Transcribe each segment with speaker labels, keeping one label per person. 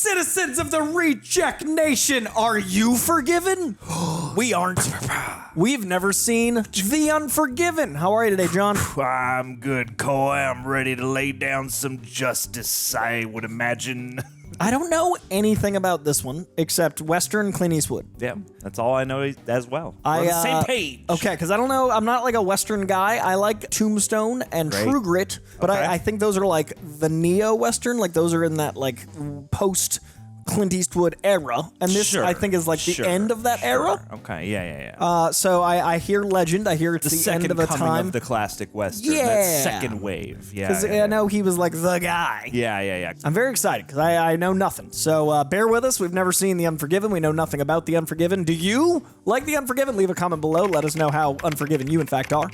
Speaker 1: Citizens of the Reject Nation, are you forgiven? We aren't. We've never seen The Unforgiven. How are you today, John?
Speaker 2: I'm good, Coy. I'm ready to lay down some justice, I would imagine.
Speaker 1: I don't know anything about this one except Western Clint Eastwood.
Speaker 2: Yeah, that's all I know as well. We're on the same page.
Speaker 1: Okay, because I don't know. I'm not like a Western guy. I like Tombstone and True Grit, but
Speaker 2: Okay.
Speaker 1: I think those are like the neo-Western. Like those are in that like post Clint Eastwood era, and this I think is like the end of that era.
Speaker 2: Okay, yeah.
Speaker 1: So I hear legend. I hear it's the
Speaker 2: second
Speaker 1: end of a
Speaker 2: coming
Speaker 1: time.
Speaker 2: of the classic Western.
Speaker 1: Yeah.
Speaker 2: That second wave. Yeah.
Speaker 1: Because I know he was like the guy.
Speaker 2: Yeah.
Speaker 1: I'm very excited because I know nothing. So bear with us. We've never seen The Unforgiven. We know nothing about The Unforgiven. Do you like The Unforgiven? Leave a comment below. Let us know how unforgiven you in fact are.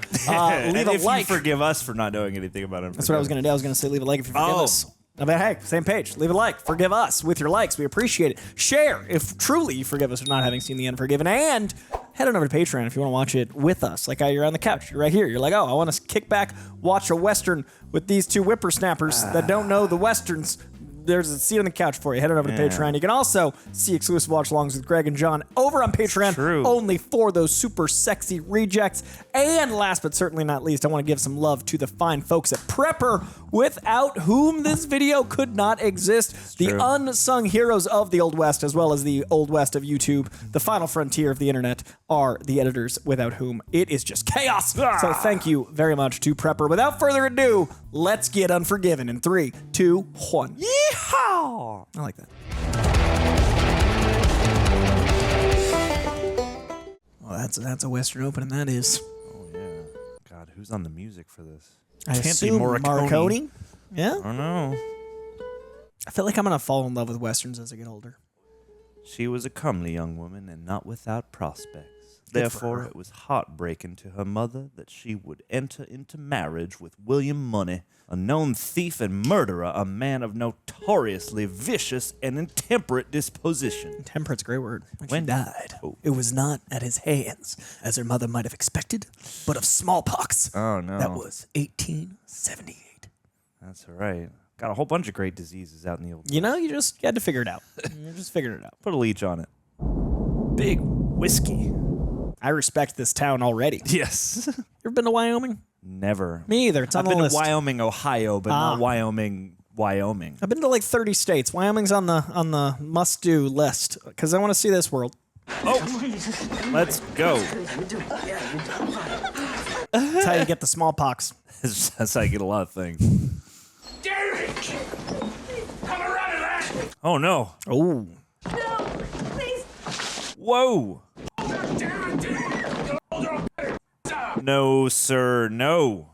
Speaker 1: Leave a like.
Speaker 2: You forgive us for not knowing anything about Unforgiven.
Speaker 1: That's what I was going to do. I was going to say leave a like if you forgive us. But hey, same page. Leave a like. Forgive us with your likes. We appreciate it. Share if truly you forgive us for not having seen The Unforgiven. And head on over to Patreon if you want to watch it with us. Like how you're on the couch. You're right here. You're like, oh, I want to kick back, watch a Western with these two whippersnappers that don't know the Westerns. There's a seat on the couch for you. Head on over to Patreon. You can also see exclusive watch-alongs with Greg and John over on Patreon. Only for those super sexy rejects. And last but certainly not least, I want to give some love to the fine folks at Prepper, without whom this video could not exist. The unsung heroes of the Old West, as well as the Old West of YouTube, the final frontier of the internet, are the editors without whom it is just chaos. So thank you very much to Prepper. Without further ado, let's get Unforgiven in 3, 2, 1. Yeehaw! I like that. Well, that's a Western opening, that is.
Speaker 2: Oh, yeah. God, who's on the music for this?
Speaker 1: I assume Morricone. Yeah?
Speaker 2: I don't know.
Speaker 1: I feel like I'm going to fall in love with Westerns as I get older.
Speaker 2: She was a comely young woman and not without prospects. Therefore, it was heartbreaking to her mother that she would enter into marriage with William Munny, a known thief and murderer, a man of notoriously vicious and intemperate disposition.
Speaker 1: Intemperate's a great word. When she died, it was not at his hands, as her mother might have expected, but of smallpox.
Speaker 2: Oh, no.
Speaker 1: That was 1878.
Speaker 2: That's all right. Got a whole bunch of great diseases out in the old
Speaker 1: You know, you had to figure it out. You just figured it out.
Speaker 2: Put a leech on it. Big whiskey.
Speaker 1: I respect this town already.
Speaker 2: Yes.
Speaker 1: You ever been to Wyoming?
Speaker 2: Never.
Speaker 1: Me either. It's on
Speaker 2: I've
Speaker 1: the
Speaker 2: been
Speaker 1: list.
Speaker 2: to Wyoming, Ohio, but not Wyoming.
Speaker 1: I've been to like 30 states. Wyoming's on the must-do list because I want to see this world.
Speaker 2: Oh, let's go.
Speaker 1: That's how you get the smallpox.
Speaker 2: That's how you get a lot of things.
Speaker 3: Derek! Come around, lad!
Speaker 2: Oh, no.
Speaker 1: Oh.
Speaker 3: No, please!
Speaker 2: Whoa. No, sir, no.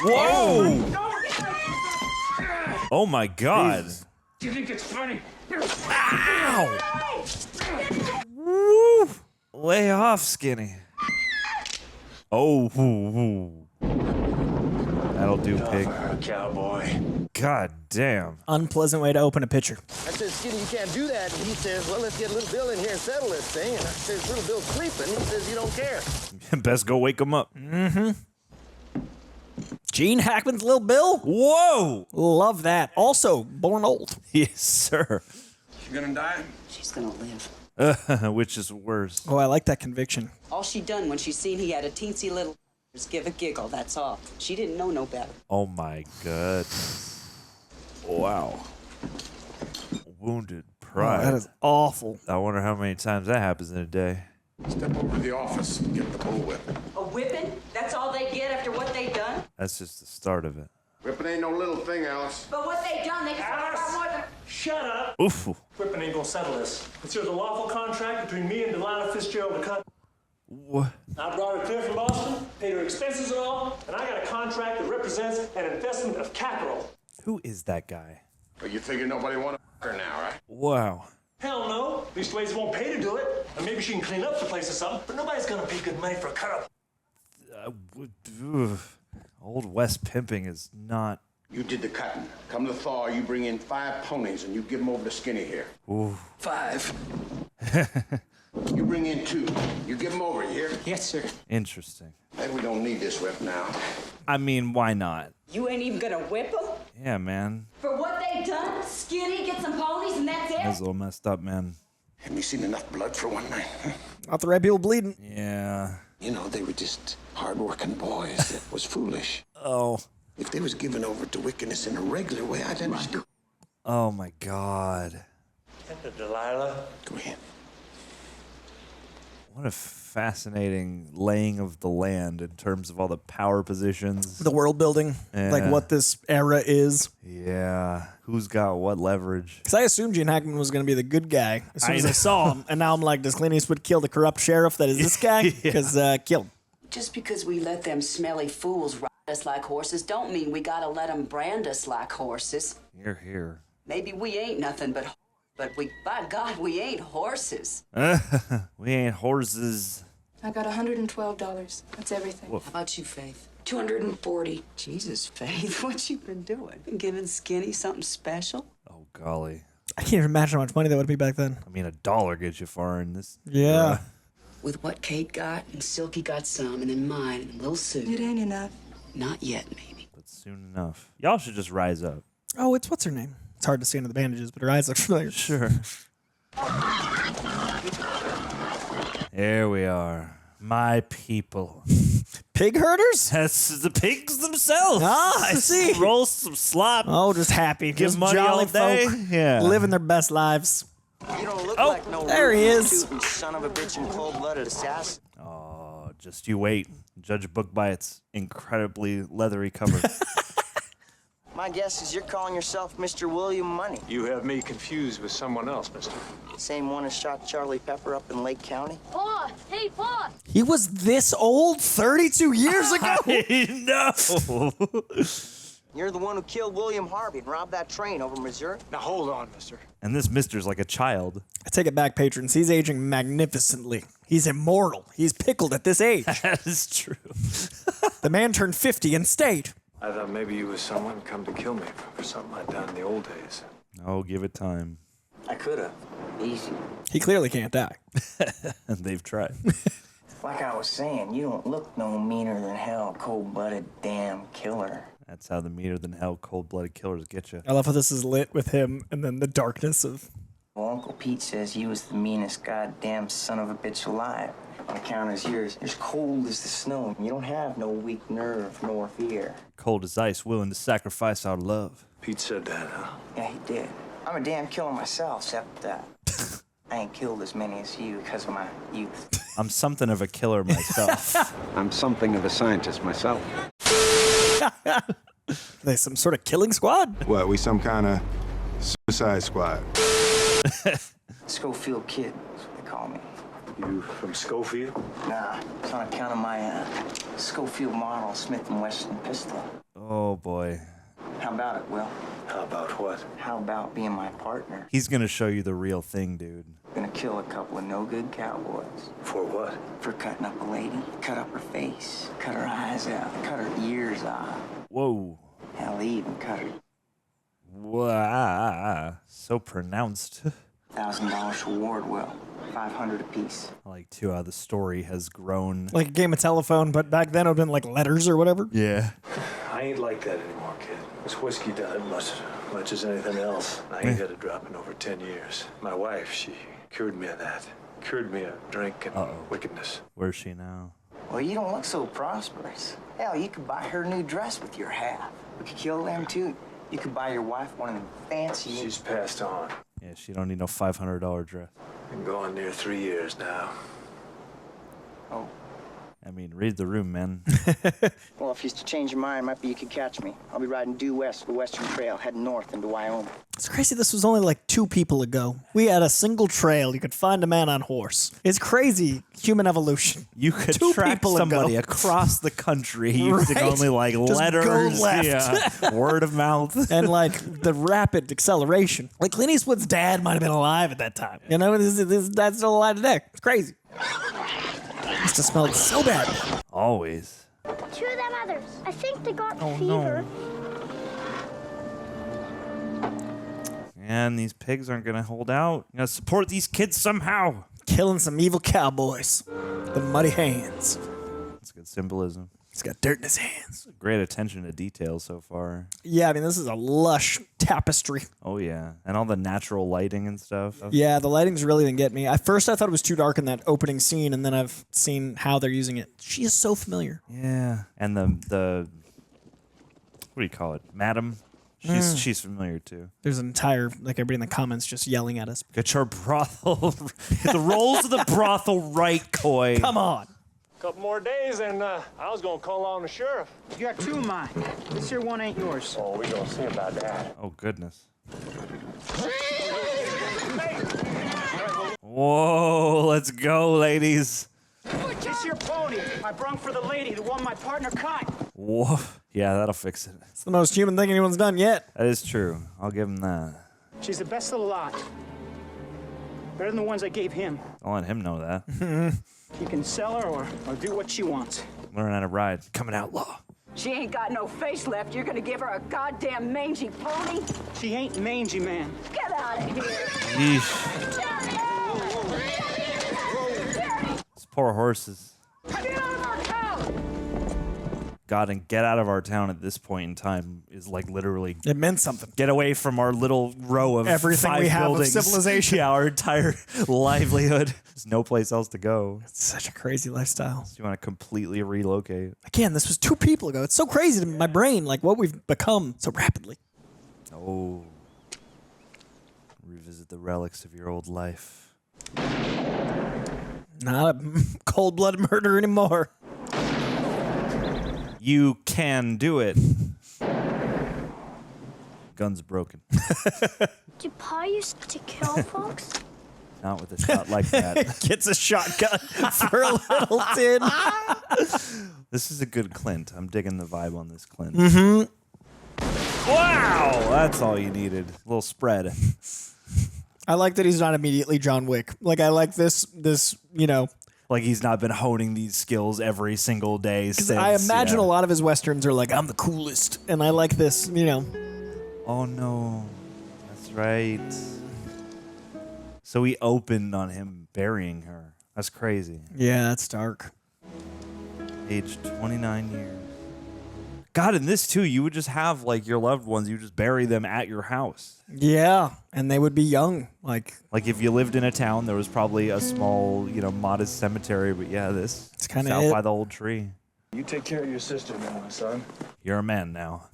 Speaker 2: Whoa! Oh, my God.
Speaker 3: Do you think it's funny?
Speaker 2: Ow! Woo! Lay off, Skinny. Oh, that'll do, pig.
Speaker 3: Cowboy.
Speaker 2: God damn.
Speaker 1: Unpleasant way to open a picture.
Speaker 4: I said, Skinny, you can't do that. And he says, well, let's get Little Bill in here and settle this thing. And I says, Little Bill's sleeping. He says, you don't care.
Speaker 2: Best go wake him up.
Speaker 1: Mm-hmm. Gene Hackman's Little Bill?
Speaker 2: Whoa!
Speaker 1: Love that. Also, born old.
Speaker 2: Yes, sir.
Speaker 3: She gonna die?
Speaker 5: She's gonna live.
Speaker 2: Which is worse.
Speaker 1: Oh, I like that conviction.
Speaker 5: All she done when she seen he had a teensy little was give a giggle, that's all. She didn't know no better.
Speaker 2: Oh my God. Wow. Wounded pride.
Speaker 1: Oh, that is awful.
Speaker 2: I wonder how many times that happens in a day.
Speaker 6: Step over to the office and get the bullwhip.
Speaker 5: A whipping? That's all they get after what they done?
Speaker 2: That's just the start of it.
Speaker 6: Whipping ain't no little thing, Alice.
Speaker 5: But what they done, they can about more than...
Speaker 7: Shut up!
Speaker 2: Oof.
Speaker 7: Whipping ain't gonna settle this. Consider the lawful contract between me and Delilah Fitzgerald to cut.
Speaker 2: What?
Speaker 7: I brought her clear from Boston, paid her expenses and all, and I got a contract that represents an investment of capital.
Speaker 2: Who is that guy?
Speaker 6: But you figure nobody want to her now, right?
Speaker 2: Wow.
Speaker 7: Hell no. Leastways won't pay to do it. And maybe she can clean up the place or something, but nobody's gonna pay good money for a cut-up.
Speaker 2: Old West pimping is not...
Speaker 6: You did the cutting. Come to thaw, you bring in 5 ponies and you give them over to Skinny here.
Speaker 2: Ooh.
Speaker 5: 5.
Speaker 6: You bring in 2. You give them over, you hear?
Speaker 5: Yes, sir.
Speaker 2: Interesting.
Speaker 6: Maybe we don't need this whip now.
Speaker 2: I mean, why not?
Speaker 5: You ain't even gonna whip them?
Speaker 2: Yeah, man.
Speaker 5: For what they done? Skinny, get some ponies, and that's
Speaker 2: That's
Speaker 5: it?
Speaker 2: a little messed up, man.
Speaker 6: Have you seen enough blood for one night?
Speaker 1: Not the right people bleeding.
Speaker 2: Yeah.
Speaker 6: You know, they were just hard-working boys. It was foolish.
Speaker 2: Oh.
Speaker 6: If they was given over to wickedness in a regular way, I'd understand.
Speaker 2: Oh, my God.
Speaker 7: Delilah.
Speaker 6: Go ahead.
Speaker 2: What a fascinating laying of the land in terms of all the power positions.
Speaker 1: The world building, like
Speaker 2: Yeah.
Speaker 1: what this era is.
Speaker 2: Yeah. Who's got what leverage?
Speaker 1: Because I assumed Gene Hackman was going to be the good guy as soon as I saw him. And now I'm like, does Clint Eastwood kill the corrupt sheriff that is this guy? Because killed him.
Speaker 5: Just because we let them smelly fools ride us like horses don't mean we gotta let them brand us like horses.
Speaker 2: You're here.
Speaker 5: Maybe we ain't nothing but by God, we ain't horses.
Speaker 2: We ain't horses.
Speaker 8: I got $112. That's everything.
Speaker 5: How about you, Faith? 240. Jesus, Faith, what you been doing? Been giving Skinny something special?
Speaker 2: Oh, golly.
Speaker 1: I can't even imagine how much money that would be back then.
Speaker 2: I mean, $1 gets you far in this.
Speaker 1: Yeah.
Speaker 5: With what Kate got, and Silky got some, and then mine, and little Sue.
Speaker 8: It ain't enough.
Speaker 5: Not yet, maybe.
Speaker 2: But soon enough. Y'all should just rise up.
Speaker 1: Oh, it's what's her name? It's hard to see under the bandages, but her eyes look familiar.
Speaker 2: Sure. Here we are. My people.
Speaker 1: Pig herders?
Speaker 2: That's the pigs themselves.
Speaker 1: Ah, I see.
Speaker 2: Roll some slop.
Speaker 1: Oh, just happy.
Speaker 2: Give
Speaker 1: Just
Speaker 2: money
Speaker 1: jolly
Speaker 2: all day.
Speaker 1: folk
Speaker 2: Yeah.
Speaker 1: living their best lives.
Speaker 4: You don't look
Speaker 2: Oh,
Speaker 4: like no
Speaker 1: there he is.
Speaker 4: shooting son of a bitch and cold-blooded assassin.
Speaker 2: Oh, just you wait. Judge a book by its incredibly leathery cover.
Speaker 4: My guess is you're calling yourself Mr. William Munny.
Speaker 7: You have me confused with someone else, mister.
Speaker 4: Same one who shot Charlie Pepper up in Lake County.
Speaker 8: Boss! Hey, boss!
Speaker 1: He was this old 32 years ago?
Speaker 2: No.
Speaker 4: You're the one who killed William Harvey and robbed that train over Missouri.
Speaker 7: Now hold on, mister.
Speaker 2: And this mister's like a child.
Speaker 1: I take it back, patrons. He's aging magnificently. He's immortal. He's pickled at this age.
Speaker 2: That is true.
Speaker 1: The man turned 50 and stayed.
Speaker 7: I thought maybe you was someone come to kill me for something I'd done in the old days.
Speaker 2: Oh, give it time.
Speaker 4: I could have. Easy.
Speaker 1: He clearly can't die.
Speaker 2: And they've tried.
Speaker 4: Like I was saying, you don't look no meaner than hell, cold-blooded damn killer.
Speaker 2: That's how the meaner than hell cold-blooded killers get you.
Speaker 1: I love how this is lit with him and then the darkness of...
Speaker 4: Well, Uncle Pete says you was the meanest goddamn son of a bitch alive. On account of yours, you're as cold as the snow. You don't have no weak nerve nor fear.
Speaker 2: Cold as ice, willing to sacrifice our love.
Speaker 7: Pete said that, huh?
Speaker 4: Yeah, he did. I'm a damn killer myself, except I ain't killed as many as you because of my youth.
Speaker 2: I'm something of a killer myself.
Speaker 9: I'm something of a scientist myself.
Speaker 1: Are they some sort of killing squad?
Speaker 10: What, we some kind of suicide squad?
Speaker 4: Schofield Kid, that's what they call me.
Speaker 7: You from Schofield?
Speaker 4: Nah, it's on account of my Schofield model Smith & Wesson pistol.
Speaker 2: Oh, boy.
Speaker 4: How about it, Will?
Speaker 7: How about what?
Speaker 4: How about being my partner?
Speaker 2: He's going to show you the real thing, dude.
Speaker 4: Gonna kill a couple of no-good cowboys.
Speaker 7: For what?
Speaker 4: For cutting up a lady, cut up her face, cut her eyes out, cut her ears off.
Speaker 2: Whoa.
Speaker 4: Hell, they even cut her
Speaker 2: Wow. So pronounced.
Speaker 4: $1,000 reward, Will. $500 apiece.
Speaker 2: Like 2 out of the story has grown.
Speaker 1: Like a game of telephone, but back then it would have been like letters or whatever.
Speaker 2: Yeah.
Speaker 7: I ain't like that anymore, kid. This whiskey done it much as anything else. I ain't had a drop in over 10 years. My wife, she cured me of that. Cured me of drink and wickedness.
Speaker 2: Where's she now?
Speaker 4: Well, you don't look so prosperous. Hell, you could buy her a new dress with your half. We could kill them, too. You could buy your wife one of them fancy...
Speaker 7: She's passed on.
Speaker 2: Yeah, she don't need no $500 dress.
Speaker 7: Been going near 3 years now.
Speaker 4: Oh.
Speaker 2: I mean, read the room, man.
Speaker 4: Well, if you to change your mind, might be you could catch me. I'll be riding due west of the Western Trail, heading north into Wyoming.
Speaker 1: It's crazy this was only like 2 people ago. We had a single trail. You could find a man on horse. It's crazy human evolution.
Speaker 2: You could
Speaker 1: 2
Speaker 2: track
Speaker 1: people
Speaker 2: somebody
Speaker 1: ago.
Speaker 2: across the country using
Speaker 1: Right.
Speaker 2: only like
Speaker 1: Just go
Speaker 2: letters.
Speaker 1: left.
Speaker 2: Yeah. Word of mouth.
Speaker 1: And like the rapid acceleration. Like Clint Eastwood's dad might have been alive at that time. You know, his dad's still alive today. It's crazy. Must have smelled so bad.
Speaker 2: Always.
Speaker 8: 2 of them others. I think they got
Speaker 2: Oh,
Speaker 8: fever.
Speaker 2: And these pigs aren't going to hold out. You got to support these kids somehow.
Speaker 1: Killing some evil cowboys. The muddy hands.
Speaker 2: That's good symbolism.
Speaker 1: He's got dirt in his hands.
Speaker 2: Great attention to detail so far.
Speaker 1: Yeah, I mean, this is a lush tapestry.
Speaker 2: Oh, yeah. And all the natural lighting and stuff.
Speaker 1: Yeah, the lighting's really been getting me. At first, I thought it was too dark in that opening scene, and then I've seen how they're using it. She is so familiar.
Speaker 2: Yeah. And the what do you call it? Madam? She's familiar, too.
Speaker 1: There's an entire, like, everybody in the comments just yelling at us.
Speaker 2: Get your brothel. The rolls of the brothel right, Coy.
Speaker 1: Come on.
Speaker 7: Couple more days and I was gonna call on the sheriff.
Speaker 11: You got two of mine. This here one ain't yours.
Speaker 7: Oh, we gonna see about that.
Speaker 2: Oh, goodness. Whoa, let's go, ladies.
Speaker 11: This your pony. I brung for the lady, the one my partner caught.
Speaker 2: Whoa. Yeah, that'll fix it.
Speaker 1: It's the most human thing anyone's done yet.
Speaker 2: That is true. I'll give him that.
Speaker 11: She's the best of the lot. Better than the ones I gave him.
Speaker 2: Don't let him know that.
Speaker 11: You can sell her or do what she wants.
Speaker 2: Learn how to ride. Coming outlaw.
Speaker 5: She ain't got no face left. You're gonna give her a goddamn mangy pony?
Speaker 11: She ain't mangy, man.
Speaker 5: Get out of here.
Speaker 2: Yeesh. These poor horses.
Speaker 5: Get out of our town!
Speaker 2: God, and get out of our town at this point in time is like literally
Speaker 1: It meant something.
Speaker 2: get away from our little row of
Speaker 1: Everything
Speaker 2: 5
Speaker 1: we have of
Speaker 2: buildings.
Speaker 1: civilization.
Speaker 2: Yeah, our entire livelihood. There's no place else to go.
Speaker 1: It's such a crazy lifestyle.
Speaker 2: So you want to completely relocate.
Speaker 1: Again, this was 2 people ago. It's so crazy to my brain, like what we've become so rapidly.
Speaker 2: Oh. Revisit the relics of your old life.
Speaker 1: Not a cold-blooded murder anymore.
Speaker 2: You can do it. Gun's broken.
Speaker 8: Did Pa used to kill folks?
Speaker 2: Not with a shot like that.
Speaker 1: Gets a shotgun for a little tin.
Speaker 2: This is a good Clint. I'm digging the vibe on this Clint.
Speaker 1: Mm-hmm.
Speaker 2: Wow! That's all you needed. A little spread.
Speaker 1: I like that he's not immediately John Wick. Like, I like this, you know.
Speaker 2: Like he's not been honing these skills every single day since.
Speaker 1: I imagine a lot of his Westerns are like, I'm the coolest. And I like this, you know.
Speaker 2: Oh, no. That's right. So we opened on him burying her. That's crazy.
Speaker 1: Yeah, that's dark.
Speaker 2: Aged 29 years. God, in this too, you would just have like your loved ones, you just bury them at your house.
Speaker 1: Yeah, and they would be young. Like
Speaker 2: if you lived in a town, there was probably a small, modest cemetery, but yeah, this
Speaker 1: it's kind of
Speaker 2: out by the old tree.
Speaker 7: You take care of your sister now, my son.
Speaker 2: You're a man now.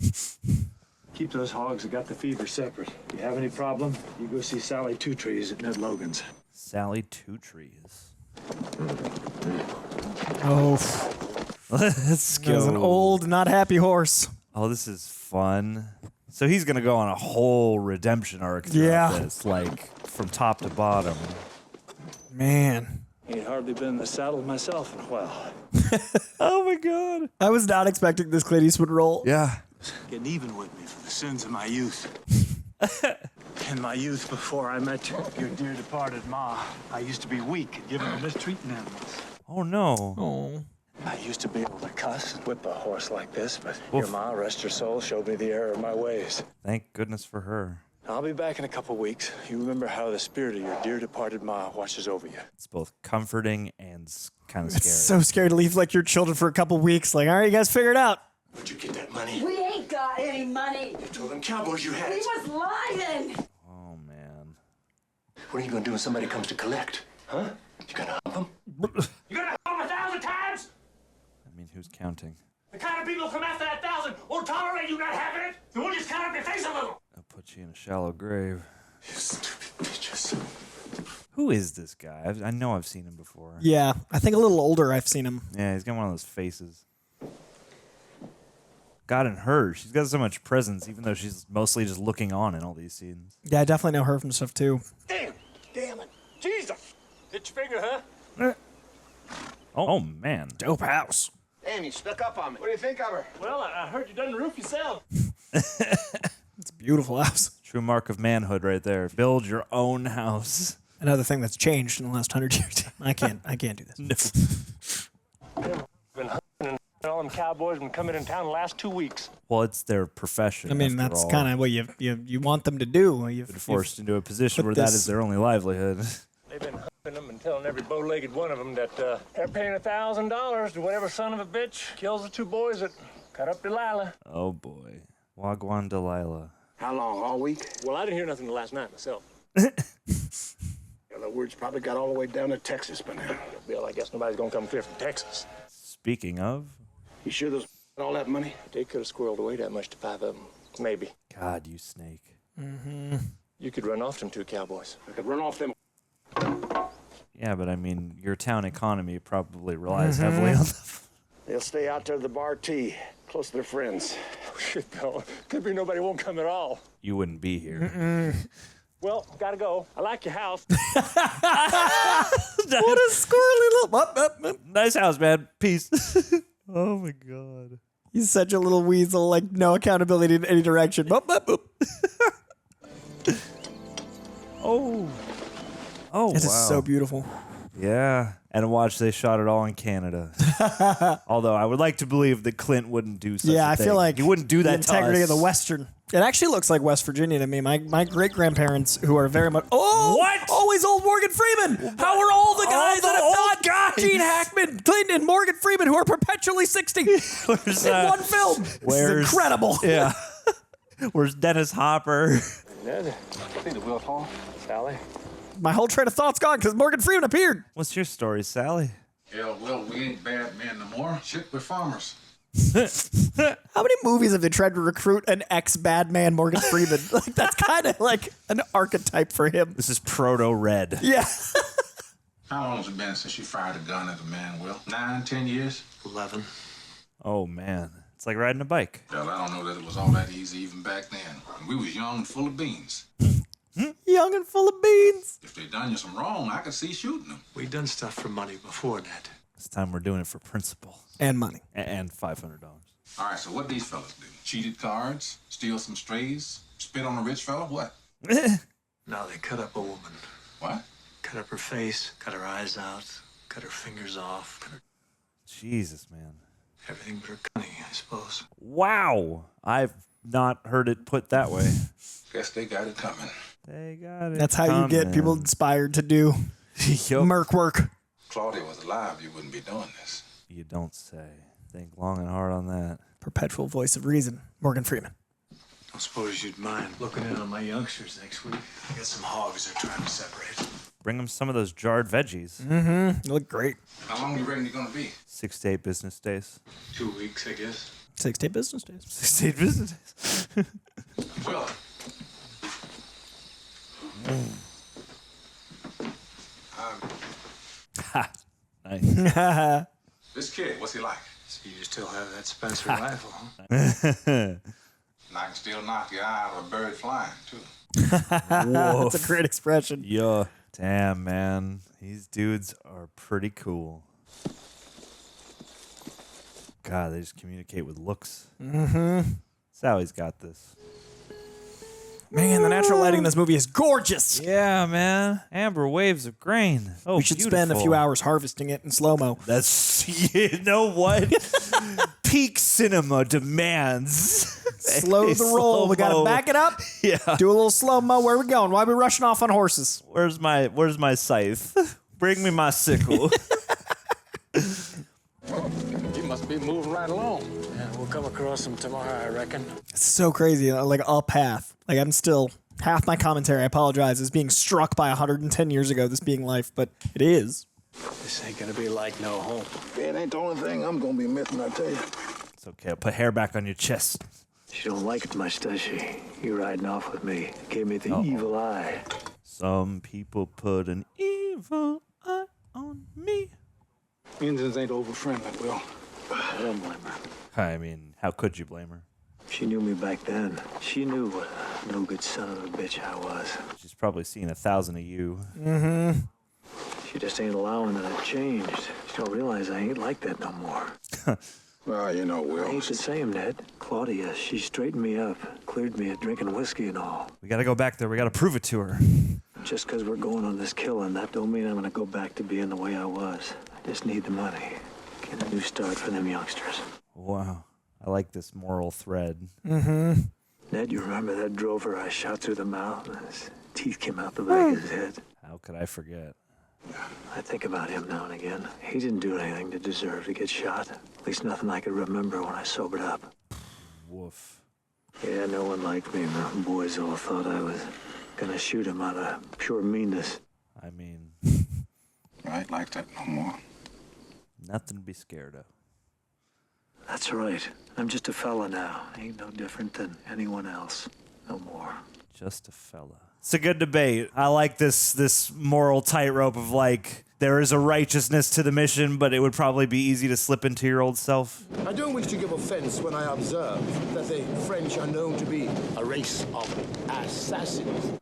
Speaker 7: Keep those hogs that got the fever separate. If you have any problem, you go see Sally Two Trees at Ned Logan's.
Speaker 2: Sally Two Trees.
Speaker 1: Oh.
Speaker 2: Let's go.
Speaker 1: There's an old, not happy horse.
Speaker 2: Oh, this is fun. So he's going to go on a whole redemption arc throughout this, like from top to bottom.
Speaker 1: Man.
Speaker 7: Ain't hardly been in the saddle myself in a while.
Speaker 2: Oh, my God.
Speaker 1: I was not expecting this Clint Eastwood role.
Speaker 2: Yeah.
Speaker 7: Getting even with me for the sins of my youth. In my youth, before I met your dear departed ma, I used to be weak and given to mistreating animals.
Speaker 2: Oh, no.
Speaker 1: Oh.
Speaker 7: I used to be able to cuss and whip a horse like this, but
Speaker 2: Oof.
Speaker 7: your ma, rest her soul, showed me the error of my ways.
Speaker 2: Thank goodness for her.
Speaker 7: I'll be back in a couple weeks. You remember how the spirit of your dear departed ma watches over you.
Speaker 2: It's both comforting and kind of
Speaker 1: It's
Speaker 2: scary.
Speaker 1: so scary to leave like your children for a couple weeks. Like, all right, you guys figure it out.
Speaker 6: Where'd you get that money?
Speaker 5: We ain't got any money.
Speaker 6: You told them cowboys you had
Speaker 5: He
Speaker 6: it.
Speaker 5: was lying.
Speaker 2: Oh, man.
Speaker 6: What are you gonna do when somebody comes to collect? Huh? You gonna hump them?
Speaker 3: You gonna help 1,000 times?
Speaker 2: I mean, who's counting?
Speaker 3: The kind of people who come after that 1,000 won't tolerate you not having it. Then we'll just cut up your face a little.
Speaker 2: I'll put you in a shallow grave.
Speaker 6: You stupid bitches.
Speaker 2: Who is this guy? I know I've seen him before.
Speaker 1: Yeah, I think a little older I've seen him.
Speaker 2: Yeah, he's got one of those faces. God, and her, she's got so much presence, even though she's mostly just looking on in all these scenes.
Speaker 1: Yeah, I definitely know her from stuff too.
Speaker 3: Damn it. Jesus. Hit your finger, huh?
Speaker 2: Oh, man.
Speaker 1: Dope house.
Speaker 6: Damn, you stuck up on me. What do you think of her?
Speaker 3: Well, I heard you done the roof yourself.
Speaker 1: It's a beautiful house.
Speaker 2: True mark of manhood right there. Build your own house.
Speaker 1: Another thing that's changed in the last 100 years. I can't do this.
Speaker 2: No.
Speaker 3: Been hunting and all them cowboys been coming in town the last 2 weeks.
Speaker 2: Well, it's their profession.
Speaker 1: I mean, that's kind of what you want them to do.
Speaker 2: Been forced into a position where that is their only livelihood.
Speaker 3: They've been hunting
Speaker 7: them and telling every bow-legged one of them that they're paying $1,000 to whatever son of a bitch kills the 2 boys that cut up Delilah.
Speaker 2: Oh, boy. Wagwan Delilah.
Speaker 6: How long, all week?
Speaker 7: Well, I didn't hear nothing last night myself.
Speaker 6: Well, the word's probably got all the way down to Texas by now.
Speaker 7: Bill, I guess nobody's gonna come clear from Texas.
Speaker 2: Speaking of...
Speaker 6: You sure those all that money?
Speaker 7: They could have squirreled away that much to 5 of them. Maybe.
Speaker 2: God, you snake.
Speaker 1: Mm-hmm.
Speaker 7: You could run off them 2 cowboys.
Speaker 6: I could run off them.
Speaker 2: Yeah, but I mean, your town economy probably relies heavily on them.
Speaker 6: They'll stay out there at the bar tea, close to their friends.
Speaker 7: Oh, shit, Bill. Could be nobody won't come at all.
Speaker 2: You wouldn't be here.
Speaker 7: Well, gotta go. I like your house.
Speaker 1: What a squirrely little...
Speaker 2: Nice house, man. Peace. Oh, my God.
Speaker 1: He's such a little weasel, like no accountability in any direction. Boop, boop, boop.
Speaker 2: Oh. Oh,
Speaker 1: This
Speaker 2: wow.
Speaker 1: is so beautiful.
Speaker 2: Yeah. And watch, they shot it all in Canada. Although I would like to believe that Clint wouldn't do such a
Speaker 1: Yeah, I
Speaker 2: thing.
Speaker 1: feel like
Speaker 2: he wouldn't do that
Speaker 1: the integrity
Speaker 2: to
Speaker 1: of
Speaker 2: us.
Speaker 1: the Western. It actually looks like West Virginia to me. My great-grandparents, who are very much... Oh!
Speaker 2: What?
Speaker 1: Always old Morgan Freeman! How are all the guys that have not... Gene Hackman, Clint, and Morgan Freeman, who are perpetually 60 in one film. This is incredible.
Speaker 2: Yeah. Where's Dennis Hopper?
Speaker 7: Ned, see the Will Hall? Sally?
Speaker 1: My whole train of thought's gone because Morgan Freeman appeared.
Speaker 2: What's your story, Sally?
Speaker 12: Hell, well, we ain't bad men no more. Shit, we're farmers.
Speaker 1: How many movies have they tried to recruit an ex-bad man, Morgan Freeman? Like, that's kind of like an archetype for him.
Speaker 2: This is proto-Red.
Speaker 1: Yeah.
Speaker 12: How long has it been since you fired a gun at a man, Will? 9, 10 years?
Speaker 7: 11.
Speaker 2: Oh, man. It's like riding a bike.
Speaker 12: Well, I don't know that it was all that easy even back then. We was young and full of beans.
Speaker 1: Young and full of beans.
Speaker 12: If they done you some wrong, I could see shooting them.
Speaker 7: We done stuff for money before, Ned.
Speaker 2: This time we're doing it for principle.
Speaker 1: And money.
Speaker 2: And $500.
Speaker 12: All right, so what these fellas do? Cheated cards? Steal some strays? Spit on a rich fella? What?
Speaker 7: No, they cut up a woman.
Speaker 12: What?
Speaker 7: Cut up her face, cut her eyes out, cut her fingers off, cut her...
Speaker 2: Jesus, man.
Speaker 7: Everything but her cunning, I suppose.
Speaker 2: Wow. I've not heard it put that way.
Speaker 12: Guess they got it coming.
Speaker 2: They got it
Speaker 1: That's how you get people inspired to do merc work.
Speaker 12: Claudia was alive, you wouldn't be doing this.
Speaker 2: You don't say. Think long and hard on that.
Speaker 1: Perpetual voice of reason, Morgan Freeman.
Speaker 7: Don't suppose you'd mind looking in on my youngsters next week. I got some hogs they're trying to separate.
Speaker 2: Bring them some of those jarred veggies.
Speaker 1: Mm-hmm. You look great.
Speaker 12: How long you reckon you're gonna be?
Speaker 2: 6 to 8 business days.
Speaker 7: 2 weeks, I guess.
Speaker 1: 6 to 8 business days.
Speaker 2: 6 to 8 business days.
Speaker 12: Will.
Speaker 2: Ha. Nice.
Speaker 12: This kid, what's he like?
Speaker 7: So you still have that Spencer rifle, huh?
Speaker 12: And I can still knock your eye out of a bird flying, too.
Speaker 1: That's a great expression.
Speaker 2: Yeah. Damn, man. These dudes are pretty cool. God, they just communicate with looks.
Speaker 1: Mm-hmm.
Speaker 2: Sally's got this.
Speaker 1: Man, the natural lighting in this movie is gorgeous.
Speaker 2: Yeah, man. Amber waves of grain. Oh,
Speaker 1: We should spend a few hours harvesting it in slow-mo.
Speaker 2: That's, you know what? Peak cinema demands.
Speaker 1: Slow the roll. We gotta back it up.
Speaker 2: Yeah.
Speaker 1: Do a little slow-mo. Where we going? Why are we rushing off on horses?
Speaker 2: Where's my scythe? Bring me my sickle.
Speaker 7: You must be moving right along. Yeah, we'll come across them tomorrow, I reckon.
Speaker 1: It's so crazy. Like up half. Like I'm still half my commentary. I apologize. Is being struck by 110 years ago. This being life, but it is.
Speaker 7: This ain't gonna be like no home.
Speaker 6: It ain't the only thing I'm gonna be missing, I tell you.
Speaker 2: It's okay. I'll put hair back on your chest.
Speaker 7: She don't like it much, does she? You riding off with me. Gave me the evil eye.
Speaker 2: Some people put an evil eye on me.
Speaker 6: Indians ain't over-friendly, Will.
Speaker 7: I don't blame her.
Speaker 2: I mean, how could you blame her?
Speaker 7: She knew me back then. She knew what a no-good son of a bitch I was.
Speaker 2: She's probably seen 1,000 of you.
Speaker 1: Mm-hmm.
Speaker 7: She just ain't allowing that I've changed. She don't realize I ain't like that no more.
Speaker 6: Well, you know,
Speaker 7: I
Speaker 6: Will.
Speaker 7: ain't the same, Ned. Claudia, she straightened me up, cleared me of drinking whiskey and all.
Speaker 2: We gotta go back there. We gotta prove it to her.
Speaker 7: Just 'cause we're going on this killing, that don't mean I'm gonna go back to being the way I was. I just need the money. Get a new start for them youngsters.
Speaker 2: Wow. I like this moral thread.
Speaker 1: Mm-hmm.
Speaker 7: Ned, you remember that drover I shot through the mouth and his teeth came out the back of his head?
Speaker 2: How could I forget?
Speaker 7: I think about him now and again. He didn't do anything to deserve to get shot. At least nothing I could remember when I sobered up.
Speaker 2: Woof.
Speaker 7: Yeah, no one liked me. The boys all thought I was gonna shoot him out of pure meanness.
Speaker 2: I mean...
Speaker 6: I ain't like that no more.
Speaker 2: Nothing to be scared of.
Speaker 7: That's right. I'm just a fella now. Ain't no different than anyone else. No more.
Speaker 2: Just a fella. It's a good debate. I like this moral tightrope of like, there is a righteousness to the mission, but it would probably be easy to slip into your old self.
Speaker 13: I don't wish to give offense when I observe that the French are known to be a race of assassins.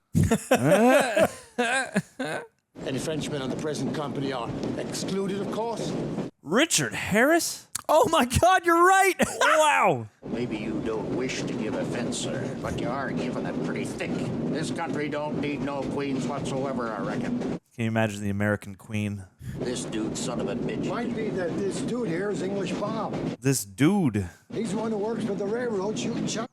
Speaker 13: Any Frenchmen in the present company are excluded, of course.
Speaker 2: Richard Harris?
Speaker 1: Oh my God, you're right!
Speaker 2: Wow!
Speaker 14: Maybe you don't wish to give offense, sir, but you are giving it pretty thick. This country don't need no queens whatsoever, I reckon.
Speaker 2: Can you imagine the American queen?
Speaker 14: This dude, son of a bitch.
Speaker 13: Might be that this dude here is English Bob.
Speaker 2: This dude.
Speaker 13: He's the one who works for the railroad shooting shots.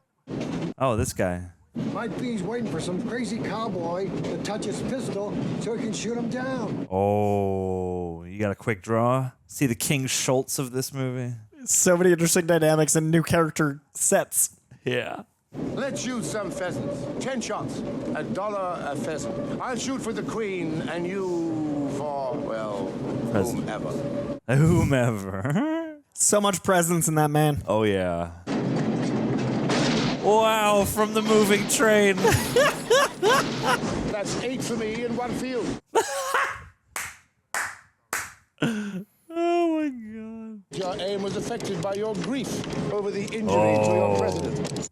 Speaker 2: Oh, this guy.
Speaker 13: Might be he's waiting for some crazy cowboy to touch his pistol so he can shoot him down.
Speaker 2: Oh, you got a quick draw? See the King Schultz of this movie?
Speaker 1: So many interesting dynamics and new character sets.
Speaker 2: Yeah.
Speaker 13: Let's shoot some pheasants. 10 shots. $1 a pheasant. I'll shoot for the Queen and you for, well, whomever.
Speaker 2: Whomever.
Speaker 1: So much presence in that man.
Speaker 2: Oh, yeah. Wow, from the moving train.
Speaker 13: That's 8 for me in one field.
Speaker 2: Oh, my God.
Speaker 13: Your aim was affected by your grief over the injury to your president.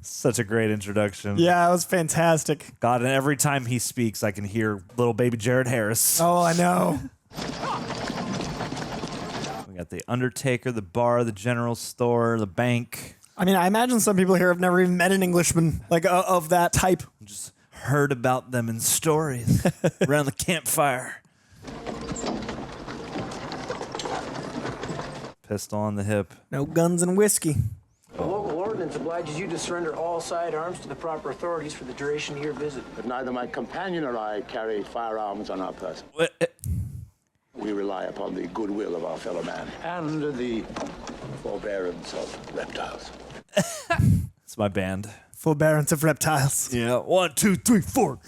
Speaker 2: Such a great introduction.
Speaker 1: Yeah, it was fantastic.
Speaker 2: God, and every time he speaks, I can hear little baby Jared Harris.
Speaker 1: Oh, I know.
Speaker 2: We got the Undertaker, the bar, the general store, the bank.
Speaker 1: I mean, I imagine some people here have never even met an Englishman like of that type.
Speaker 2: Just heard about them in stories around the campfire. Pistol on the hip.
Speaker 1: No guns and whiskey.
Speaker 15: The local ordinance obliges you to surrender all sidearms to the proper authorities for the duration of your visit.
Speaker 6: But neither my companion or I carry firearms on our person. We rely upon the goodwill of our fellow man and the forbearance of reptiles.
Speaker 2: It's my band.
Speaker 1: Forbearance of reptiles.
Speaker 2: Yeah. 1, 2, 3, 4.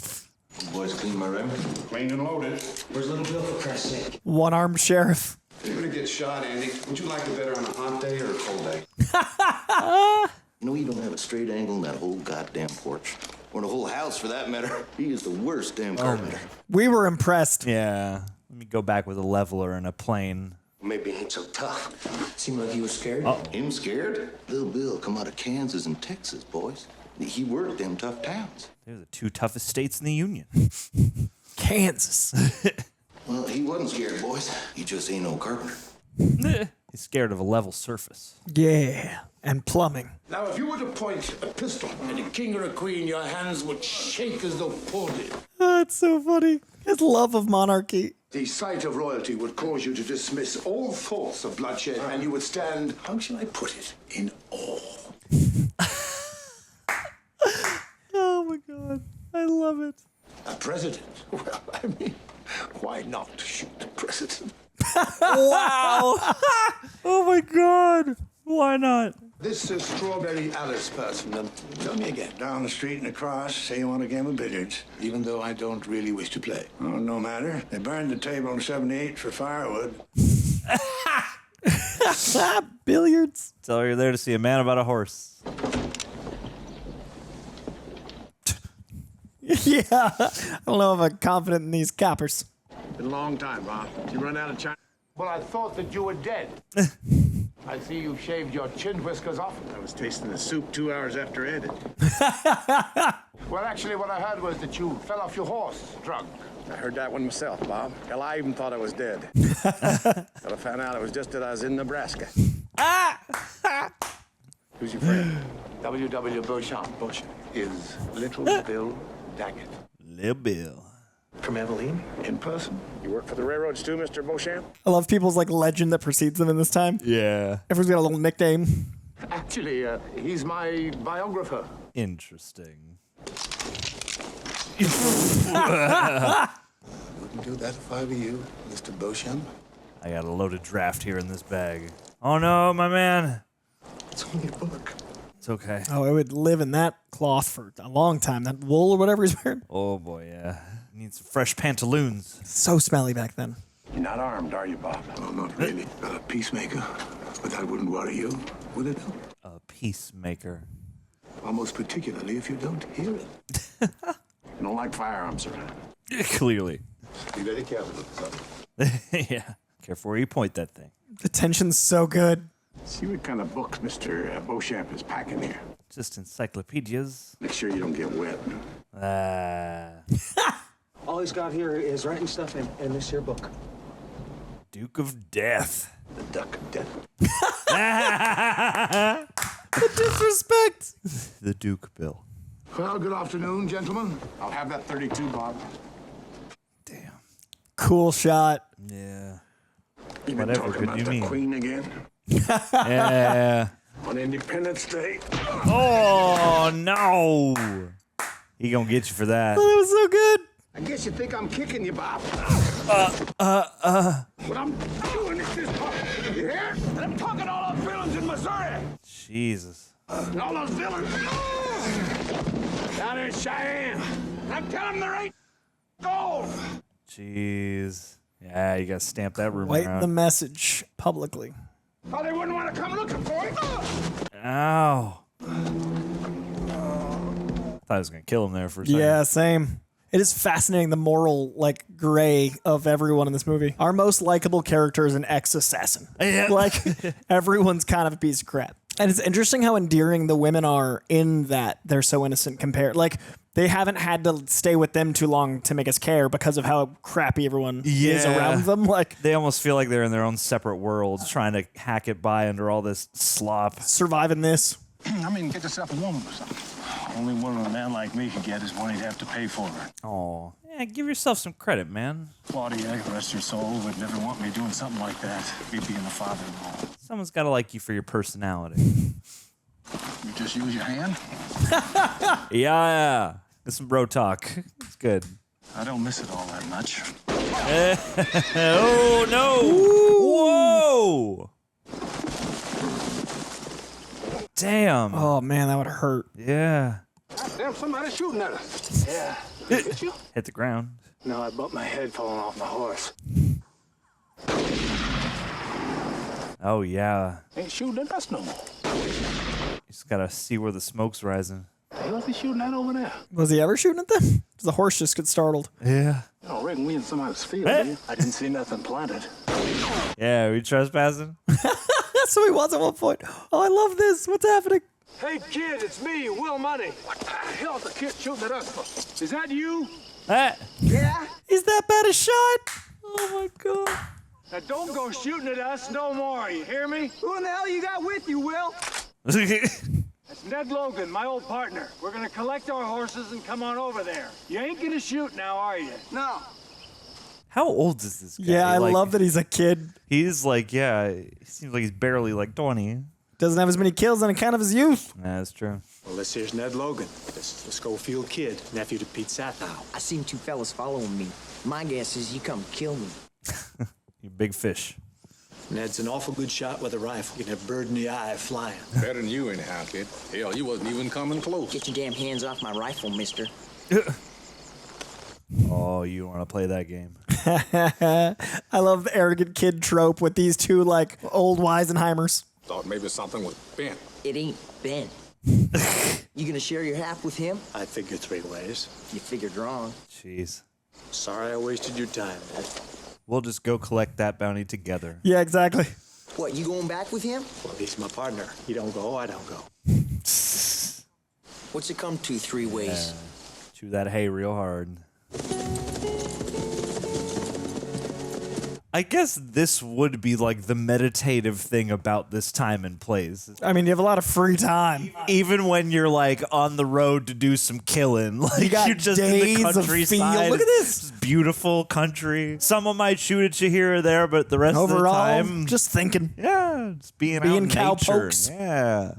Speaker 6: You boys clean my room? Cleaned and loaded.
Speaker 15: Where's little Bill, for Christ's sake?
Speaker 1: One-armed sheriff.
Speaker 10: If you're gonna get shot, Andy, would you like it better on a hot day or a cold day?
Speaker 14: You know, you don't have a straight angle in that whole goddamn porch. Or the whole house, for that matter. He is the worst damn carpenter.
Speaker 1: We were impressed.
Speaker 2: Yeah. Let me go back with a leveler and a plane.
Speaker 14: Maybe he ain't so tough.
Speaker 15: Seemed like he was scared.
Speaker 14: Him scared? Little Bill come out of Kansas and Texas, boys. He worked them tough towns.
Speaker 2: They're the 2 toughest states in the Union.
Speaker 1: Kansas.
Speaker 14: Well, he wasn't scared, boys. He just ain't no carpenter.
Speaker 2: He's scared of a level surface.
Speaker 1: Yeah, and plumbing.
Speaker 13: Now, if you were to point a pistol at a king or a queen, your hands would shake as though pulled in.
Speaker 1: Oh, it's so funny. His love of monarchy.
Speaker 13: The sight of royalty would cause you to dismiss all thoughts of bloodshed, and you would stand, how shall I put it, in awe.
Speaker 1: Oh, my God. I love it.
Speaker 13: A president? Well, I mean, why not shoot the president?
Speaker 2: Wow. Oh, my God. Why not?
Speaker 13: This is Strawberry Alice person. Tell me again. Down the street and across, say you want a game of billiards, even though I don't really wish to play. Oh, no matter. They burned the table on 78 for firewood.
Speaker 1: Billiards.
Speaker 2: Tell her you're there to see a man about a horse.
Speaker 1: Yeah. I don't know if I'm confident in these coppers.
Speaker 6: Been a long time, Bob. You run out of time.
Speaker 13: Well, I thought that you were dead. I see you shaved your chin whiskers off.
Speaker 6: I was tasting the soup 2 hours after it ended.
Speaker 13: Well, actually, what I heard was that you fell off your horse, drunk.
Speaker 6: I heard that one myself, Bob. Hell, I even thought I was dead. But I found out it was just that I was in Nebraska. Who's your friend?
Speaker 13: W.W. Beauchamp.
Speaker 6: Bullshit.
Speaker 13: Is Little Bill Daggett.
Speaker 2: Lil Bill.
Speaker 13: From Evelyn, in person.
Speaker 6: You work for the railroads too, Mr. Beauchamp?
Speaker 1: I love people's like legend that precedes them in this time.
Speaker 2: Yeah.
Speaker 1: Everyone's got a little nickname.
Speaker 13: Actually, he's my biographer.
Speaker 2: Interesting.
Speaker 13: Wouldn't do that if I were you, Mr. Beauchamp.
Speaker 2: I got a loaded draft here in this bag. Oh no, my man.
Speaker 13: It's only a book.
Speaker 2: It's okay.
Speaker 1: Oh, it would live in that cloth for a long time. That wool or whatever he's wearing.
Speaker 2: Oh boy, yeah. Need some fresh pantaloons.
Speaker 1: So smelly back then.
Speaker 13: You're not armed, are you, Bob? Oh, not really. Not a peacemaker. But that wouldn't worry you, would it?
Speaker 2: A peacemaker.
Speaker 13: Almost particularly if you don't hear it. You don't like firearms, sir?
Speaker 2: Clearly.
Speaker 13: Be very careful with this.
Speaker 2: Yeah. Careful where you point that thing.
Speaker 1: The tension's so good.
Speaker 13: See what kind of books Mr. Beauchamp is packing here.
Speaker 2: Just encyclopedias.
Speaker 13: Make sure you don't get wet.
Speaker 15: All he's got here is writing stuff in this here book.
Speaker 2: Duke of Death.
Speaker 13: The Duck of Death.
Speaker 1: The disrespect.
Speaker 2: The Duke Bill.
Speaker 13: Well, good afternoon, gentlemen.
Speaker 10: I'll have that 32, Bob.
Speaker 2: Damn.
Speaker 1: Cool shot.
Speaker 2: Yeah.
Speaker 13: You been
Speaker 2: Whatever
Speaker 13: talking
Speaker 2: could
Speaker 13: about
Speaker 2: you
Speaker 13: the
Speaker 2: mean?
Speaker 13: Queen again?
Speaker 2: Yeah.
Speaker 13: On Independence Day?
Speaker 2: Oh no. He gonna get you for that.
Speaker 1: Oh, that was so good.
Speaker 13: I guess you think I'm kicking you, Bob. What I'm doing is this part. You hear? And I'm talking to all those villains in Missouri.
Speaker 2: Jesus.
Speaker 13: And all those villains down in Cheyenne. I'm telling them there ain't gold.
Speaker 2: Jeez. Yeah, you gotta stamp that rumor
Speaker 1: Write
Speaker 2: out.
Speaker 1: the message publicly.
Speaker 13: Oh, they wouldn't want to come looking for it.
Speaker 2: Ow. I thought I was gonna kill him there for a second.
Speaker 1: Yeah, same. It is fascinating the moral gray of everyone in this movie. Our most likable character is an ex-assassin.
Speaker 2: Yeah.
Speaker 1: Like everyone's kind of a piece of crap. And it's interesting how endearing the women are in that they're so innocent compared. Like they haven't had to stay with them too long to make us care because of how crappy everyone is around them. Like
Speaker 2: they almost feel like they're in their own separate worlds, trying to hack it by under all this slop.
Speaker 1: Surviving this.
Speaker 7: I mean, get yourself a woman or something. Only woman a man like me could get is one he'd have to pay for her.
Speaker 2: Oh, yeah, give yourself some credit, man.
Speaker 7: Claudia, rest her soul, would never want me doing something like that. Me being a father-in-law.
Speaker 2: Someone's got to like you for your personality.
Speaker 7: You just use your hand?
Speaker 2: Yeah. It's some bro talk. It's good.
Speaker 7: I don't miss it all that much.
Speaker 2: Oh, no. Whoa. Damn.
Speaker 1: Oh, man, that would hurt.
Speaker 2: Yeah.
Speaker 13: Damn, somebody's shooting at us. Yeah. Hit you?
Speaker 2: Hit the ground.
Speaker 7: No, I bumped my head falling off my horse.
Speaker 2: Oh, yeah.
Speaker 7: Ain't shooting at us no more.
Speaker 2: You just got to see where the smoke's rising.
Speaker 7: The hell's he shooting at over there?
Speaker 1: Was he ever shooting at them? The horse just got startled.
Speaker 2: Yeah.
Speaker 7: I don't reckon we in somebody's field, do you? I didn't see nothing planted.
Speaker 2: Yeah, are we trespassing?
Speaker 1: That's what he was at one point. Oh, I love this. What's happening?
Speaker 15: Hey, kid, it's me, Will Munny.
Speaker 13: What the hell is the kid shooting at us for?
Speaker 15: Is that you?
Speaker 1: Yeah? He's that bad a shot? Oh, my God.
Speaker 15: Now, don't go shooting at us no more, you hear me? Who in the hell you got with you, Will? That's Ned Logan, my old partner. We're gonna collect our horses and come on over there. You ain't gonna shoot now, are you? No.
Speaker 2: How old is this guy?
Speaker 1: Yeah, I love that he's a kid.
Speaker 2: He's like, yeah, he seems like he's barely like 20.
Speaker 1: Doesn't have as many kills on account of his youth.
Speaker 2: Yeah, that's true.
Speaker 7: Well, this here's Ned Logan. This is the Schofield Kid, nephew to Pete Satow.
Speaker 4: I seen two fellas following me. My guess is you come kill me.
Speaker 2: You big fish.
Speaker 7: Ned's an awful good shot with a rifle. You can have bird in the eye flying.
Speaker 12: Better than you anyhow, kid. Hell, you wasn't even coming close.
Speaker 4: Get your damn hands off my rifle, mister.
Speaker 2: Oh, you want to play that game?
Speaker 1: I love the arrogant kid trope with these two old Weisenheimers.
Speaker 12: Thought maybe something was bent.
Speaker 4: It ain't bent. You gonna share your half with him?
Speaker 7: I figure 3 ways.
Speaker 4: You figured wrong.
Speaker 2: Jeez.
Speaker 7: Sorry I wasted your time, Ned.
Speaker 2: We'll just go collect that bounty together.
Speaker 1: Yeah, exactly.
Speaker 4: What, you going back with him?
Speaker 7: Well, he's my partner. He don't go, I don't go.
Speaker 4: What's it come to 3 ways?
Speaker 2: Yeah. Chew that hay real hard. I guess this would be the meditative thing about this time and place.
Speaker 1: I mean, you have a lot of free time.
Speaker 2: Even when you're on the road to do some killing,
Speaker 1: You got
Speaker 2: you're just
Speaker 1: days
Speaker 2: in the
Speaker 1: of
Speaker 2: countryside.
Speaker 1: field. Look at this.
Speaker 2: Beautiful country. Someone might shoot at you here or there, but the rest
Speaker 1: Overall,
Speaker 2: of the time,
Speaker 1: just thinking.
Speaker 2: yeah, just being out in nature.
Speaker 1: cowpokes.
Speaker 2: Yeah.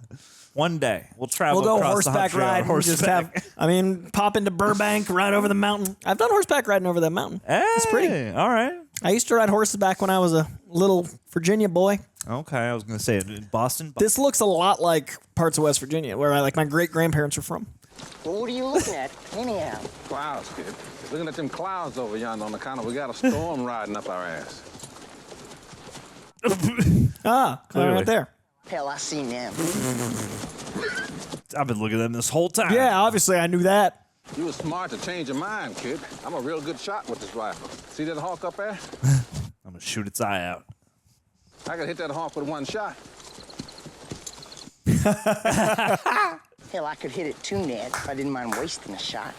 Speaker 2: One day we'll travel.
Speaker 1: We'll go
Speaker 2: across
Speaker 1: horseback
Speaker 2: the Humphrey on
Speaker 1: ride. Just have, pop into Burbank, ride over the mountain. I've done horseback riding over that mountain. It's pretty.
Speaker 2: All right.
Speaker 1: I used to ride horses back when I was a little Virginia boy.
Speaker 2: Okay, I was gonna say in Boston.
Speaker 1: This looks a lot like parts of West Virginia, where my great grandparents are from.
Speaker 4: Well, what are you looking at, anyhow?
Speaker 10: Clouds, kid. Looking at them clouds over yonder on the counter. We got a storm riding up our ass.
Speaker 1: Right there.
Speaker 4: Hell, I seen them.
Speaker 2: I've been looking at them this whole time.
Speaker 1: Yeah, obviously I knew that.
Speaker 10: You were smart to change your mind, kid. I'm a real good shot with this rifle. See that hawk up there?
Speaker 2: I'm gonna shoot its eye out.
Speaker 10: I could hit that hawk with one shot.
Speaker 4: Hell, I could hit it too, Ned, if I didn't mind wasting a shot.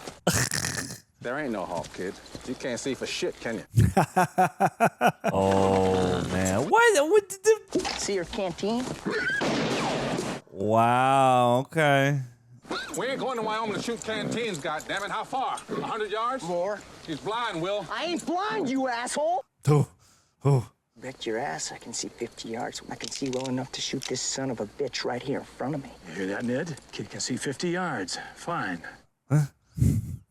Speaker 10: There ain't no hawk, kid. You can't see for shit, can you?
Speaker 2: Oh, man. What did the...
Speaker 4: See your canteen?
Speaker 2: Wow, okay.
Speaker 10: We ain't going to Wyoming to shoot canteens, goddammit. How far? 100 yards?
Speaker 4: More.
Speaker 10: He's blind, Will.
Speaker 4: I ain't blind, you asshole!
Speaker 2: Oh.
Speaker 4: Bet your ass I can see 50 yards. I can see well enough to shoot this son of a bitch right here in front of me.
Speaker 7: You hear that, Ned? Kid can see 50 yards. Fine.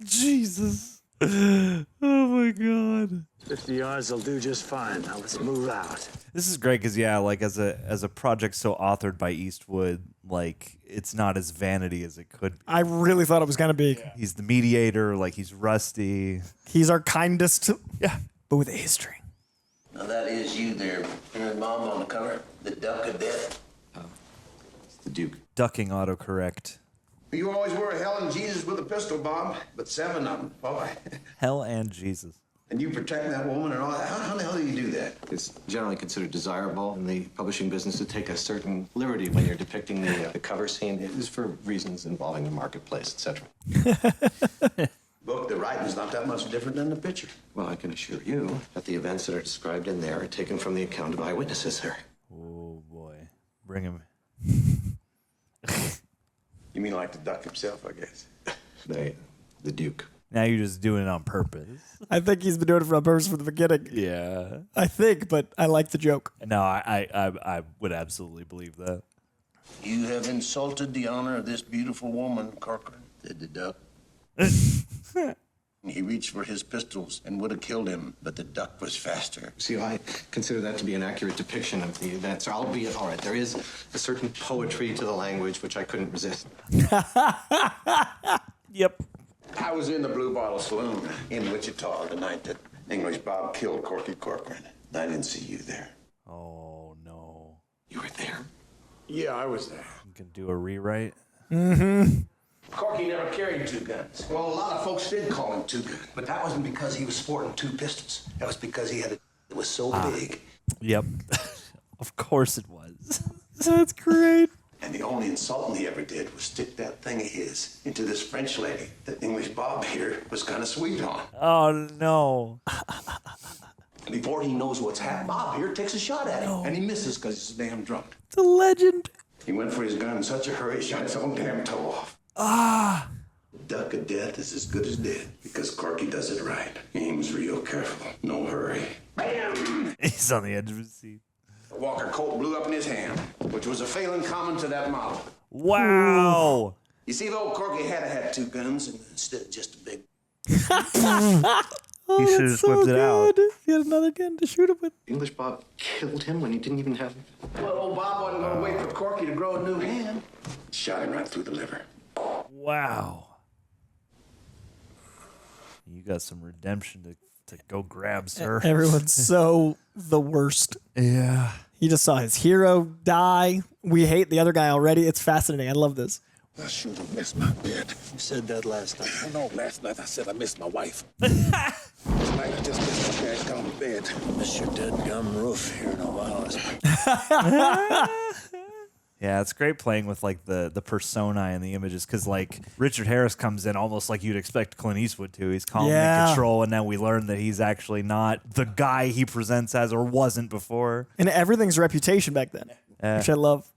Speaker 2: Jesus. Oh, my God.
Speaker 7: 50 yards will do just fine. Now let's move out.
Speaker 2: This is great because, yeah, like as a project so authored by Eastwood, like it's not as vanity as it could be.
Speaker 1: I really thought it was going to be.
Speaker 2: Yeah. He's the mediator, like he's rusty.
Speaker 1: He's our kindest. Yeah. But with a history.
Speaker 14: Now that is you there, and Mom on the cover, the duck of death.
Speaker 2: It's the Duke. Ducking autocorrect.
Speaker 16: You always were a hell and Jesus with a pistol, Bob, but 7 of them, boy.
Speaker 2: Hell and Jesus.
Speaker 16: And you protect that woman and all that. How the hell do you do that?
Speaker 17: It's generally considered desirable in the publishing business to take a certain liberty when you're depicting the cover scene. It is for reasons involving the marketplace, etc.
Speaker 16: Book, the writing's not that much different than the picture.
Speaker 17: Well, I can assure you that the events that are described in there are taken from the account of eyewitnesses, sir.
Speaker 2: Oh, boy. Bring him.
Speaker 16: You mean like the duck himself, I guess?
Speaker 17: The Duke.
Speaker 2: Now you're just doing it on purpose.
Speaker 1: I think he's been doing it on purpose from the beginning.
Speaker 2: Yeah.
Speaker 1: I think, but I like the joke.
Speaker 2: No, I would absolutely believe that.
Speaker 14: You have insulted the honor of this beautiful woman, Corcoran, said the duck. He reached for his pistols and would have killed him, but the duck was faster.
Speaker 17: See, I consider that to be an accurate depiction of the events, albeit, all right, there is a certain poetry to the language which I couldn't resist.
Speaker 2: Yep.
Speaker 16: I was in the Blue Bottle Saloon in Wichita the night that English Bob killed Corky Corcoran. I didn't see you there.
Speaker 2: Oh, no.
Speaker 17: You were there?
Speaker 16: Yeah, I was there.
Speaker 2: You can do a rewrite?
Speaker 1: Mm-hmm.
Speaker 16: Corky never carried 2 guns. Well, a lot of folks did call him 2 Gun, but that wasn't because he was sporting 2 pistols. That was because he had a that was so big.
Speaker 2: Yep. Of course it was.
Speaker 1: That's great.
Speaker 16: And the only insulting he ever did was stick that thing of his into this French lady that English Bob here was kind of sweet on.
Speaker 2: Oh, no.
Speaker 16: Before he knows what's happened, Bob here takes a shot at him, and he misses because he's so damn drunk.
Speaker 1: It's a legend.
Speaker 16: He went for his gun in such a hurry, he shot his own damn toe off.
Speaker 1: Ah.
Speaker 16: The duck of death is as good as dead because Corky does it right. He was real careful. No hurry. Bam!
Speaker 2: He's on the edge of his seat.
Speaker 16: The Walker Colt blew up in his hand, which was a failing common to that model.
Speaker 2: Wow.
Speaker 16: You see, the old Corky had 2 guns instead of just a big.
Speaker 1: Oh,
Speaker 2: He should have
Speaker 1: so
Speaker 2: whipped it out.
Speaker 1: good. He had another gun to shoot him with.
Speaker 17: English Bob killed him when he didn't even have...
Speaker 16: Well, old Bob wasn't going to wait for Corky to grow a new hand. Shot him right through the liver.
Speaker 2: Wow. You got some redemption to go grab, sir.
Speaker 1: Everyone's so the worst.
Speaker 2: Yeah.
Speaker 1: He just saw his hero die. We hate the other guy already. It's fascinating. I love this.
Speaker 16: I should have missed my bed.
Speaker 7: You said that last night.
Speaker 16: I know last night I said I missed my wife. Tonight I just missed my dad going to bed.
Speaker 7: Miss your dead gum roof here in a while.
Speaker 2: Yeah, it's great playing with like the persona and the images because like Richard Harris comes in almost like you'd expect Clint Eastwood to. He's calm and control, and then we learn that he's actually not the guy he presents as or wasn't before.
Speaker 1: And everything's reputation back then, which I love.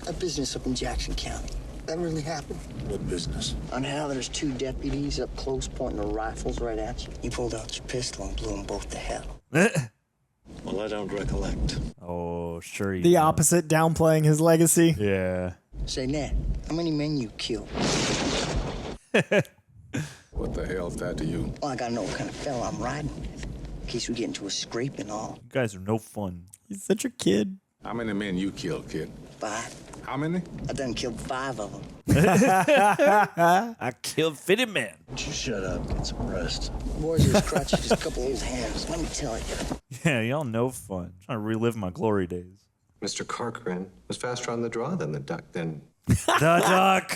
Speaker 4: A business up in Jackson County. That really happened?
Speaker 7: What business?
Speaker 4: On how there's 2 deputies up close pointing their rifles right at you. You pulled out your pistol and blew them both to hell.
Speaker 7: Well, I don't recollect.
Speaker 2: Oh, sure.
Speaker 1: The opposite, downplaying his legacy.
Speaker 2: Yeah.
Speaker 4: Say, Ned, how many men you killed?
Speaker 10: What the hell's that to you?
Speaker 4: Well, I gotta know what kind of fella I'm riding with, in case we get into a scrape and all.
Speaker 2: You guys are no fun.
Speaker 1: He's such a kid.
Speaker 10: How many men you killed, kid?
Speaker 4: 5.
Speaker 10: How many?
Speaker 4: I done killed 5 of them.
Speaker 2: I killed 50 men.
Speaker 4: You shut up. Get some rest. Boys, his crutch is just a couple old hands. Let me tell you.
Speaker 2: Yeah, y'all no fun. Trying to relive my glory days.
Speaker 17: Mr. Corcoran was faster on the draw than the duck.
Speaker 2: The duck.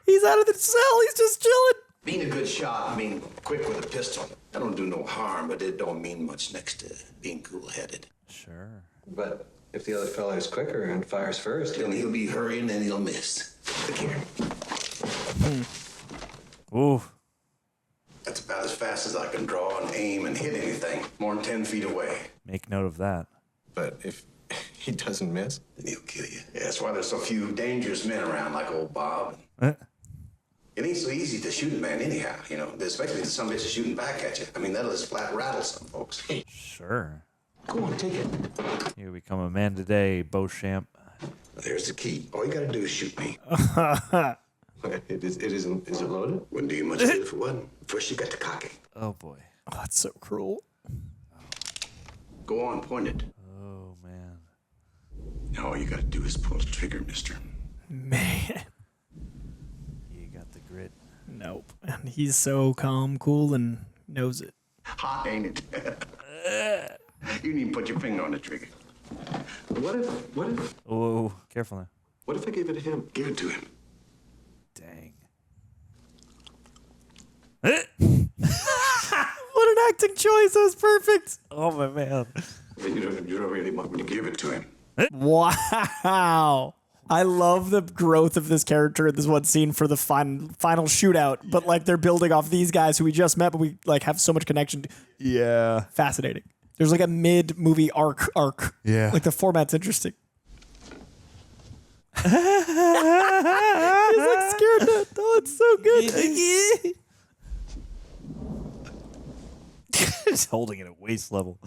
Speaker 1: He's out of the cell. He's just chilling.
Speaker 16: Being a good shot and being quick with a pistol, that don't do no harm, but it don't mean much next to being cool-headed.
Speaker 2: Sure.
Speaker 17: But if the other fella is quicker and fires first,
Speaker 16: Then he'll be hurrying and he'll miss. Look here.
Speaker 2: Ooh.
Speaker 16: That's about as fast as I can draw and aim and hit anything more than 10 feet away.
Speaker 2: Make note of that.
Speaker 17: But if he doesn't miss,
Speaker 16: Then he'll kill you. Yeah, that's why there's so few dangerous men around like old Bob. It ain't so easy to shoot a man anyhow, you know, especially if some bitch is shooting back at you. I mean, that'll just flat rattle some folks.
Speaker 2: Sure.
Speaker 16: Go on, take it.
Speaker 2: You become a man today, Beauchamp.
Speaker 16: There's the key. All you gotta do is shoot me.
Speaker 17: Is it loaded?
Speaker 16: Wouldn't do you much good if it wasn't. First you got to cock it.
Speaker 2: Oh, boy.
Speaker 1: Oh, that's so cruel.
Speaker 16: Go on, point it.
Speaker 2: Oh, man.
Speaker 16: Now all you gotta do is pull the trigger, mister.
Speaker 1: Man.
Speaker 2: You got the grit.
Speaker 1: Nope. And he's so calm, cool, and knows it.
Speaker 16: Hot, ain't it? You didn't even put your finger on the trigger.
Speaker 17: What if?
Speaker 2: Oh, careful now.
Speaker 17: What if I gave it to him?
Speaker 16: Give it to him.
Speaker 2: Dang.
Speaker 1: What an acting choice. That was perfect.
Speaker 2: Oh, my man.
Speaker 16: You don't really want me to give it to him.
Speaker 1: Wow. I love the growth of this character in this one scene for the final shootout, but like they're building off these guys who we just met, but we like have so much connection to.
Speaker 2: Yeah.
Speaker 1: Fascinating. There's like a mid-movie arc.
Speaker 2: Yeah.
Speaker 1: Like the format's interesting. He's like scared to. Oh, it's so good.
Speaker 2: He's holding it at waist level.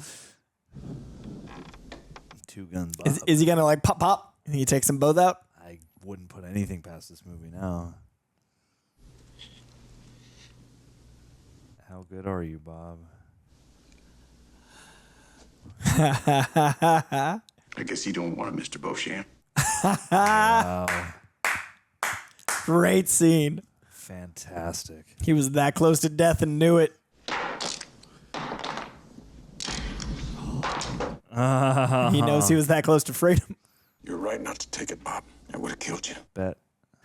Speaker 2: Two gun Bob.
Speaker 1: Is he gonna like pop? You think he takes them both out?
Speaker 2: I wouldn't put anything past this movie now. How good are you, Bob?
Speaker 16: I guess you don't want it, Mr. Beauchamp.
Speaker 2: Wow.
Speaker 1: Great scene.
Speaker 2: Fantastic.
Speaker 1: He was that close to death and knew it. He knows he was that close to freedom.
Speaker 16: You're right not to take it, Bob. I would have killed you.
Speaker 2: Bet.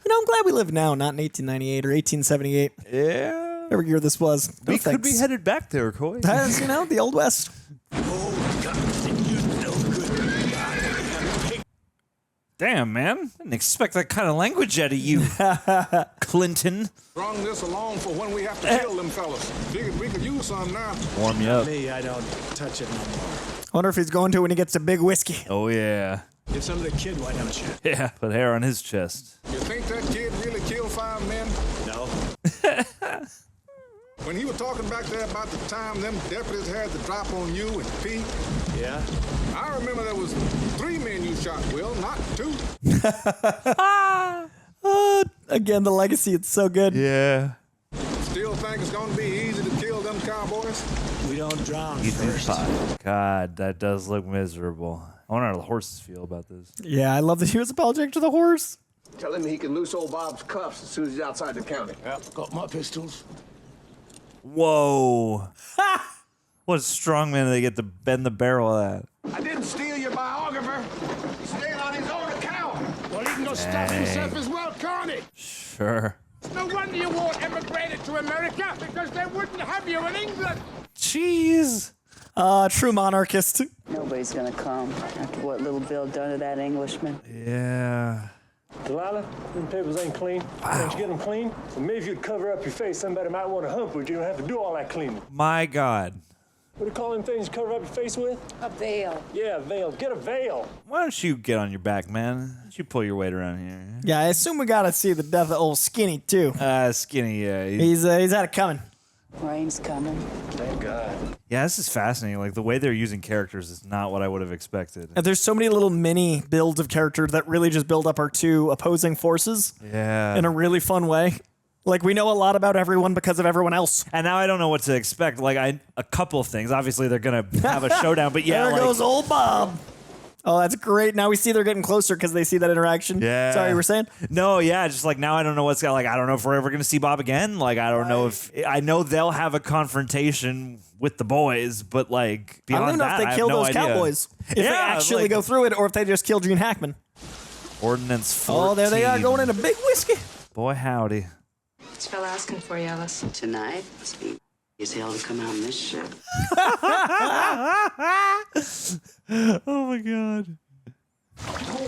Speaker 1: You know, I'm glad we live now, not in 1898 or 1878.
Speaker 2: Yeah.
Speaker 1: Whatever year this was. No
Speaker 2: We could be
Speaker 1: thanks.
Speaker 2: headed back there, Coy.
Speaker 1: That's, you know, the Old West.
Speaker 2: Damn, man. Didn't expect that kind of language out of you, Clinton.
Speaker 10: Brung this along for when we have to kill them fellas. Figured we could use some now.
Speaker 2: Warm you up.
Speaker 11: Me, I don't touch it no more.
Speaker 1: I wonder if he's going to when he gets to big whiskey.
Speaker 2: Oh, yeah.
Speaker 11: Give some to the kid, why don't you?
Speaker 2: Yeah. Put hair on his chest.
Speaker 10: You think that kid really killed 5 men?
Speaker 11: No.
Speaker 10: When he was talking back there about the time them deputies had the drop on you and Pete,
Speaker 11: Yeah?
Speaker 10: I remember there was 3 men you shot, Will, not 2.
Speaker 1: Again, the legacy, it's so good.
Speaker 2: Yeah.
Speaker 10: Still think it's going to be easy to kill them cowboys?
Speaker 11: We don't drown
Speaker 2: You think
Speaker 11: first.
Speaker 2: five. God, that does look miserable. I wonder how the horses feel about this.
Speaker 1: Yeah, I love that he was apologetic to the horse.
Speaker 16: Tell him he can loose old Bob's cuffs as soon as he's outside the county.
Speaker 13: Yep, got my pistols.
Speaker 2: Whoa. What a strong man they get to bend the barrel of that.
Speaker 16: I didn't steal your biographer. He stayed on his own account.
Speaker 13: Well, he can go stuff himself as well, can't he?
Speaker 2: Sure.
Speaker 13: No wonder you all immigrated to America, because they wouldn't have you in England.
Speaker 2: Jeez.
Speaker 1: True monarchist.
Speaker 5: Nobody's gonna come after what little Bill done to that Englishman.
Speaker 2: Yeah.
Speaker 7: Delilah, them papers ain't clean. Can't you get them clean? Well, maybe if you'd cover up your face, somebody might want to hump with you. You don't have to do all that cleaning.
Speaker 2: My God.
Speaker 7: What do you call them things you cover up your face with?
Speaker 5: A veil.
Speaker 7: Yeah, a veil. Get a veil.
Speaker 2: Why don't you get on your back, man? Why don't you pull your weight around here?
Speaker 1: Yeah, I assume we gotta see the death of old Skinny too.
Speaker 2: Skinny, yeah.
Speaker 1: He's had it coming.
Speaker 5: Rain's coming.
Speaker 7: Thank God.
Speaker 2: Yeah, this is fascinating. Like, the way they're using characters is not what I would have expected.
Speaker 1: And there's so many little mini builds of characters that really just build up our two opposing forces
Speaker 2: Yeah.
Speaker 1: in a really fun way. Like, we know a lot about everyone because of everyone else.
Speaker 2: And now I don't know what to expect. Like, a couple of things. Obviously, they're going to have a showdown, but yeah.
Speaker 1: There goes old Bob. Oh, that's great. Now we see they're getting closer because they see that interaction.
Speaker 2: Yeah.
Speaker 1: Sorry, you were saying?
Speaker 2: No, yeah. Just like now I don't know what's going to, like, I don't know if we're ever going to see Bob again. Like, I don't know if, I know they'll have a confrontation with the boys, but like,
Speaker 1: I don't
Speaker 2: beyond
Speaker 1: even know
Speaker 2: that,
Speaker 1: if
Speaker 2: I
Speaker 1: they
Speaker 2: have
Speaker 1: kill
Speaker 2: no
Speaker 1: those
Speaker 2: idea.
Speaker 1: cowboys. If they actually
Speaker 2: like,
Speaker 1: go through it or if they just kill Gene Hackman.
Speaker 2: Ordinance 14.
Speaker 1: Oh, there they are going into big whiskey.
Speaker 2: Boy, howdy.
Speaker 18: This fella asking for you, Alice.
Speaker 5: Tonight, must be as hell to come out in this shit.
Speaker 2: Oh my God.
Speaker 15: No,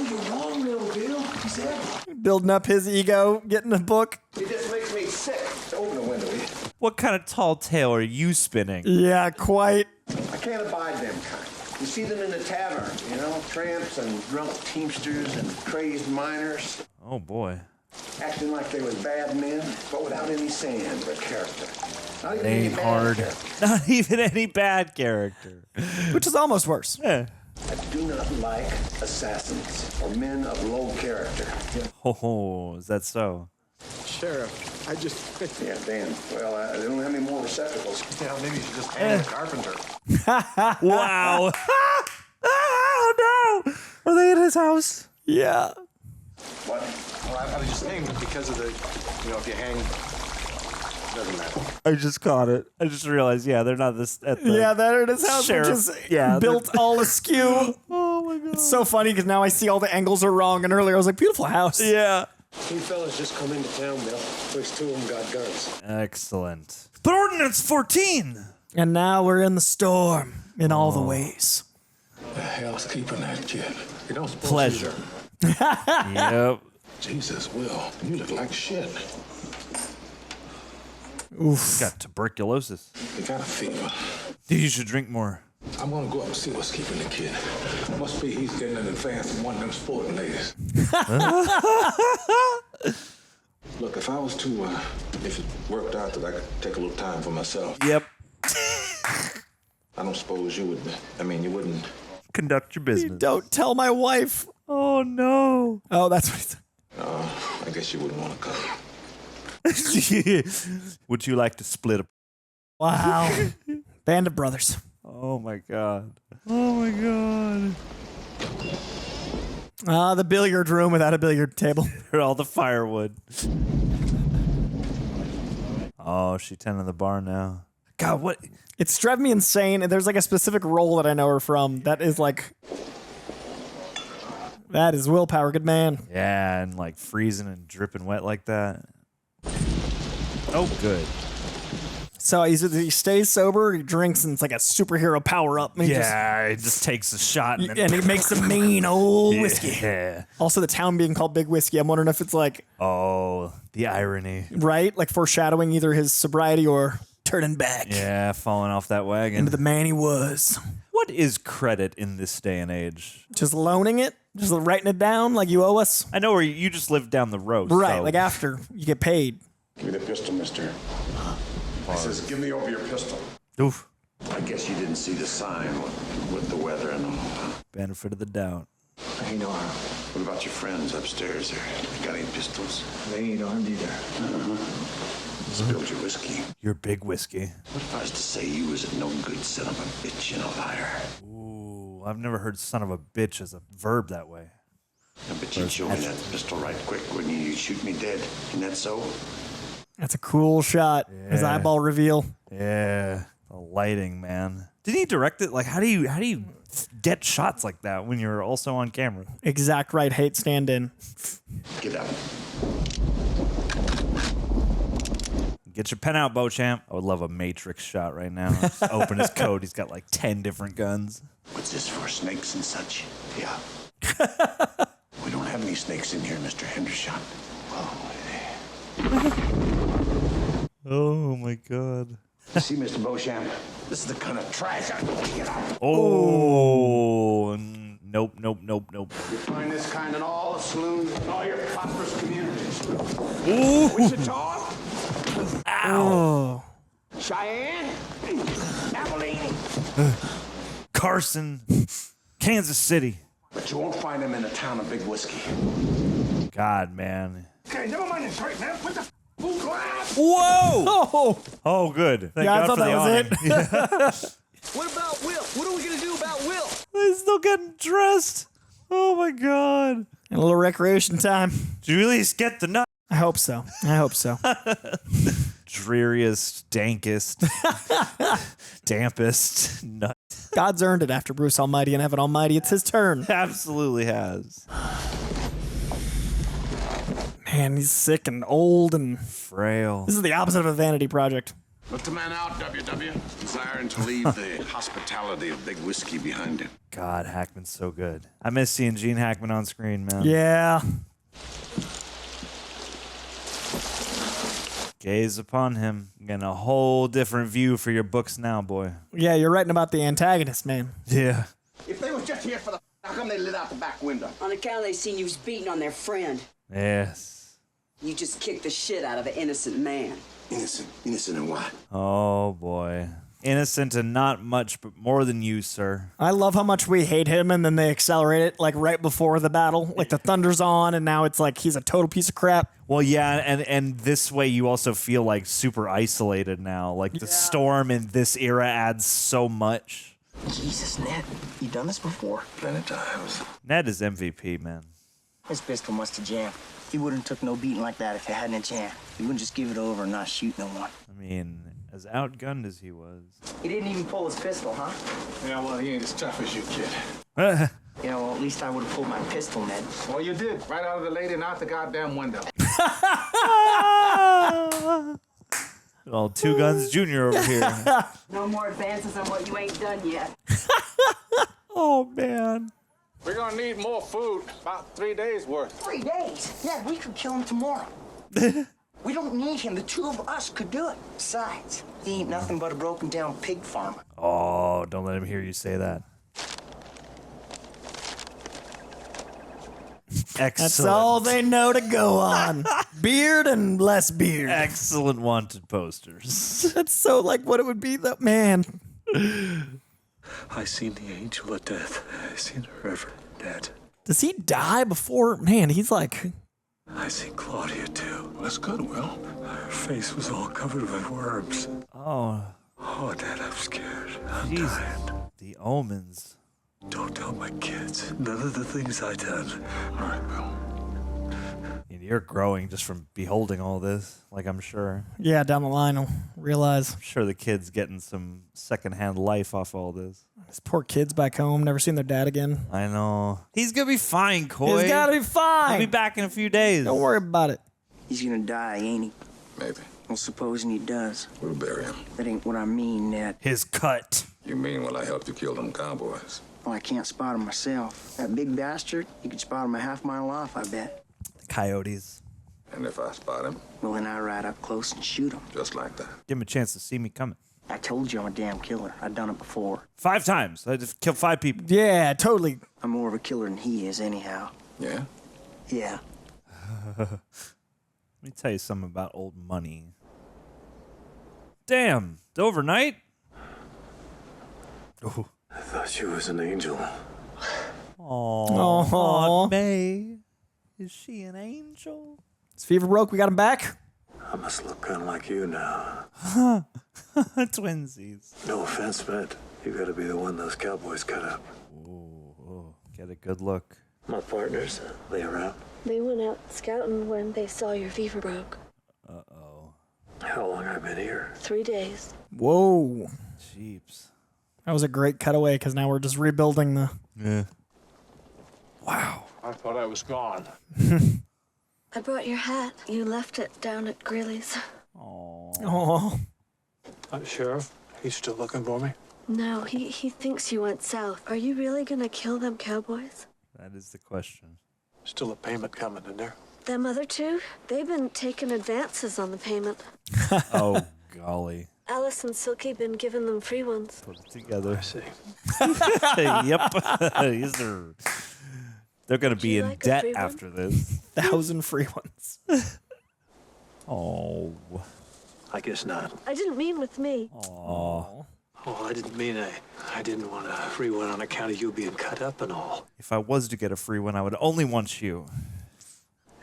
Speaker 15: you're wrong, little Bill. He said.
Speaker 1: Building up his ego, getting a book.
Speaker 16: It just makes me sick. Open the window, will you?
Speaker 2: What kind of tall tale are you spinning?
Speaker 1: Yeah, quite.
Speaker 16: I can't abide them kind. You see them in the tavern, you know, tramps and drunk teamsters and crazed miners.
Speaker 2: Oh boy.
Speaker 16: Acting like they was bad men, but without any sand or character. Not even
Speaker 2: Ain't
Speaker 16: any bad
Speaker 2: hard.
Speaker 16: character.
Speaker 2: Not even any bad character.
Speaker 1: Which is almost worse.
Speaker 2: Yeah.
Speaker 16: I do not like assassins or men of low character.
Speaker 2: Oh, is that so?
Speaker 16: Sheriff, I just... Yeah, Dan. Well, they don't have any more receptacles. Yeah, maybe you should just hang the carpenter.
Speaker 2: Wow. Oh, no. Are they in his house?
Speaker 1: Yeah.
Speaker 16: What? Well, I was just saying because of the, you know, if you hang, it doesn't matter.
Speaker 2: I just caught it. I just realized, yeah, they're not this at the
Speaker 1: Yeah, they're in his house,
Speaker 2: sheriff.
Speaker 1: which is built all askew.
Speaker 2: Oh my God.
Speaker 1: It's so funny because now I see all the angles are wrong. And earlier I was like, beautiful house.
Speaker 2: Yeah.
Speaker 7: Two fellas just come into town, Bill. First two of them got guns.
Speaker 2: Excellent. But Ordinance 14!
Speaker 1: And now we're in the storm in all the ways.
Speaker 7: The hell's keeping that kid? You don't suppose
Speaker 2: Pleasure. Yep.
Speaker 7: Jesus, Will, you look like shit.
Speaker 1: Oof.
Speaker 2: Got tuberculosis.
Speaker 7: You got a fever.
Speaker 2: Dude, you should drink more.
Speaker 7: I'm gonna go up and see what's keeping the kid. Must be he's getting in advance from one of them sporting ladies. Look, if I was to, if it worked out that I could take a little time for myself.
Speaker 2: Yep.
Speaker 7: I don't suppose you would, I mean, you wouldn't.
Speaker 2: Conduct your business.
Speaker 1: Don't tell my wife.
Speaker 2: Oh, no.
Speaker 1: Oh, that's what he said.
Speaker 7: I guess you wouldn't want to come.
Speaker 2: Would you like to split a...
Speaker 1: Wow. Band of brothers.
Speaker 2: Oh, my God. Oh, my God.
Speaker 1: The billiard room without a billiard table.
Speaker 2: All the firewood. Oh, she tending the bar now. God, what?
Speaker 1: It's driving me insane. And there's like a specific role that I know her from that is like... That is willpower, good man.
Speaker 2: Yeah, and like freezing and dripping wet like that. Oh, good.
Speaker 1: So he stays sober, he drinks, and it's like a superhero power up.
Speaker 2: He just takes a shot.
Speaker 1: And he makes a mean old whiskey.
Speaker 2: Yeah.
Speaker 1: Also, the town being called Big Whiskey, I'm wondering if it's like...
Speaker 2: Oh, the irony.
Speaker 1: Right? Like foreshadowing either his sobriety or turning back.
Speaker 2: Yeah, falling off that wagon.
Speaker 1: Into the man he was.
Speaker 2: What is credit in this day and age?
Speaker 1: Just loaning it? Just writing it down like you owe us?
Speaker 2: I know where you just live down the road.
Speaker 1: Right,
Speaker 2: so.
Speaker 1: like after you get paid.
Speaker 6: Give me the pistol, mister. I says, give me over your pistol.
Speaker 2: Oof.
Speaker 6: I guess you didn't see the sign with the weather and all.
Speaker 2: Benefit of the doubt.
Speaker 6: Hey, no. What about your friends upstairs there? Got any pistols?
Speaker 7: They ain't armed either.
Speaker 6: Spilled your whiskey.
Speaker 2: Your big whiskey.
Speaker 6: What if I was to say you was a no good son of a bitch and a liar?
Speaker 2: Ooh, I've never heard son of a bitch as a verb that way.
Speaker 6: I bet you'd show me that pistol right quick, wouldn't you? You'd shoot me dead. Isn't that so?
Speaker 1: That's a cool shot. His eyeball reveal.
Speaker 2: Yeah, the lighting, man. Did he direct it? Like, how do you get shots like that when you're also on camera?
Speaker 1: Exact right hate stand-in.
Speaker 6: Get out.
Speaker 2: Get your pen out, Beauchamp. I would love a Matrix shot right now. Just open his coat. He's got like 10 different guns.
Speaker 6: What's this for, snakes and such? Yeah. We don't have any snakes in here, Mr. Hendershot.
Speaker 2: Oh, my God.
Speaker 6: You see, Mr. Beauchamp, this is the kind of trash I'm going to get out.
Speaker 2: Oh, nope.
Speaker 6: You find this kind in all the saloons in all your prosperous communities.
Speaker 2: Ooh.
Speaker 6: Wichita?
Speaker 2: Ow.
Speaker 15: Cheyenne, Abilene.
Speaker 2: Carson, Kansas City.
Speaker 16: But you won't find him in the town of Big Whiskey.
Speaker 2: God, man.
Speaker 15: Okay, never mind the straight, man. What the fool glass?
Speaker 2: Whoa! Oh, good. Thank God
Speaker 1: I thought
Speaker 2: for the
Speaker 1: that
Speaker 2: awning.
Speaker 1: was it.
Speaker 15: What about Will? What are we gonna do about Will?
Speaker 2: He's still getting dressed. Oh my God.
Speaker 1: And a little recreation time.
Speaker 2: Did you at least get the nut?
Speaker 1: I hope so. I hope so.
Speaker 2: Dreariest, dankest, dampest nut.
Speaker 1: God's earned it after Bruce Almighty and Heaven Almighty. It's his turn.
Speaker 2: Absolutely has.
Speaker 1: Man, he's sick and old and
Speaker 2: frail.
Speaker 1: This is the opposite of a vanity project.
Speaker 16: Let the man out, WW. Desiring to leave the hospitality of Big Whiskey behind him.
Speaker 2: God, Hackman's so good. I miss seeing Gene Hackman on screen, man.
Speaker 1: Yeah.
Speaker 2: Gaze upon him. Getting a whole different view for your books now, boy.
Speaker 1: Yeah, you're writing about the antagonist, man.
Speaker 2: Yeah.
Speaker 16: If they was just here for the how come they lit out the back window?
Speaker 5: On account they seen you was beating on their friend.
Speaker 2: Yes.
Speaker 5: You just kicked the shit out of an innocent man.
Speaker 16: Innocent? Innocent in what?
Speaker 2: Oh, boy. Innocent and not much, but more than you, sir.
Speaker 1: I love how much we hate him and then they accelerate it like right before the battle. Like the thunder's on and now it's like he's a total piece of crap.
Speaker 2: Well, yeah, and this way you also feel like super isolated now. Like the storm in this era adds so much.
Speaker 4: Jesus, Ned, you done this before?
Speaker 16: Plenty of times.
Speaker 2: Ned is MVP, man.
Speaker 4: His pistol must have jammed. He wouldn't took no beating like that if it hadn't jammed. He wouldn't just give it over and not shoot no one.
Speaker 2: I mean, as outgunned as he was.
Speaker 4: He didn't even pull his pistol, huh?
Speaker 16: Yeah, well, he ain't as tough as you, kid.
Speaker 4: Yeah, well, at least I would have pulled my pistol, Ned.
Speaker 16: Well, you did. Right out of the lady and out the goddamn window.
Speaker 2: Well, Two Guns Jr. over here.
Speaker 5: No more advances on what you ain't done yet.
Speaker 2: Oh, man.
Speaker 10: We're gonna need more food. About 3 days worth.
Speaker 4: 3 days? Yeah, we could kill him tomorrow. We don't need him. The two of us could do it. Besides, he ain't nothing but a broken down pig farmer.
Speaker 2: Oh, don't let him hear you say that. Excellent.
Speaker 1: That's all they know to go on. Beard and less beard.
Speaker 2: Excellent wanted posters.
Speaker 1: That's so like what it would be, though. Man.
Speaker 7: I seen the angel of death. I seen the Reverend dead.
Speaker 1: Does he die before? Man, he's like...
Speaker 7: I seen Claudia, too. That's good, Will. Her face was all covered with worms.
Speaker 2: Oh.
Speaker 7: Oh, Dad, I'm scared. I'm
Speaker 2: Jesus.
Speaker 7: tired.
Speaker 2: The omens.
Speaker 7: Don't tell my kids. None of the things I done. All right, Will.
Speaker 2: You're growing just from beholding all this, like I'm sure.
Speaker 1: Yeah, down the line, I'll realize.
Speaker 2: I'm sure the kid's getting some secondhand life off all this.
Speaker 1: These poor kids back home, never seen their dad again.
Speaker 2: I know. He's going to be fine, Coy.
Speaker 1: He's got to be fine.
Speaker 2: He'll be back in a few days.
Speaker 1: Don't worry about it.
Speaker 4: He's gonna die, ain't he?
Speaker 16: Maybe.
Speaker 4: Well, supposing he does.
Speaker 16: We'll bury him.
Speaker 4: That ain't what I mean, Ned.
Speaker 2: His cut.
Speaker 16: You mean when I helped you kill them cowboys?
Speaker 4: Well, I can't spot him myself. That big bastard, you could spot him a half-mile off, I bet.
Speaker 2: The coyotes.
Speaker 16: And if I spot him?
Speaker 4: Well, then I ride up close and shoot him.
Speaker 16: Just like that.
Speaker 2: Give him a chance to see me coming.
Speaker 4: I told you I'm a damn killer. I've done it before.
Speaker 2: 5 times. I just killed 5 people.
Speaker 1: Yeah, totally.
Speaker 4: I'm more of a killer than he is, anyhow.
Speaker 16: Yeah?
Speaker 4: Yeah.
Speaker 2: Let me tell you something about old Munny. Damn, it's overnight? Oh.
Speaker 7: I thought she was an angel.
Speaker 2: Oh, Aunt May. Is she an angel?
Speaker 1: Is Fever broke? We got him back?
Speaker 7: I must look kind of like you now.
Speaker 2: Twinsies.
Speaker 7: No offense, but you got to be the one those cowboys cut up.
Speaker 2: Ooh, get a good look.
Speaker 7: My partners, they around?
Speaker 8: They went out scouting when they saw your fever broke.
Speaker 2: Uh-oh.
Speaker 7: How long I been here?
Speaker 8: 3 days.
Speaker 1: Whoa.
Speaker 2: Jeeps.
Speaker 1: That was a great cutaway because now we're just rebuilding the...
Speaker 2: Yeah.
Speaker 1: Wow.
Speaker 10: I thought I was gone.
Speaker 8: I brought your hat. You left it down at Greeley's.
Speaker 1: Oh.
Speaker 7: Sheriff, he's still looking for me?
Speaker 8: No, he thinks you went south. Are you really gonna kill them cowboys?
Speaker 2: That is the question.
Speaker 7: Still a payment coming in there?
Speaker 8: Them other two? They've been taking advances on the payment.
Speaker 2: Oh, golly.
Speaker 8: Alice and Silky been giving them free ones.
Speaker 2: Put it together.
Speaker 7: I see.
Speaker 2: Yep. These are... They're going to be in
Speaker 8: like a
Speaker 2: debt
Speaker 8: free one?
Speaker 2: after this.
Speaker 1: 1,000 free ones.
Speaker 2: Oh.
Speaker 7: I guess not.
Speaker 8: I didn't mean with me.
Speaker 2: Aww.
Speaker 7: Oh, I didn't mean I didn't want a free one on account of you being cut up and all.
Speaker 2: If I was to get a free one, I would only want you.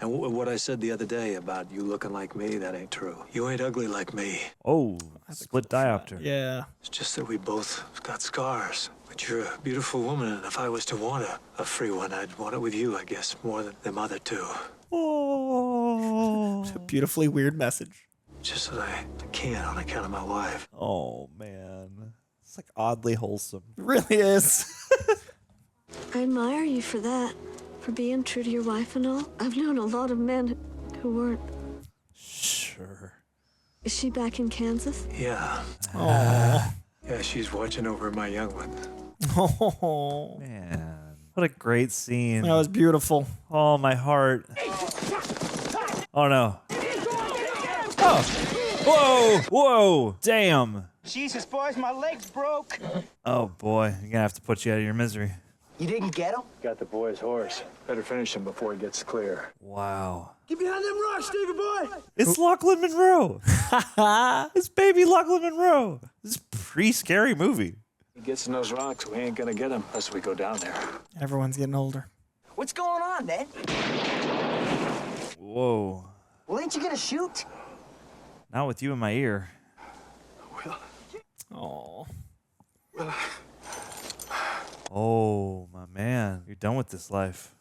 Speaker 7: And what I said the other day about you looking like me, that ain't true. You ain't ugly like me.
Speaker 2: Oh, split diopter.
Speaker 1: Yeah.
Speaker 7: It's just that we both got scars. But you're a beautiful woman, and if I was to want a free one, I'd want it with you, I guess, more than them other two.
Speaker 2: Oh.
Speaker 1: It's a beautifully weird message.
Speaker 7: Just that I can't on account of my wife.
Speaker 2: Oh, man. It's like oddly wholesome.
Speaker 1: It really is.
Speaker 8: I admire you for that, for being true to your wife and all. I've known a lot of men who weren't.
Speaker 2: Sure.
Speaker 8: Is she back in Kansas?
Speaker 7: Yeah.
Speaker 1: Oh.
Speaker 7: Yeah, she's watching over my young one.
Speaker 1: Oh.
Speaker 2: Man. What a great scene.
Speaker 1: That was beautiful.
Speaker 2: Oh, my heart. Oh, no. Oh. Whoa. Whoa. Damn.
Speaker 11: Jesus, boys, my leg's broke.
Speaker 2: Oh, boy. You're going to have to put you out of your misery.
Speaker 11: You didn't get him?
Speaker 7: Got the boy's horse. Better finish him before he gets clear.
Speaker 2: Wow.
Speaker 11: Get behind them rocks, Stevie boy.
Speaker 2: It's Lachlan Monroe. It's baby Lachlan Monroe. This is a pretty scary movie.
Speaker 7: He gets in those rocks, we ain't gonna get him unless we go down there.
Speaker 1: Everyone's getting older.
Speaker 11: What's going on, Ned?
Speaker 2: Whoa.
Speaker 11: Well, ain't you gonna shoot?
Speaker 2: Not with you in my ear.
Speaker 1: Oh.
Speaker 2: Oh, my man. You're done with this life.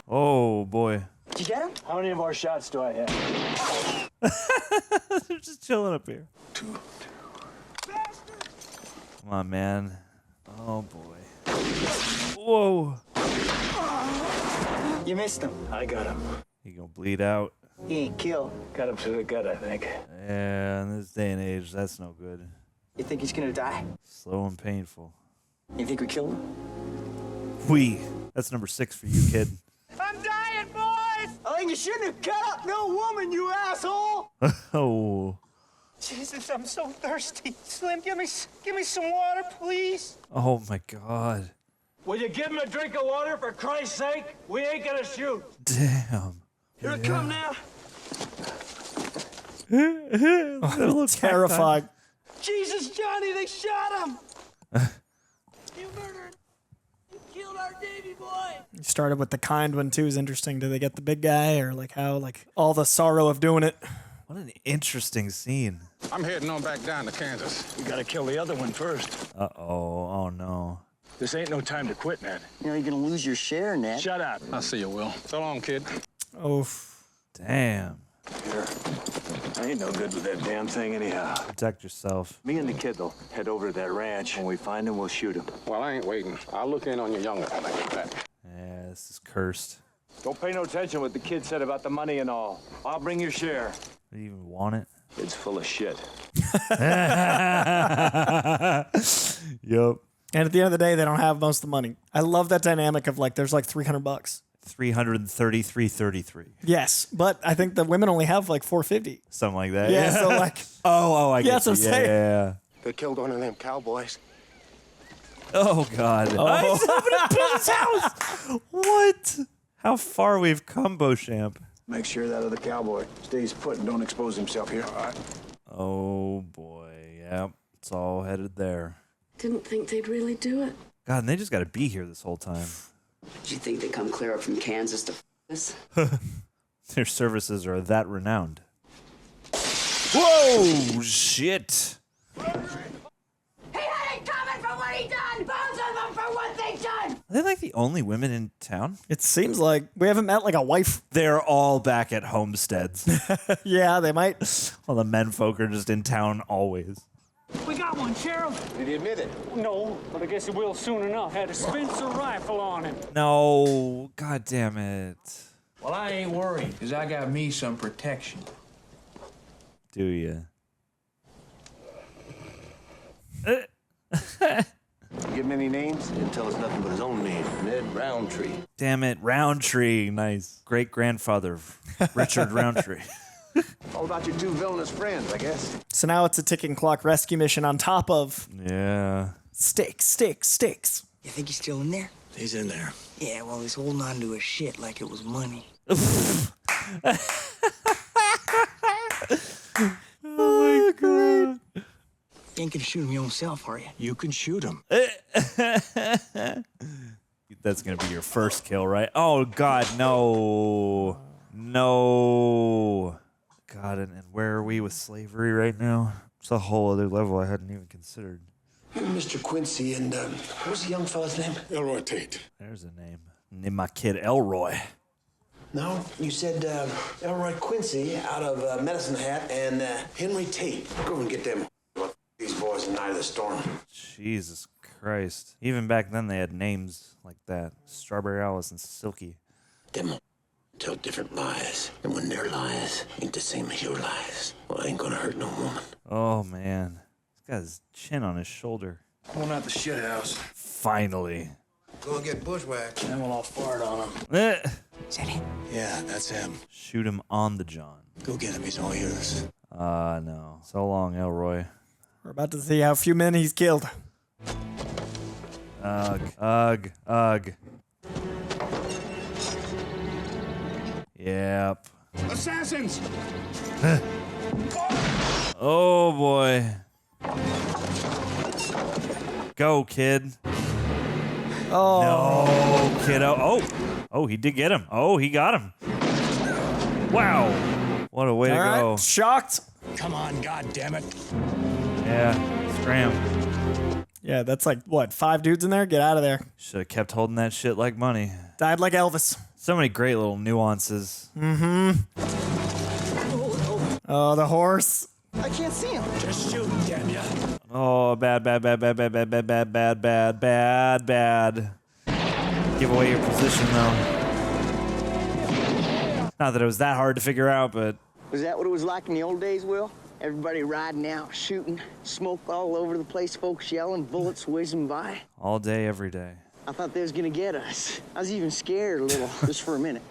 Speaker 2: Oh, boy.
Speaker 11: Did you get him?
Speaker 7: How many more shots do I have?
Speaker 2: They're just chilling up here.
Speaker 11: Two.
Speaker 2: Come on, man. Oh, boy. Whoa.
Speaker 11: You missed him.
Speaker 7: I got him.
Speaker 2: He gonna bleed out.
Speaker 11: He ain't killed.
Speaker 7: Got him through the gut, I think.
Speaker 2: Yeah, in this day and age, that's no good.
Speaker 11: You think he's gonna die?
Speaker 2: Slow and painful.
Speaker 11: You think we killed him?
Speaker 2: That's number 6 for you, kid.
Speaker 11: I'm dying, boys! I think you shouldn't have cut up no woman, you asshole!
Speaker 2: Oh.
Speaker 11: Jesus, I'm so thirsty. Slim, give me some water, please.
Speaker 2: Oh, my God.
Speaker 15: Will you give him a drink of water, for Christ's sake? We ain't gonna shoot.
Speaker 2: Damn.
Speaker 11: Here it come now.
Speaker 1: Oh, terrified.
Speaker 11: Jesus, Johnny, they shot him. You murdered. You killed our Davy boy.
Speaker 1: You started with the kind one too. Is interesting. Do they get the big guy, or like how, like all the sorrow of doing it?
Speaker 2: What an interesting scene.
Speaker 10: I'm heading on back down to Kansas.
Speaker 7: We gotta kill the other one first.
Speaker 2: Uh-oh. Oh, no.
Speaker 7: This ain't no time to quit, Ned.
Speaker 11: You know, you're gonna lose your share, Ned.
Speaker 7: Shut up.
Speaker 10: I'll see you, Will. So long, kid.
Speaker 1: Oh.
Speaker 2: Damn.
Speaker 7: Here. I ain't no good with that damn thing anyhow.
Speaker 2: Protect yourself.
Speaker 7: Me and the kid will head over to that ranch. When we find him, we'll shoot him.
Speaker 10: Well, I ain't waiting. I'll look in on your younger when I get back.
Speaker 2: Yeah, this is cursed.
Speaker 7: Don't pay no attention what the kid said about the money and all. I'll bring your share.
Speaker 2: Do you even want it?
Speaker 7: Kid's full of shit.
Speaker 2: Yup.
Speaker 1: And at the end of the day, they don't have most of the money. I love that dynamic of like, there's like $300.
Speaker 2: 333.33.
Speaker 1: Yes, but I think the women only have like $450.
Speaker 2: Something like that.
Speaker 1: Yeah, so like.
Speaker 2: I get
Speaker 1: that's what I'm saying.
Speaker 2: Yeah.
Speaker 13: They killed one of them cowboys.
Speaker 2: Oh, God.
Speaker 1: Oh.
Speaker 2: He's hoping to build his house. What? How far we've come, Beauchamp.
Speaker 6: Make sure that other cowboy stays put and don't expose himself here, all right?
Speaker 2: Oh, boy. Yep. It's all headed there.
Speaker 8: Didn't think they'd really do it.
Speaker 2: God, and they just got to be here this whole time.
Speaker 5: Did you think they'd come clear up from Kansas to this?
Speaker 2: Their services are that renowned. Whoa! Shit!
Speaker 19: He had it coming for what he done! Both of them for what they done!
Speaker 2: Are they like the only women in town?
Speaker 1: It seems like we haven't met like a wife.
Speaker 2: They're all back at homesteads.
Speaker 1: Yeah, they might.
Speaker 2: Well, the men folk are just in town always.
Speaker 15: We got one, Sheriff.
Speaker 6: Did he admit it?
Speaker 15: No, but I guess he will soon enough. Had a Spencer rifle on him.
Speaker 2: No, god damn it.
Speaker 20: Well, I ain't worried, because I got me some protection.
Speaker 2: Do ya?
Speaker 16: Give him any names? He didn't tell us nothing but his own name, Ned Roundtree.
Speaker 2: Damn it, Roundtree. Nice. Great-grandfather of Richard Roundtree.
Speaker 16: All about your two villainous friends, I guess.
Speaker 1: So now it's a ticking clock rescue mission on top of
Speaker 2: Yeah.
Speaker 1: stakes.
Speaker 11: You think he's still in there?
Speaker 7: He's in there.
Speaker 11: Yeah, well, he's holding on to his shit like it was money. ain't gonna shoot him your own self, are you?
Speaker 20: You can shoot him.
Speaker 2: That's gonna be your first kill, right? Oh God, no, no. God, and where are we with slavery right now? It's a whole other level I hadn't even considered.
Speaker 6: Mr. Quincy and, what was the young fella's name? Elroy Tate.
Speaker 2: There's a name. Name my kid Elroy.
Speaker 6: No, you said, Elroy Quincy out of Medicine Hat and, Henry Tate. Go and get them these boys in Night of the Storm.
Speaker 2: Jesus Christ. Even back then they had names like that. Strawberry Alice and Silky.
Speaker 6: Them tell different lies. And when their lies ain't the same as your lies, well, ain't gonna hurt no woman.
Speaker 2: Oh, man. He's got his chin on his shoulder.
Speaker 11: Pulling out the shit house.
Speaker 2: Finally.
Speaker 11: Go and get bushwhacked. Then we'll all fart on him.
Speaker 2: Is
Speaker 11: that him? Yeah, that's him.
Speaker 2: Shoot him on the John.
Speaker 11: Go get him. He's all yours.
Speaker 2: No. So long, Elroy.
Speaker 1: We're about to see how few men he's killed.
Speaker 2: Ugh. Yep.
Speaker 11: Assassins!
Speaker 2: Oh, boy. Go, kid.
Speaker 1: Oh.
Speaker 2: No, kiddo. Oh, he did get him. Oh, he got him. Wow. What a way to go.
Speaker 1: Shocked.
Speaker 11: Come on, goddammit.
Speaker 2: Yeah, scram.
Speaker 1: Yeah, that's like, what, 5 dudes in there? Get out of there.
Speaker 2: Should have kept holding that shit like money.
Speaker 1: Died like Elvis.
Speaker 2: So many great little nuances.
Speaker 1: Mm-hmm. Oh, the horse.
Speaker 11: I can't see him. Just shoot, damn ya.
Speaker 2: Oh, bad. Give away your position, though. Not that it was that hard to figure out, but...
Speaker 21: Was that what it was like in the old days, Will? Everybody riding out, shooting, smoke all over the place, folks yelling, bullets whizzing by.
Speaker 2: All day, every day.
Speaker 21: I thought they was gonna get us. I was even scared a little, just for a minute.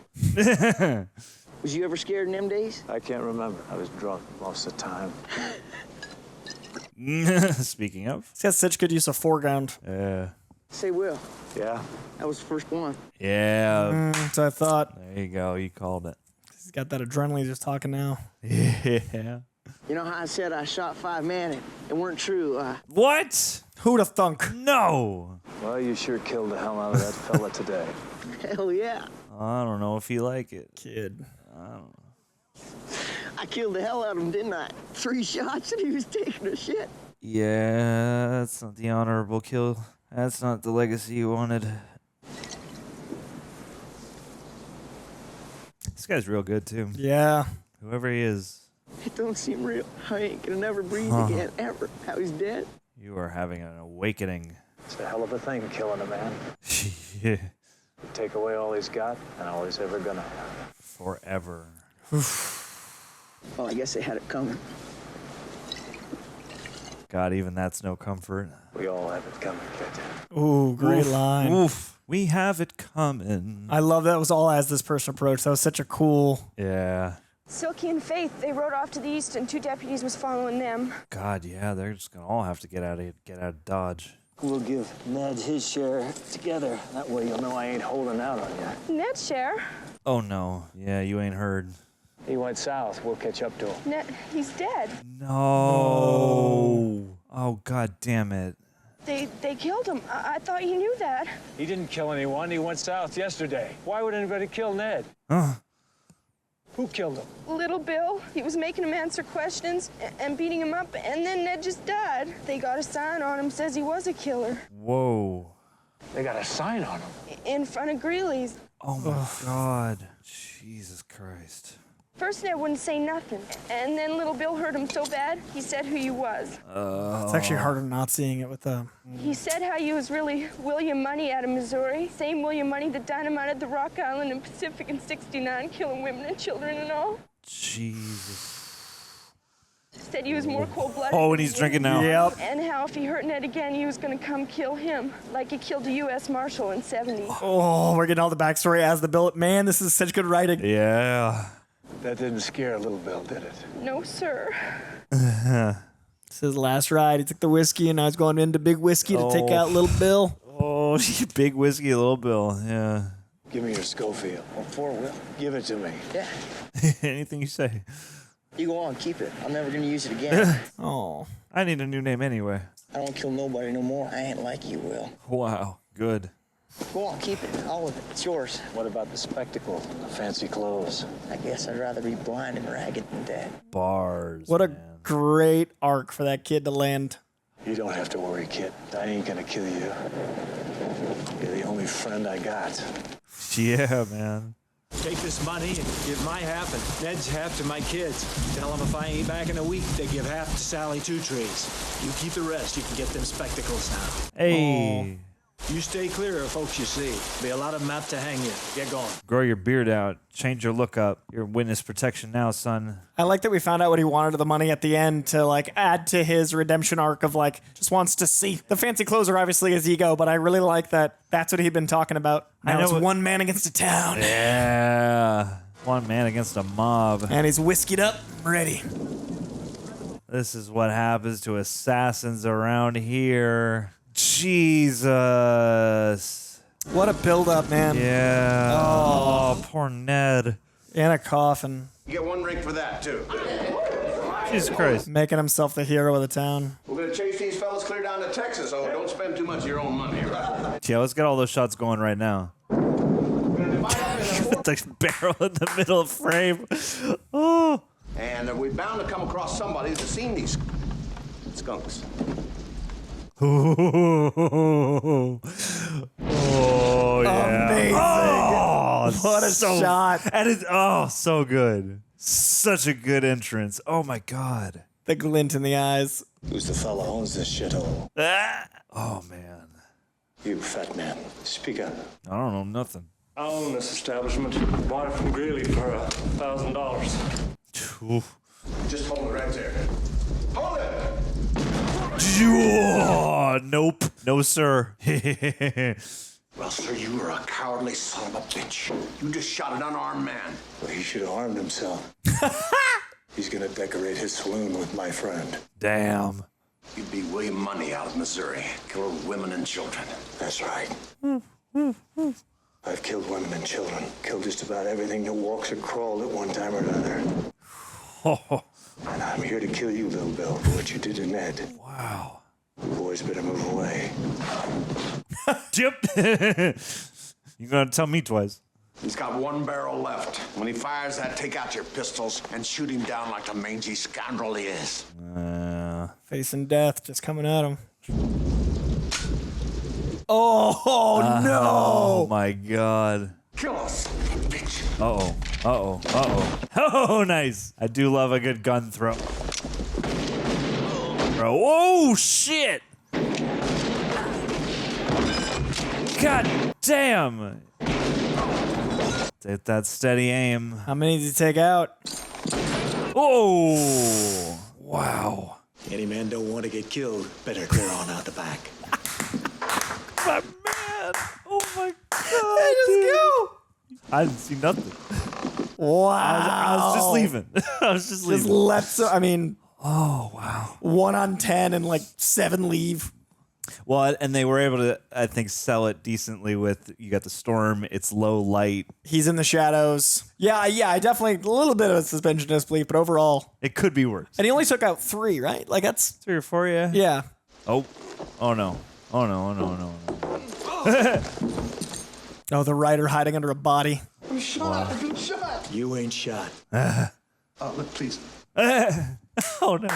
Speaker 21: Was you ever scared in them days?
Speaker 7: I can't remember. I was drunk most of the time.
Speaker 2: Speaking of.
Speaker 1: He's got such good use of foreground.
Speaker 2: Yeah.
Speaker 21: Say, Will.
Speaker 7: Yeah?
Speaker 21: That was the first one.
Speaker 2: Yeah.
Speaker 1: So I thought.
Speaker 2: There you go. You called it.
Speaker 1: He's got that adrenaline just talking now.
Speaker 2: Yeah.
Speaker 21: You know how I said I shot 5 men? It weren't true.
Speaker 2: What?
Speaker 1: Who'da thunk?
Speaker 2: No.
Speaker 7: Well, you sure killed the hell out of that fella today.
Speaker 21: Hell yeah.
Speaker 2: I don't know if you like it.
Speaker 1: Kid.
Speaker 2: I don't know.
Speaker 21: I killed the hell out of him, didn't I? 3 shots and he was taking a shit.
Speaker 2: Yeah, that's not the honorable kill. That's not the legacy you wanted. This guy's real good, too.
Speaker 1: Yeah.
Speaker 2: Whoever he is.
Speaker 21: It don't seem real. I ain't gonna never breathe again, ever. How he's dead.
Speaker 2: You are having an awakening.
Speaker 7: It's a hell of a thing, killing a man.
Speaker 2: Yeah.
Speaker 7: You take away all he's got and all he's ever gonna have.
Speaker 2: Forever.
Speaker 21: Well, I guess they had it coming.
Speaker 2: God, even that's no comfort.
Speaker 7: We all have it coming, kid.
Speaker 1: Ooh, great line.
Speaker 2: Oof. We have it coming.
Speaker 1: I love that it was all as this person approached. That was such a cool...
Speaker 2: Yeah.
Speaker 22: Silky and Faith, they rode off to the east and 2 deputies was following them.
Speaker 2: God, yeah, they're just gonna all have to get out of Dodge.
Speaker 21: We'll give Ned his share together. That way you'll know I ain't holding out on you.
Speaker 22: Ned's share?
Speaker 2: Oh no. Yeah, you ain't heard.
Speaker 7: He went south. We'll catch up to him.
Speaker 22: Ned, he's dead.
Speaker 2: No. Oh, God damn it.
Speaker 22: They killed him. I thought you knew that.
Speaker 7: He didn't kill anyone. He went south yesterday. Why would anybody kill Ned? Who killed him?
Speaker 22: Little Bill. He was making him answer questions and beating him up, and then Ned just died. They got a sign on him, says he was a killer.
Speaker 2: Whoa.
Speaker 7: They got a sign on him?
Speaker 22: In front of Greeley's.
Speaker 2: Oh, my God. Jesus Christ.
Speaker 22: First, Ned wouldn't say nothing, and then Little Bill hurt him so bad, he said who you was.
Speaker 1: It's actually harder not seeing it with the...
Speaker 22: He said how you was really William Munny out of Missouri. Same William Munny that dynamited the Rock Island and Pacific in '69, killing women and children and all.
Speaker 2: Jesus.
Speaker 22: Said he was more cold-blooded.
Speaker 2: Oh, and he's drinking now.
Speaker 1: Yep.
Speaker 22: And how if he hurt Ned again, he was gonna come kill him, like he killed a U.S. Marshal in '70.
Speaker 1: Oh, we're getting all the backstory as the bill. Man, this is such good writing.
Speaker 2: Yeah.
Speaker 7: That didn't scare Little Bill, did it?
Speaker 22: No, sir.
Speaker 1: It's his last ride. He took the whiskey, and now he's going into Big Whiskey to take out Little Bill.
Speaker 2: Oh, Big Whiskey, Little Bill. Yeah.
Speaker 7: Give me your Schofield. What for, Will? Give it to me.
Speaker 21: Yeah.
Speaker 2: Anything you say.
Speaker 21: You go on, keep it. I'm never gonna use it again.
Speaker 1: Oh.
Speaker 2: I need a new name anyway.
Speaker 21: I don't kill nobody no more. I ain't like you, Will.
Speaker 2: Wow. Good.
Speaker 21: Go on, keep it. All of it. It's yours.
Speaker 7: What about the spectacle, the fancy clothes?
Speaker 21: I guess I'd rather be blind and ragged than dead.
Speaker 2: Bars.
Speaker 1: What a great arc for that kid to land.
Speaker 7: You don't have to worry, kid. I ain't gonna kill you. You're the only friend I got.
Speaker 2: Yeah, man.
Speaker 15: Take this money and give my half and Ned's half to my kids. Tell them if I ain't back in a week, they give half to Sally Two Trees. You keep the rest. You can get them spectacles now.
Speaker 2: Hey.
Speaker 15: You stay clear of folks you see. Be a lot of them out to hang you. Get going.
Speaker 2: Grow your beard out. Change your look up. You're witness protection now, son.
Speaker 1: I like that we found out what he wanted of the money at the end to like add to his redemption arc of like just wants to see. The fancy clothes are obviously his ego, but I really like that that's what he'd been talking about. Now it's one man against a town.
Speaker 2: Yeah. One man against a mob.
Speaker 1: And he's whiskeyed up, ready.
Speaker 2: This is what happens to assassins around here. Jesus.
Speaker 1: What a build-up, man.
Speaker 2: Yeah. Oh, poor Ned.
Speaker 1: In a coffin.
Speaker 16: You get one drink for that, too.
Speaker 2: Jesus Christ.
Speaker 1: Making himself the hero of the town.
Speaker 16: We're going to chase these fellas clear down to Texas, so don't spend too much of your own money, right?
Speaker 2: Yeah, let's get all those shots going right now. The barrel in the middle of frame. Oh.
Speaker 16: And we're bound to come across somebody that's seen these skunks.
Speaker 2: Oh, yeah.
Speaker 1: Amazing.
Speaker 2: Oh,
Speaker 1: what a shot.
Speaker 2: And it's, so good. Such a good entrance. Oh, my God.
Speaker 1: The glint in the eyes.
Speaker 7: Who's the fella owns this shithole?
Speaker 2: Oh, man.
Speaker 7: You fat man. Speak up.
Speaker 2: I don't know nothing.
Speaker 3: I own this establishment. Bought it from Greeley for $1,000.
Speaker 2: Oof.
Speaker 16: Just hold it right there. Hold it!
Speaker 2: Oh, nope. No, sir.
Speaker 16: Well, sir, you were a cowardly son of a bitch. You just shot an unarmed man.
Speaker 7: Well, he should have armed himself. He's gonna decorate his saloon with my friend.
Speaker 2: Damn.
Speaker 16: You'd be William Munny out of Missouri. Killed women and children.
Speaker 7: That's right. I've killed women and children. Killed just about everything that walks or crawled at one time or another.
Speaker 2: Oh.
Speaker 7: And I'm here to kill you, Little Bill, for what you did to Ned.
Speaker 2: Wow.
Speaker 7: You boys better move away.
Speaker 2: Yep. You're going to tell me twice.
Speaker 16: He's got one barrel left. When he fires that, take out your pistols and shoot him down like the mangy scoundrel he is.
Speaker 1: Facing death, just coming at him. Oh, no.
Speaker 2: Oh, my God.
Speaker 16: Kill us, bitch.
Speaker 2: Uh-oh. Uh-oh. Uh-oh. Oh, nice. I do love a good gun throw. Oh, shit. God damn. Take that steady aim.
Speaker 1: How many did he take out?
Speaker 2: Oh. Wow.
Speaker 7: Any man don't want to get killed, better clear on out the back.
Speaker 2: My man. Oh, my God.
Speaker 1: Hey, just go.
Speaker 2: I didn't see nothing.
Speaker 1: Wow.
Speaker 2: I was just leaving. I was just leaving.
Speaker 1: Just left. I mean,
Speaker 2: oh, wow.
Speaker 1: 1 on 10 and like 7 leave.
Speaker 2: Well, and they were able to, I think, sell it decently with, you got the storm, it's low light.
Speaker 1: He's in the shadows. Yeah, I definitely, a little bit of a suspension of disbelief, but overall.
Speaker 2: It could be worse.
Speaker 1: And he only took out 3, right? Like that's
Speaker 2: 3 or 4, yeah?
Speaker 1: Yeah.
Speaker 2: Oh. Oh, no. Oh, no. Oh, no, no, no.
Speaker 1: Oh, the rider hiding under a body.
Speaker 16: I'm shot. I've been shot.
Speaker 7: You ain't shot.
Speaker 16: Look, please.
Speaker 2: Oh, no.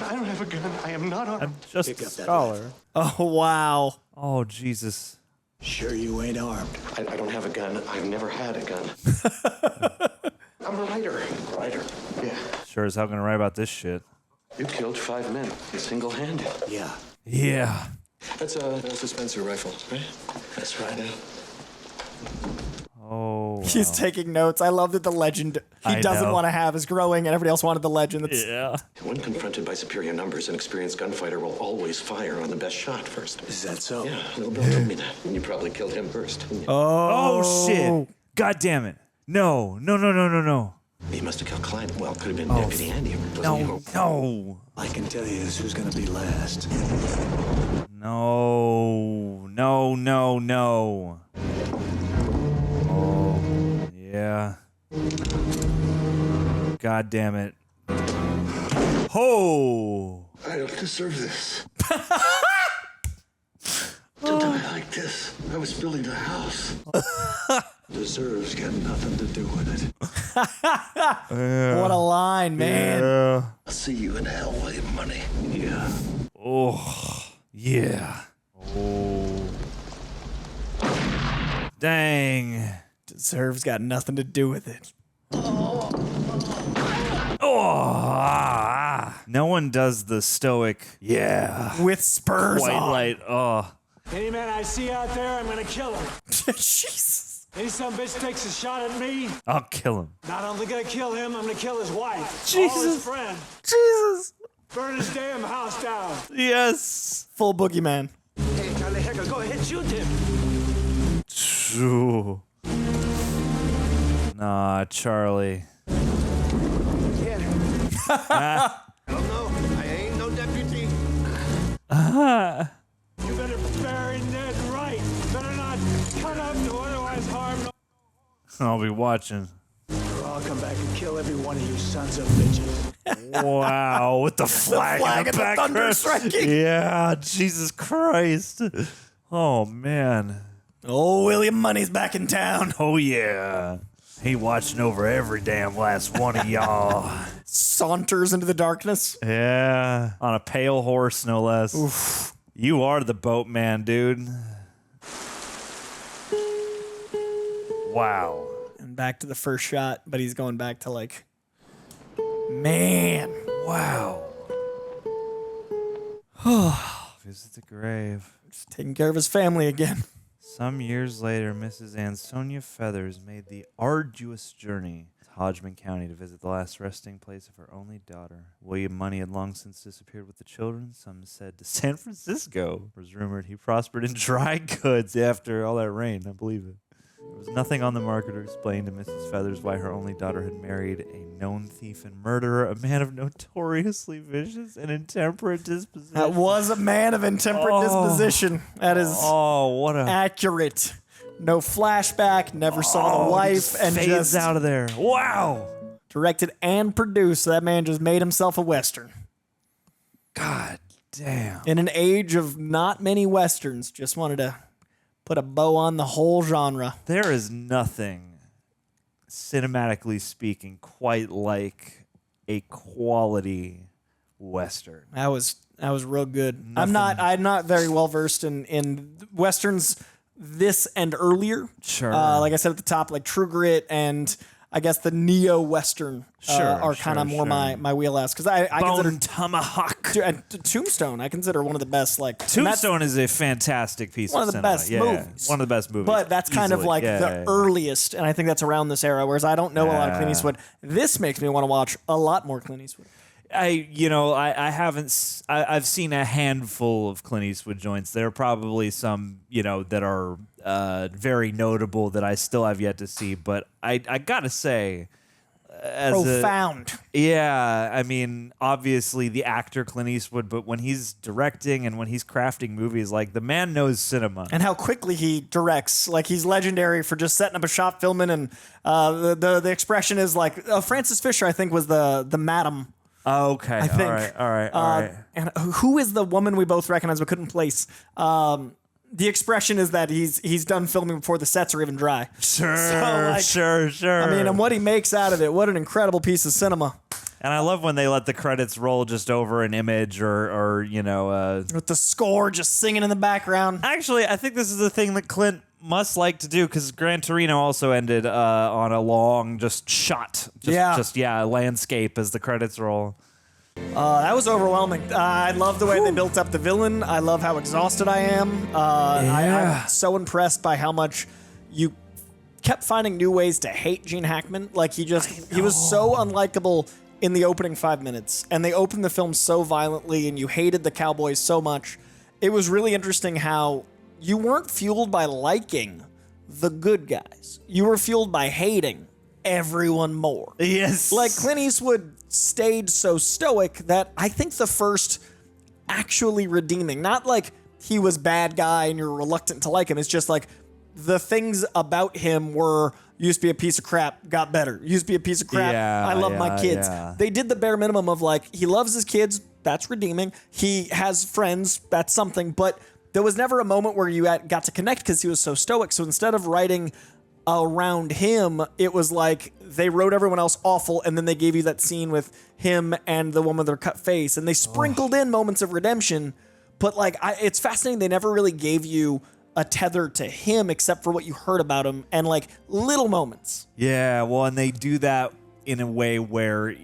Speaker 16: I don't have a gun. I am not armed.
Speaker 2: I'm just a scholar.
Speaker 1: Oh, wow.
Speaker 2: Oh, Jesus.
Speaker 7: Sure you ain't armed.
Speaker 17: I don't have a gun. I've never had a gun.
Speaker 16: I'm a writer.
Speaker 17: Writer. Yeah.
Speaker 2: Sure as hell gonna write about this shit.
Speaker 17: You killed 5 men, single-handed.
Speaker 7: Yeah.
Speaker 2: Yeah.
Speaker 17: That's a Spencer rifle, right? That's right.
Speaker 2: Oh. Wow.
Speaker 1: He's taking notes. I love that the legend he doesn't want to have is growing, and everybody else wanted the legend. That's...
Speaker 2: Yeah.
Speaker 17: When confronted by superior numbers, an experienced gunfighter will always fire on the best shot first.
Speaker 7: Is that so?
Speaker 17: Yeah, Little Bill told me that. And you probably killed him first.
Speaker 2: Oh, shit. God damn it. No.
Speaker 17: He must have killed Klein. Well, could have been Deputy Andy.
Speaker 2: No.
Speaker 7: I can tell you who's gonna be last.
Speaker 2: No. Oh, yeah. God damn it. Ho!
Speaker 6: I don't deserve this. To die like this. I was building a house. Deserves got nothing to do with it.
Speaker 1: What a line, man.
Speaker 2: Yeah.
Speaker 6: I'll see you in hell, William Money. Yeah.
Speaker 2: Oh, yeah. Oh. Dang.
Speaker 1: Deserves got nothing to do with it.
Speaker 2: Oh. No one does the stoic, yeah.
Speaker 1: With spurs
Speaker 2: White
Speaker 1: on.
Speaker 2: light, oh.
Speaker 15: Any man I see out there, I'm gonna kill him.
Speaker 1: Jesus.
Speaker 15: Any some bitch takes a shot at me,
Speaker 2: I'll kill him.
Speaker 15: not only gonna kill him, I'm gonna kill his wife.
Speaker 1: Jesus.
Speaker 15: All his friend.
Speaker 1: Jesus.
Speaker 15: Burn his damn house down.
Speaker 2: Yes.
Speaker 1: Full boogeyman.
Speaker 15: Hey, Charlie Hecker, go ahead, shoot him.
Speaker 2: Ooh. Nah, Charlie.
Speaker 15: Hit him.
Speaker 6: I don't know. I ain't no deputy.
Speaker 15: You better bury Ned right. Better not cut up to otherwise harm no.
Speaker 2: I'll be watching.
Speaker 15: Or I'll come back and kill every one of you sons of bitches.
Speaker 2: Wow, with the flag,
Speaker 1: flag
Speaker 2: in the
Speaker 1: and the thunder
Speaker 2: background.
Speaker 1: striking.
Speaker 2: Yeah, Jesus Christ. Oh, man.
Speaker 1: Oh, William Money's back in town.
Speaker 2: Oh, yeah. He watching over every damn last one of y'all.
Speaker 1: Saunters into the darkness.
Speaker 2: Yeah, on a pale horse, no less.
Speaker 1: Oof.
Speaker 2: You are the boatman, dude. Wow.
Speaker 1: And back to the first shot, but he's going back to like, man.
Speaker 2: Wow. Visit the grave.
Speaker 1: Just taking care of his family again.
Speaker 2: Some years later, Mrs. Ansonia Feathers made the arduous journey to Hodgman County to visit the last resting place of her only daughter. William Money had long since disappeared with the children. Some said to San Francisco. It was rumored he prospered in dry goods after all that rain. I believe it. There was nothing on the market to explain to Mrs. Feathers why her only daughter had married a known thief and murderer, a man of notoriously vicious and intemperate disposition.
Speaker 1: That was a man of intemperate disposition. That is
Speaker 2: what a
Speaker 1: accurate. No flashback, never saw the wife, and
Speaker 2: fades
Speaker 1: just
Speaker 2: out of there. Wow.
Speaker 1: Directed and produced. So that man just made himself a Western.
Speaker 2: God damn.
Speaker 1: In an age of not many Westerns, just wanted to put a bow on the whole genre.
Speaker 2: There is nothing, cinematically speaking, quite like a quality Western.
Speaker 1: That was real good.
Speaker 2: Nothing.
Speaker 1: I'm not very well versed in Westerns this and earlier.
Speaker 2: Sure.
Speaker 1: Like I said at the top, like True Grit and I guess the neo-Western are kind of more my wheelhouse. Because I consider
Speaker 2: Tomahawk.
Speaker 1: Tombstone, I consider one of the best. Like
Speaker 2: Tombstone is a fantastic piece
Speaker 1: one
Speaker 2: of
Speaker 1: of the
Speaker 2: cinema.
Speaker 1: best
Speaker 2: Yeah,
Speaker 1: movies.
Speaker 2: one of the best movies.
Speaker 1: But that's kind of
Speaker 2: Easily.
Speaker 1: like the earliest, and I think that's around this era, whereas I don't know a lot of Clint Eastwood. This makes me want to watch a lot more Clint Eastwood.
Speaker 2: I've seen a handful of Clint Eastwood joints. There are probably some, that are very notable that I still have yet to see. But I gotta say,
Speaker 1: Profound.
Speaker 2: I mean, obviously the actor Clint Eastwood, but when he's directing and when he's crafting movies, like the man knows cinema.
Speaker 1: And how quickly he directs. Like he's legendary for just setting up a shot filming, and the expression is like Francis Fisher, I think, was the madam.
Speaker 2: Oh, okay.
Speaker 1: I think.
Speaker 2: All right.
Speaker 1: And who is the woman we both recognize but couldn't place? The expression is that he's done filming before the sets are even dry.
Speaker 2: Sure.
Speaker 1: I mean, and what he makes out of it, what an incredible piece of cinema.
Speaker 2: And I love when they let the credits roll just over an image or
Speaker 1: with the score just singing in the background.
Speaker 2: Actually, I think this is the thing that Clint must like to do, because Gran Torino also ended on a long shot. Landscape as the credits roll.
Speaker 1: That was overwhelming. I love the way they built up the villain. I love how exhausted I am. I'm so impressed by how much you kept finding new ways to hate Gene Hackman. Like he was so unlikable in the opening 5 minutes, and they opened the film so violently, and you hated the cowboys so much. It was really interesting how you weren't fueled by liking the good guys. You were fueled by hating everyone more.
Speaker 2: Yes.
Speaker 1: Like Clint Eastwood stayed so stoic that I think the first actually redeeming, not like he was bad guy and you're reluctant to like him, it's just like the things about him were used to be a piece of crap, got better. Used to be a piece of crap. I love my kids.
Speaker 2: Yeah.
Speaker 1: They did the bare minimum of like, he loves his kids. That's redeeming. He has friends. That's something. But there was never a moment where you got to connect because he was so stoic. So instead of writing around him, it was like they wrote everyone else awful, and then they gave you that scene with him and the woman with her cut face, and they sprinkled in moments of redemption. But like, it's fascinating. They never really gave you a tether to him except for what you heard about him and like little moments.
Speaker 2: Yeah, well, and they do that in a way where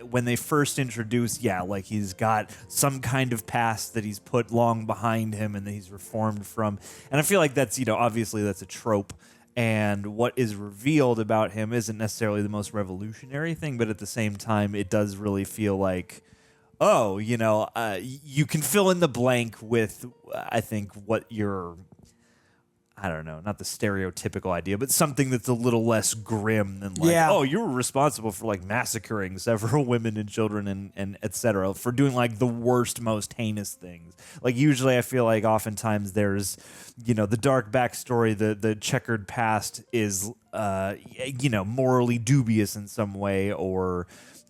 Speaker 2: when they first introduce, like he's got some kind of past that he's put long behind him and that he's reformed from. And I feel like that's, obviously that's a trope. And what is revealed about him isn't necessarily the most revolutionary thing, but at the same time, it does really feel like, you can fill in the blank with, I think, what you're, I don't know, not the stereotypical idea, but something that's a little less grim than like, you were responsible for like massacring several women and children and et cetera, for doing like the worst, most heinous things. Like usually I feel like oftentimes there's, the dark backstory, the checkered past is, morally dubious in some way, or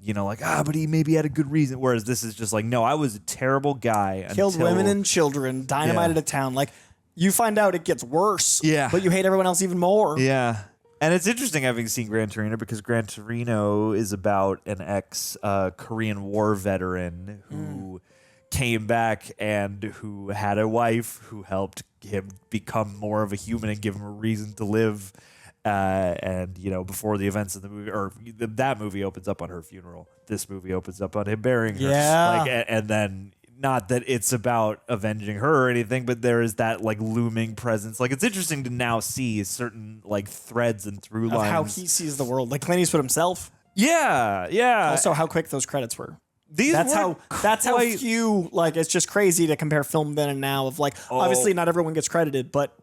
Speaker 2: but he maybe had a good reason. Whereas this is just like, no, I was a terrible guy.
Speaker 1: Killed women and children, dynamited a town. Like, you find out it gets worse, but you hate everyone else even more.
Speaker 2: Yeah. And it's interesting having seen Gran Torino, because Gran Torino is about an ex-Korean War veteran who came back and who had a wife who helped him become more of a human and give him a reason to live. And before the events of the movie, or that movie opens up on her funeral, this movie opens up on him burying her. And then, not that it's about avenging her or anything, but there is that like looming presence. Like, it's interesting to now see certain like threads and through lines
Speaker 1: of how he sees the world, like Clint Eastwood himself.
Speaker 2: Yeah.
Speaker 1: Also, how quick those credits were.
Speaker 2: That's
Speaker 1: how few. Like, it's just crazy to compare film then and now. Of like, obviously, not everyone gets credited, but.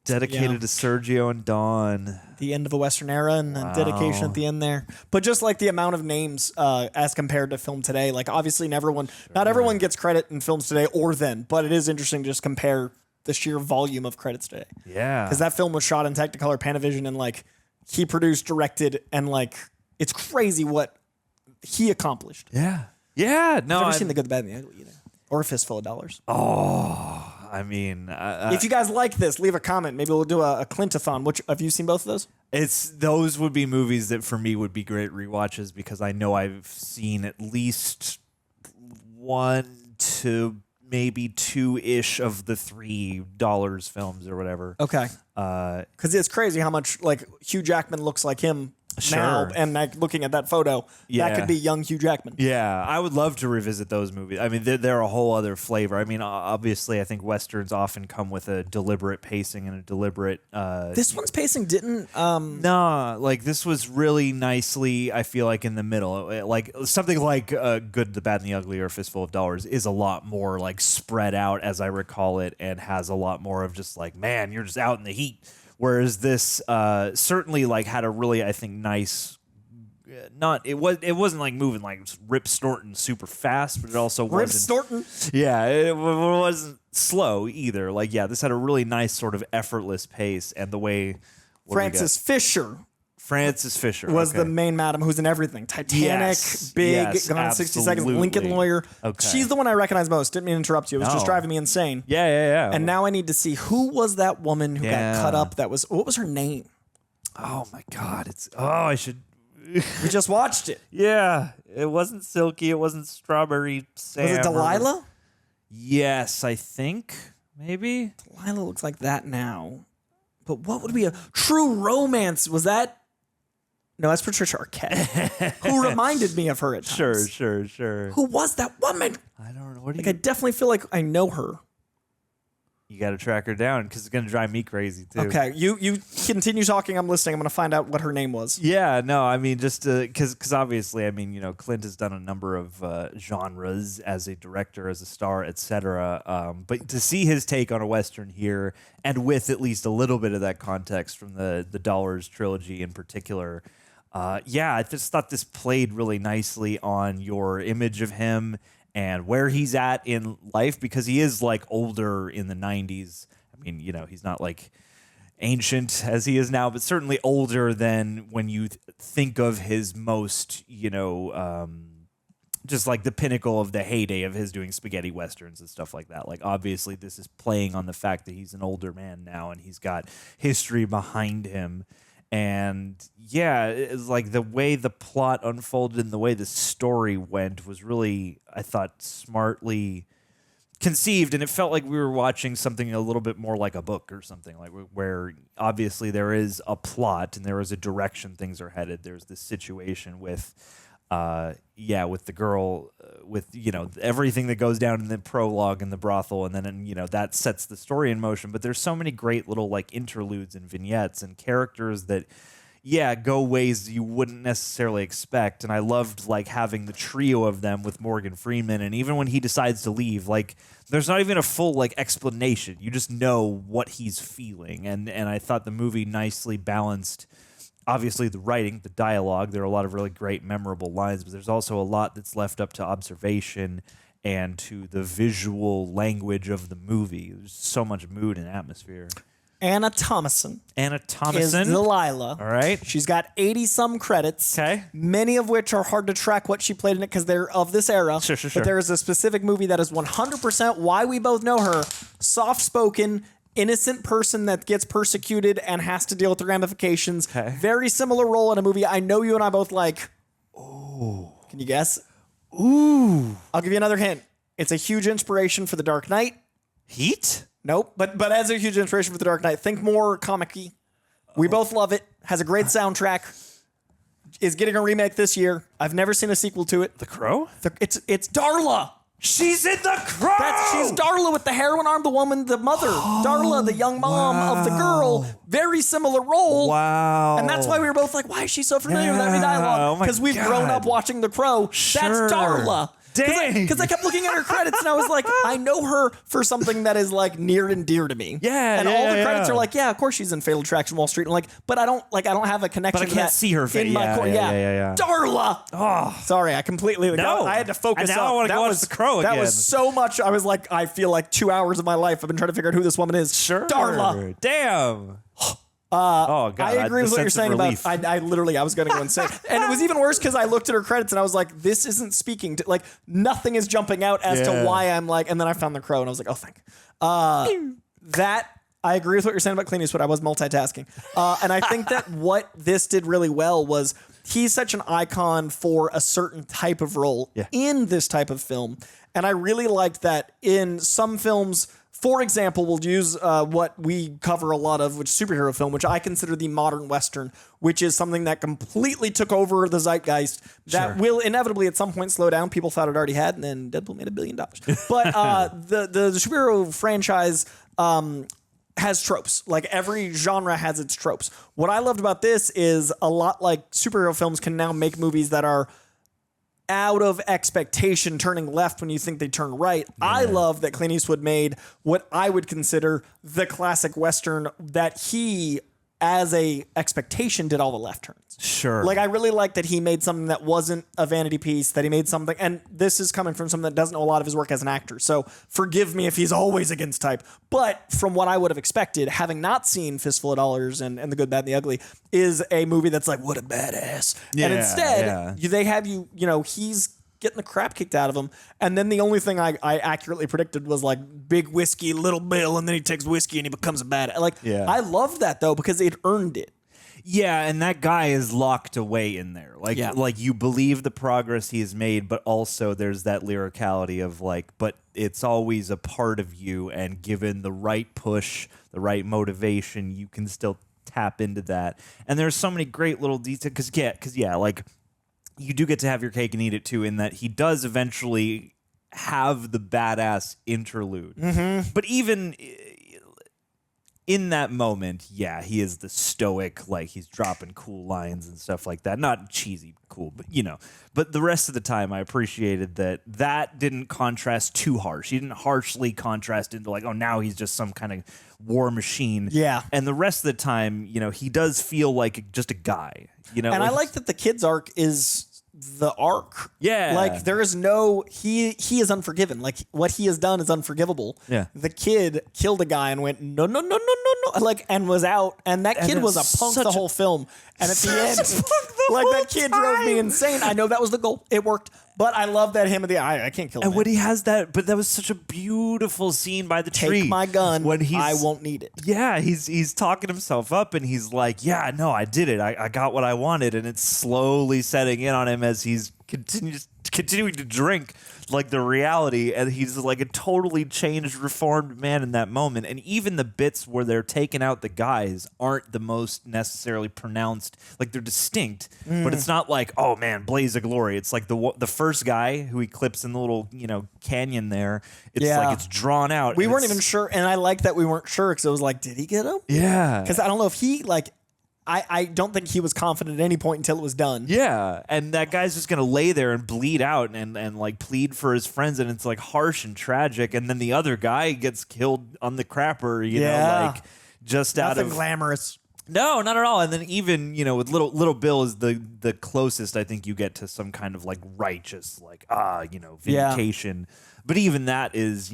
Speaker 2: Dedicated to Sergio and Dawn.
Speaker 1: The end of a Western era and dedication at the end there. But just like the amount of names as compared to film today, like obviously not everyone gets credit in films today or then, but it is interesting to just compare the sheer volume of credits today.
Speaker 2: Yeah.
Speaker 1: Because that film was shot in Technicolor Panavision and like he produced, directed, and like it's crazy what he accomplished.
Speaker 2: Yeah. Yeah. No,
Speaker 1: I've never seen The Good, the Bad, and the Ugly either. Or A Fistful of Dollars.
Speaker 2: Oh, I mean,
Speaker 1: if you guys like this, leave a comment. Maybe we'll do a Clintathon. Which have you seen both of those?
Speaker 2: Those would be movies that for me would be great rewatches, because I know I've seen at least 1 to maybe 2-ish of the $3 films or whatever.
Speaker 1: Okay. Because it's crazy how much like Hugh Jackman looks like him now, and like looking at that photo, that could be young Hugh Jackman.
Speaker 2: Yeah, I would love to revisit those movies. I mean, they're a whole other flavor. I mean, obviously, I think Westerns often come with a deliberate pacing and a deliberate...
Speaker 1: this one's pacing didn't...
Speaker 2: Nah, like this was really nicely, I feel like, in the middle. Like something like Good, the Bad, and the Ugly or Fistful of Dollars is a lot more like spread out, as I recall it, and has a lot more of just like, man, you're just out in the heat. Whereas this certainly like had a really, I think, nice. It wasn't like moving like Rip Snorton super fast, but it also wasn't
Speaker 1: Snorton.
Speaker 2: Yeah, it wasn't slow either. Like, this had a really nice sort of effortless pace, and the way
Speaker 1: Frances Fisher was the main madam who's in everything. Titanic, Gone in 60 Seconds, Lincoln Lawyer.
Speaker 2: Okay.
Speaker 1: She's the one I recognize most. Didn't mean to interrupt you. It was just driving me insane.
Speaker 2: Yeah.
Speaker 1: And now I need to see who was that woman who got cut up. What was her name?
Speaker 2: Oh my God! I should.
Speaker 1: We just watched it.
Speaker 2: Yeah, it wasn't Silky. It wasn't Strawberry Sam.
Speaker 1: Was it Delilah?
Speaker 2: Yes, I think maybe
Speaker 1: Delilah looks like that now. But what would be a True Romance? Was that? No, that's Patricia Arquette, who reminded me of her at times.
Speaker 2: Sure.
Speaker 1: Who was that woman?
Speaker 2: I don't know.
Speaker 1: I definitely feel like I know her.
Speaker 2: You got to track her down because it's going to drive me crazy too.
Speaker 1: Okay, you continue talking. I'm listening. I'm going to find out what her name was.
Speaker 2: Yeah, no, I mean, just because obviously, I mean, Clint has done a number of genres as a director, as a star, etc. But to see his take on a Western here, and with at least a little bit of that context from the Dollars trilogy in particular, I just thought this played really nicely on your image of him and where he's at in life, because he is like older in the 90s. I mean, he's not like ancient as he is now, but certainly older than when you think of his most, just like the pinnacle of the heyday of his doing spaghetti westerns and stuff like that. Like, obviously, this is playing on the fact that he's an older man now and he's got history behind him. And yeah, it's like the way the plot unfolded and the way the story went was really, I thought, smartly conceived. And it felt like we were watching something a little bit more like a book or something, like where obviously there is a plot and there is a direction things are headed. There's this situation with with the girl, with, everything that goes down in the prologue and the brothel, and then, that sets the story in motion. But there's so many great little like interludes and vignettes and characters that, go ways you wouldn't necessarily expect. And I loved like having the trio of them with Morgan Freeman. And even when he decides to leave, like there's not even a full like explanation. You just know what he's feeling. And I thought the movie nicely balanced, obviously, the writing, the dialogue. There are a lot of really great, memorable lines, but there's also a lot that's left up to observation and to the visual language of the movie. There's so much mood and atmosphere.
Speaker 1: Anna Thomson.
Speaker 2: Is
Speaker 1: Delilah.
Speaker 2: All right.
Speaker 1: She's got 80-some credits.
Speaker 2: Okay.
Speaker 1: Many of which are hard to track what she played in it because they're of this era.
Speaker 2: Sure.
Speaker 1: But there is a specific movie that is 100% why we both know her. Soft-spoken, innocent person that gets persecuted and has to deal with the ramifications.
Speaker 2: Okay.
Speaker 1: Very similar role in a movie I know you and I both like.
Speaker 2: Ooh.
Speaker 1: Can you guess?
Speaker 2: Ooh.
Speaker 1: I'll give you another hint. It's a huge inspiration for The Dark Knight.
Speaker 2: Heat?
Speaker 1: Nope. But as a huge inspiration for The Dark Knight. Think more comic-y. We both love it. Has a great soundtrack. Is getting a remake this year. I've never seen a sequel to it.
Speaker 2: The Crow?
Speaker 1: It's Darla.
Speaker 2: She's in The Crow!
Speaker 1: She's Darla with the heroin arm, the woman, the mother. Darla, the young mom of the girl. Very similar role.
Speaker 2: Wow.
Speaker 1: And that's why we were both like, why is she so familiar with that dialogue? Because we've grown up watching The Crow.
Speaker 2: Sure.
Speaker 1: That's Darla.
Speaker 2: Dang.
Speaker 1: Because I kept looking at her credits and I was like, I know her for something that is like near and dear to me.
Speaker 2: Yeah.
Speaker 1: And all the credits are like, of course she's in Fatal Attraction, Wall Street. And like, but I don't have a connection.
Speaker 2: But I can't see her face.
Speaker 1: In my core.
Speaker 2: Yeah.
Speaker 1: Darla.
Speaker 2: Oh.
Speaker 1: Sorry, I completely I had to focus
Speaker 2: and now
Speaker 1: up.
Speaker 2: I want to watch The Crow again.
Speaker 1: That was so much. I was like, I feel like 2 hours of my life I've been trying to figure out who this woman is.
Speaker 2: Sure.
Speaker 1: Darla.
Speaker 2: Damn.
Speaker 1: Oh God! I agree with what you're saying about.
Speaker 2: relief.
Speaker 1: I literally, I was going to go insane, and it was even worse because I looked at her credits and I was like, "This isn't speaking to like nothing is jumping out as to why I'm like." And then I found The Crow and I was like, "Oh, thank." That I agree with what you're saying about Clint Eastwood. I was multitasking, and I think that what this did really well was he's such an icon for a certain type of role in this type of film, and I really liked that in some films. For example, we'll use what we cover a lot of, which is superhero film, which I consider the modern Western, which is something that completely took over the zeitgeist that will inevitably at some point slow down. People thought it already had, and then Deadpool made $1 billion. But the superhero franchise has tropes. Like every genre has its tropes. What I loved about this is a lot like superhero films can now make movies that are out of expectation turning left when you think they turn right. Yeah. I love that Clint Eastwood made what I would consider the classic Western that he, as a expectation, did all the left turns.
Speaker 2: Sure.
Speaker 1: Like, I really like that he made something that wasn't a vanity piece, that he made something, and this is coming from someone that doesn't know a lot of his work as an actor, so forgive me if he's always against type, but from what I would have expected, having not seen Fistful of Dollars and The Good, Bad, and the Ugly, is a movie that's like, what a badass. And instead, they have you know, he's getting the crap kicked out of him, and then the only thing I accurately predicted was like big whiskey, little Bill, and then he takes whiskey and he becomes a bad. Like, I love that though because it earned it.
Speaker 2: Yeah, and that guy is locked away in there. Like, like you believe the progress he has made, but also there's that lyricality of like, but it's always a part of you, and given the right push, the right motivation, you can still tap into that. And there's so many great little details because like you do get to have your cake and eat it too, in that he does eventually have the badass interlude.
Speaker 1: Mm-hmm.
Speaker 2: But even in that moment, he is the stoic, like he's dropping cool lines and stuff like that. Not cheesy cool, but you know. But the rest of the time, I appreciated that didn't contrast too harsh. He didn't harshly contrast into like, oh, now he's just some kind of war machine.
Speaker 1: Yeah.
Speaker 2: And the rest of the time, you know, he does feel like just a guy. You know,
Speaker 1: and I like that the kid's arc is the arc.
Speaker 2: Yeah.
Speaker 1: Like there is no he is unforgiven. Like what he has done is unforgivable.
Speaker 2: Yeah.
Speaker 1: The kid killed a guy and went no, like, and was out, and that kid was a punk the whole film. And at the end, like that kid drove me insane. I know that was the goal. It worked. But I love that him at the I can't kill him.
Speaker 2: And when he has that, but that was such a beautiful scene by the tree.
Speaker 1: Take my gun.
Speaker 2: When
Speaker 1: I won't need it.
Speaker 2: Yeah, he's talking himself up, and he's like, "Yeah, no, I did it. I got what I wanted." And it's slowly setting in on him as he's continuing to drink like the reality, and he's like a totally changed, reformed man in that moment. And even the bits where they're taking out the guys aren't the most necessarily pronounced. Like they're distinct, but it's not like, oh man, blaze of glory. It's like the first guy who he clips in the little canyon there. It's like it's drawn out.
Speaker 1: We weren't even sure, and I like that we weren't sure because it was like, did he get him?
Speaker 2: Yeah,
Speaker 1: because I don't know if he like. I don't think he was confident at any point until it was done.
Speaker 2: Yeah, and that guy's just gonna lay there and bleed out and like plead for his friends, and it's like harsh and tragic. And then the other guy gets killed on the crapper, you know, like just
Speaker 1: Nothing
Speaker 2: out of
Speaker 1: glamorous.
Speaker 2: No, not at all. And then even with little Bill is the closest I think you get to some kind of like righteous vindication. But even that is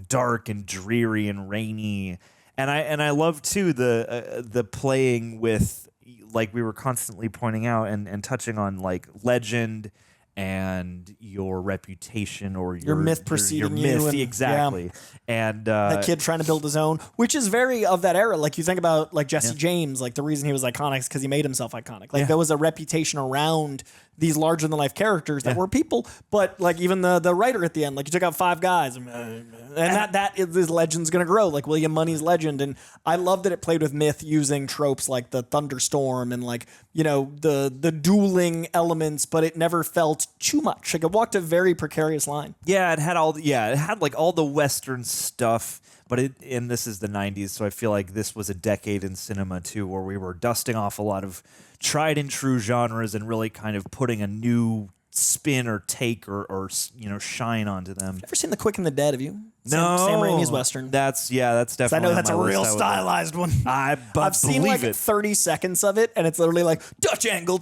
Speaker 2: dark and dreary and rainy. And I love too the playing with, like we were constantly pointing out and touching on, like legend and your reputation or your
Speaker 1: myth preceding
Speaker 2: your myth,
Speaker 1: you.
Speaker 2: Exactly. And
Speaker 1: that kid trying to build his own, which is very of that era. Like you think about like Jesse James, like the reason he was iconic is because he made himself iconic. Like there was a reputation around these larger than life characters that were people, but like even the writer at the end, like you took out 5 guys, and that is this legend's gonna grow, like William Munny's legend. And I love that it played with myth using tropes like the thunderstorm and like the dueling elements, but it never felt too much. Like it walked a very precarious line.
Speaker 2: Yeah, it had like all the Western stuff. But and this is the 90s, so I feel like this was a decade in cinema too, where we were dusting off a lot of tried and true genres and really kind of putting a new spin or take or shine onto them.
Speaker 1: Ever seen The Quick and the Dead? Have you?
Speaker 2: No,
Speaker 1: Sam Raimi's Western.
Speaker 2: That's definitely.
Speaker 1: I know that's
Speaker 2: on
Speaker 1: a
Speaker 2: my
Speaker 1: real
Speaker 2: list.
Speaker 1: stylized one.
Speaker 2: I've
Speaker 1: seen like 30 seconds of it, and it's literally like Dutch angle,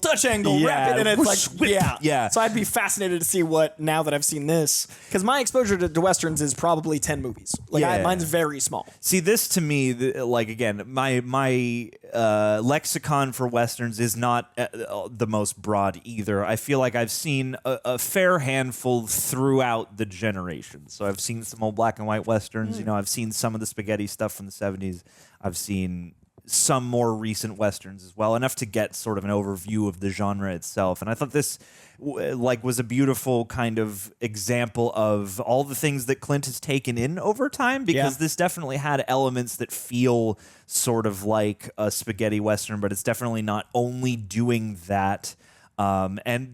Speaker 1: rapid, and it's like
Speaker 2: yeah.
Speaker 1: So I'd be fascinated to see what now that I've seen this, because my exposure to westerns is probably 10 movies. Like mine's very small.
Speaker 2: See, this to me, like again, my lexicon for westerns is not the most broad either. I feel like I've seen a fair handful throughout the generations. So I've seen some old black and white westerns. I've seen some of the spaghetti stuff from the 70s. I've seen some more recent westerns as well, enough to get sort of an overview of the genre itself. And I thought this was a beautiful kind of example of all the things that Clint has taken in over time, because this definitely had elements that feel sort of like a spaghetti western, but it's definitely not only doing that. And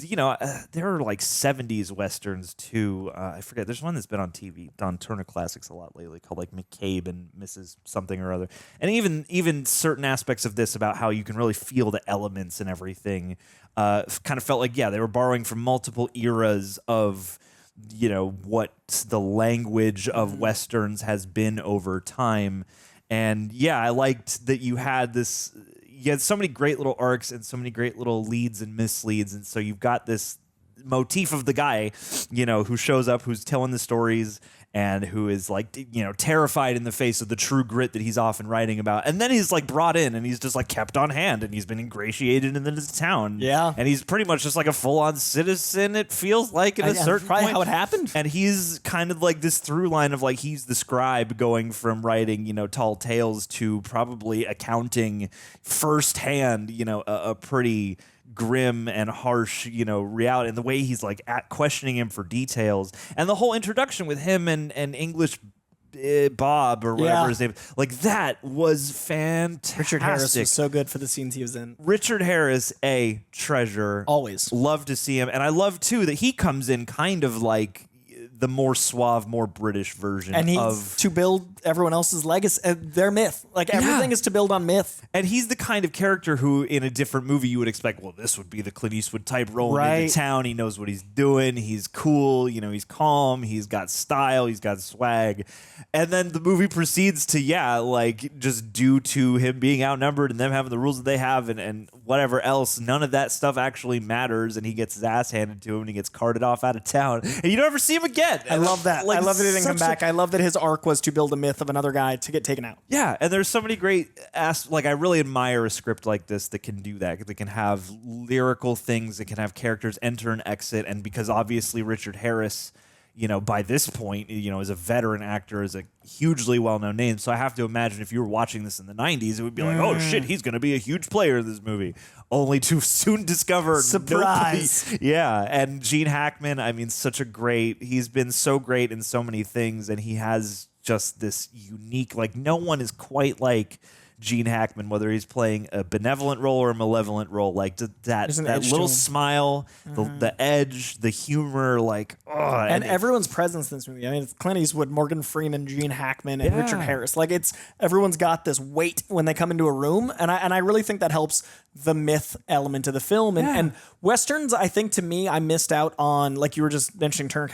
Speaker 2: there are like 70s westerns too. I forget. There's one that's been on TV, on Turner Classics a lot lately, called like McCabe and Mrs. Something or other. And even certain aspects of this about how you can really feel the elements and everything. Kind of felt like they were borrowing from multiple eras of what the language of westerns has been over time. And I liked that you had this. You had so many great little arcs and so many great little leads and misleads. And so you've got this motif of the guy, who shows up, who's telling the stories and who is like, terrified in the face of the true grit that he's often writing about. And then he's like brought in and he's just like kept on hand and he's been ingratiated into this town.
Speaker 1: Yeah.
Speaker 2: And he's pretty much just like a full-on citizen, it feels like, at a certain
Speaker 1: probably
Speaker 2: point.
Speaker 1: how it happened.
Speaker 2: And he's kind of like this through line of like, he's the scribe going from writing, tall tales to probably accounting firsthand, a pretty grim and harsh, reality, and the way he's like questioning him for details, and the whole introduction with him and English Bob or whatever his name, like that was fantastic.
Speaker 1: Richard Harris was so good for the scenes he was in.
Speaker 2: Richard Harris, a treasure.
Speaker 1: Always
Speaker 2: love to see him, and I love too that he comes in kind of like the more suave, more British version
Speaker 1: and
Speaker 2: of
Speaker 1: to build everyone else's legacy, their myth. Like everything is to build on myth.
Speaker 2: And he's the kind of character who, in a different movie, you would expect, well, this would be the Clint Eastwood type rolling into town. He knows what he's doing. He's cool. You know, he's calm. He's got style. He's got swag. And then the movie proceeds to, like, just due to him being outnumbered and them having the rules that they have and whatever else, none of that stuff actually matters. And he gets his ass handed to him and he gets carted off out of town. And you don't ever see him again.
Speaker 1: I love that. I love that he didn't come back. I love that his arc was to build a myth of another guy to get taken out.
Speaker 2: Yeah, and there's so many great like I really admire a script like this that can do that. That can have lyrical things, that can have characters enter and exit, and because obviously Richard Harris, you know, by this point, you know, is a veteran actor, is a hugely well-known name. So I have to imagine if you were watching this in the 90s, it would be like, oh shit, he's going to be a huge player in this movie. Only to soon discover
Speaker 1: surprise.
Speaker 2: Nobody. Yeah, and Gene Hackman, I mean, he's been so great in so many things, and he has just this unique, like no one is quite like Gene Hackman, whether he's playing a benevolent role or a malevolent role, like that little smile, the edge, the humor, like,
Speaker 1: and everyone's presence in this movie. I mean, it's Clint Eastwood, Morgan Freeman, Gene Hackman, and Richard Harris. Like, everyone's got this weight when they come into a room, and I really think that helps the myth element of the film. And Westerns, I think, to me, I missed out on, like you were just mentioning Turner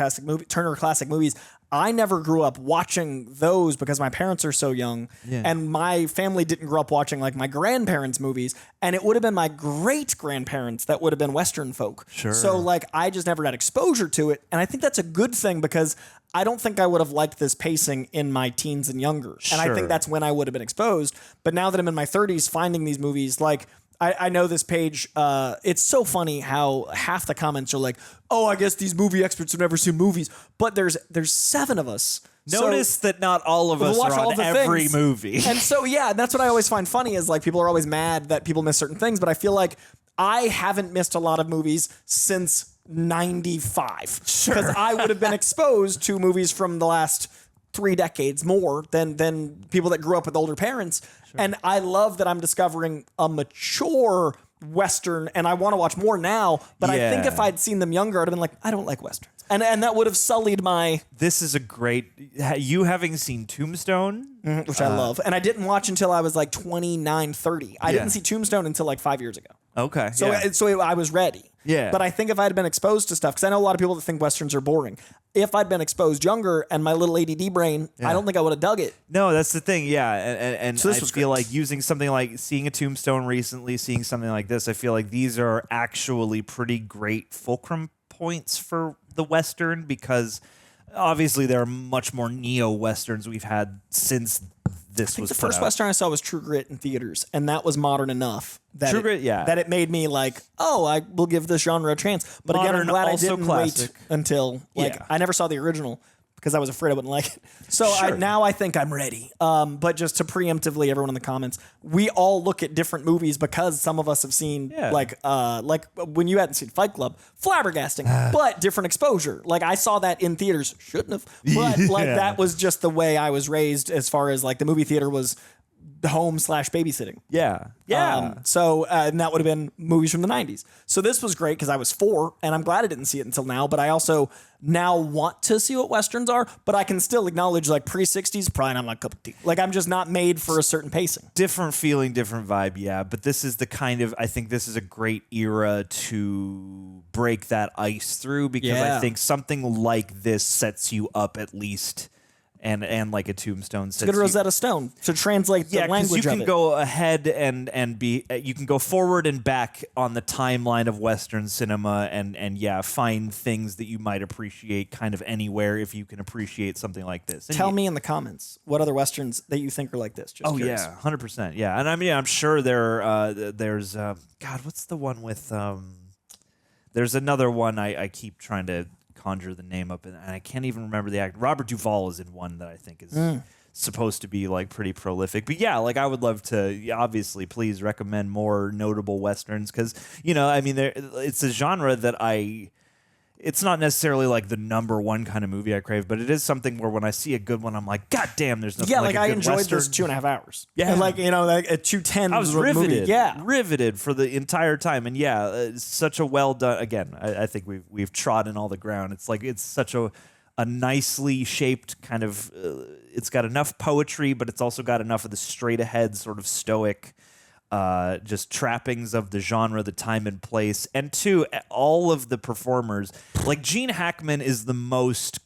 Speaker 1: Classic Movies. I never grew up watching those because my parents are so young, and my family didn't grow up watching like my grandparents' movies, and it would have been my great-grandparents that would have been Western folk.
Speaker 2: Sure.
Speaker 1: So like I just never got exposure to it, and I think that's a good thing because I don't think I would have liked this pacing in my teens and younger, and I think that's when I would have been exposed. But now that I'm in my 30s, finding these movies like. I know this page, it's so funny how half the comments are like, oh, I guess these movie experts have never seen movies. But there's 7 of us.
Speaker 2: Notice that not all of us are on every movie.
Speaker 1: And so, and that's what I always find funny is like people are always mad that people miss certain things. But I feel like I haven't missed a lot of movies since 95. Because I would have been exposed to movies from the last 3 decades more than people that grew up with older parents. And I love that I'm discovering a mature Western, and I want to watch more now. But I think if I'd seen them younger, I'd have been like, I don't like Westerns. And that would have sullied my...
Speaker 2: This is a great... You having seen Tombstone?
Speaker 1: Which I love. And I didn't watch until I was like 29, 30. I didn't see Tombstone until like 5 years ago.
Speaker 2: Okay.
Speaker 1: So I was ready.
Speaker 2: Yeah.
Speaker 1: But I think if I had been exposed to stuff, because I know a lot of people that think Westerns are boring. If I'd been exposed younger and my little ADD brain, I don't think I would have dug it.
Speaker 2: No, that's the thing. Yeah. And
Speaker 1: so
Speaker 2: I feel like using something like seeing a Tombstone recently, seeing something like this, I feel like these are actually pretty great fulcrum points for the Western because obviously there are much more neo-Westerns we've had since this was
Speaker 1: the first Western I saw was True Grit in theaters, and that was modern enough that that it made me like, oh, I will give this genre a chance. But modern, again, I'm glad I didn't wait until I never saw the original because I was afraid I wouldn't like it. So now I think I'm ready. But just to preemptively, everyone in the comments, we all look at different movies because some of us have seen like when you hadn't seen Fight Club, flabbergasting, but different exposure. Like I saw that in theaters, shouldn't have, but like that was just the way I was raised as far as like the movie theater was home/babysitting. So and that would have been movies from the 90s. So this was great because I was 4 and I'm glad I didn't see it until now, but I also now want to see what Westerns are, but I can still acknowledge like pre-60s, probably not my cup of tea. Like I'm just not made for a certain pacing.
Speaker 2: Different feeling, different vibe, but this is the kind of, I think this is a great era to break that ice through because I think something like this sets you up at least. And like a Tombstone,
Speaker 1: it's a good Rosetta Stone to translate the language.
Speaker 2: You can go ahead and be, you can go forward and back on the timeline of Western cinema, and find things that you might appreciate kind of anywhere if you can appreciate something like this. And
Speaker 1: Tell me in the comments what other Westerns that you think are like this. Just curious.
Speaker 2: 100%, and I mean I'm sure there's God, what's the one with there's another one I keep trying to conjure the name up and I can't even remember the actor. Robert Duvall is in one that I think is supposed to be like pretty prolific. But like I would love to obviously please recommend more notable Westerns because I mean it's a genre that it's not necessarily like the number one kind of movie I crave, but it is something where when I see a good one, I'm like, God damn, there's nothing like a
Speaker 1: I
Speaker 2: good
Speaker 1: enjoyed
Speaker 2: Western.
Speaker 1: this 2.5 hours. Yeah. And like, like a 2:10.
Speaker 2: I was riveted.
Speaker 1: Movie.
Speaker 2: Riveted for the entire time. And it's such a well done, again, I think we've trodden all the ground. It's like, it's such a a nicely shaped kind of. It's got enough poetry, but it's also got enough of the straight ahead sort of stoic. Just trappings of the genre, the time and place, and two, all of the performers. Like Gene Hackman is the most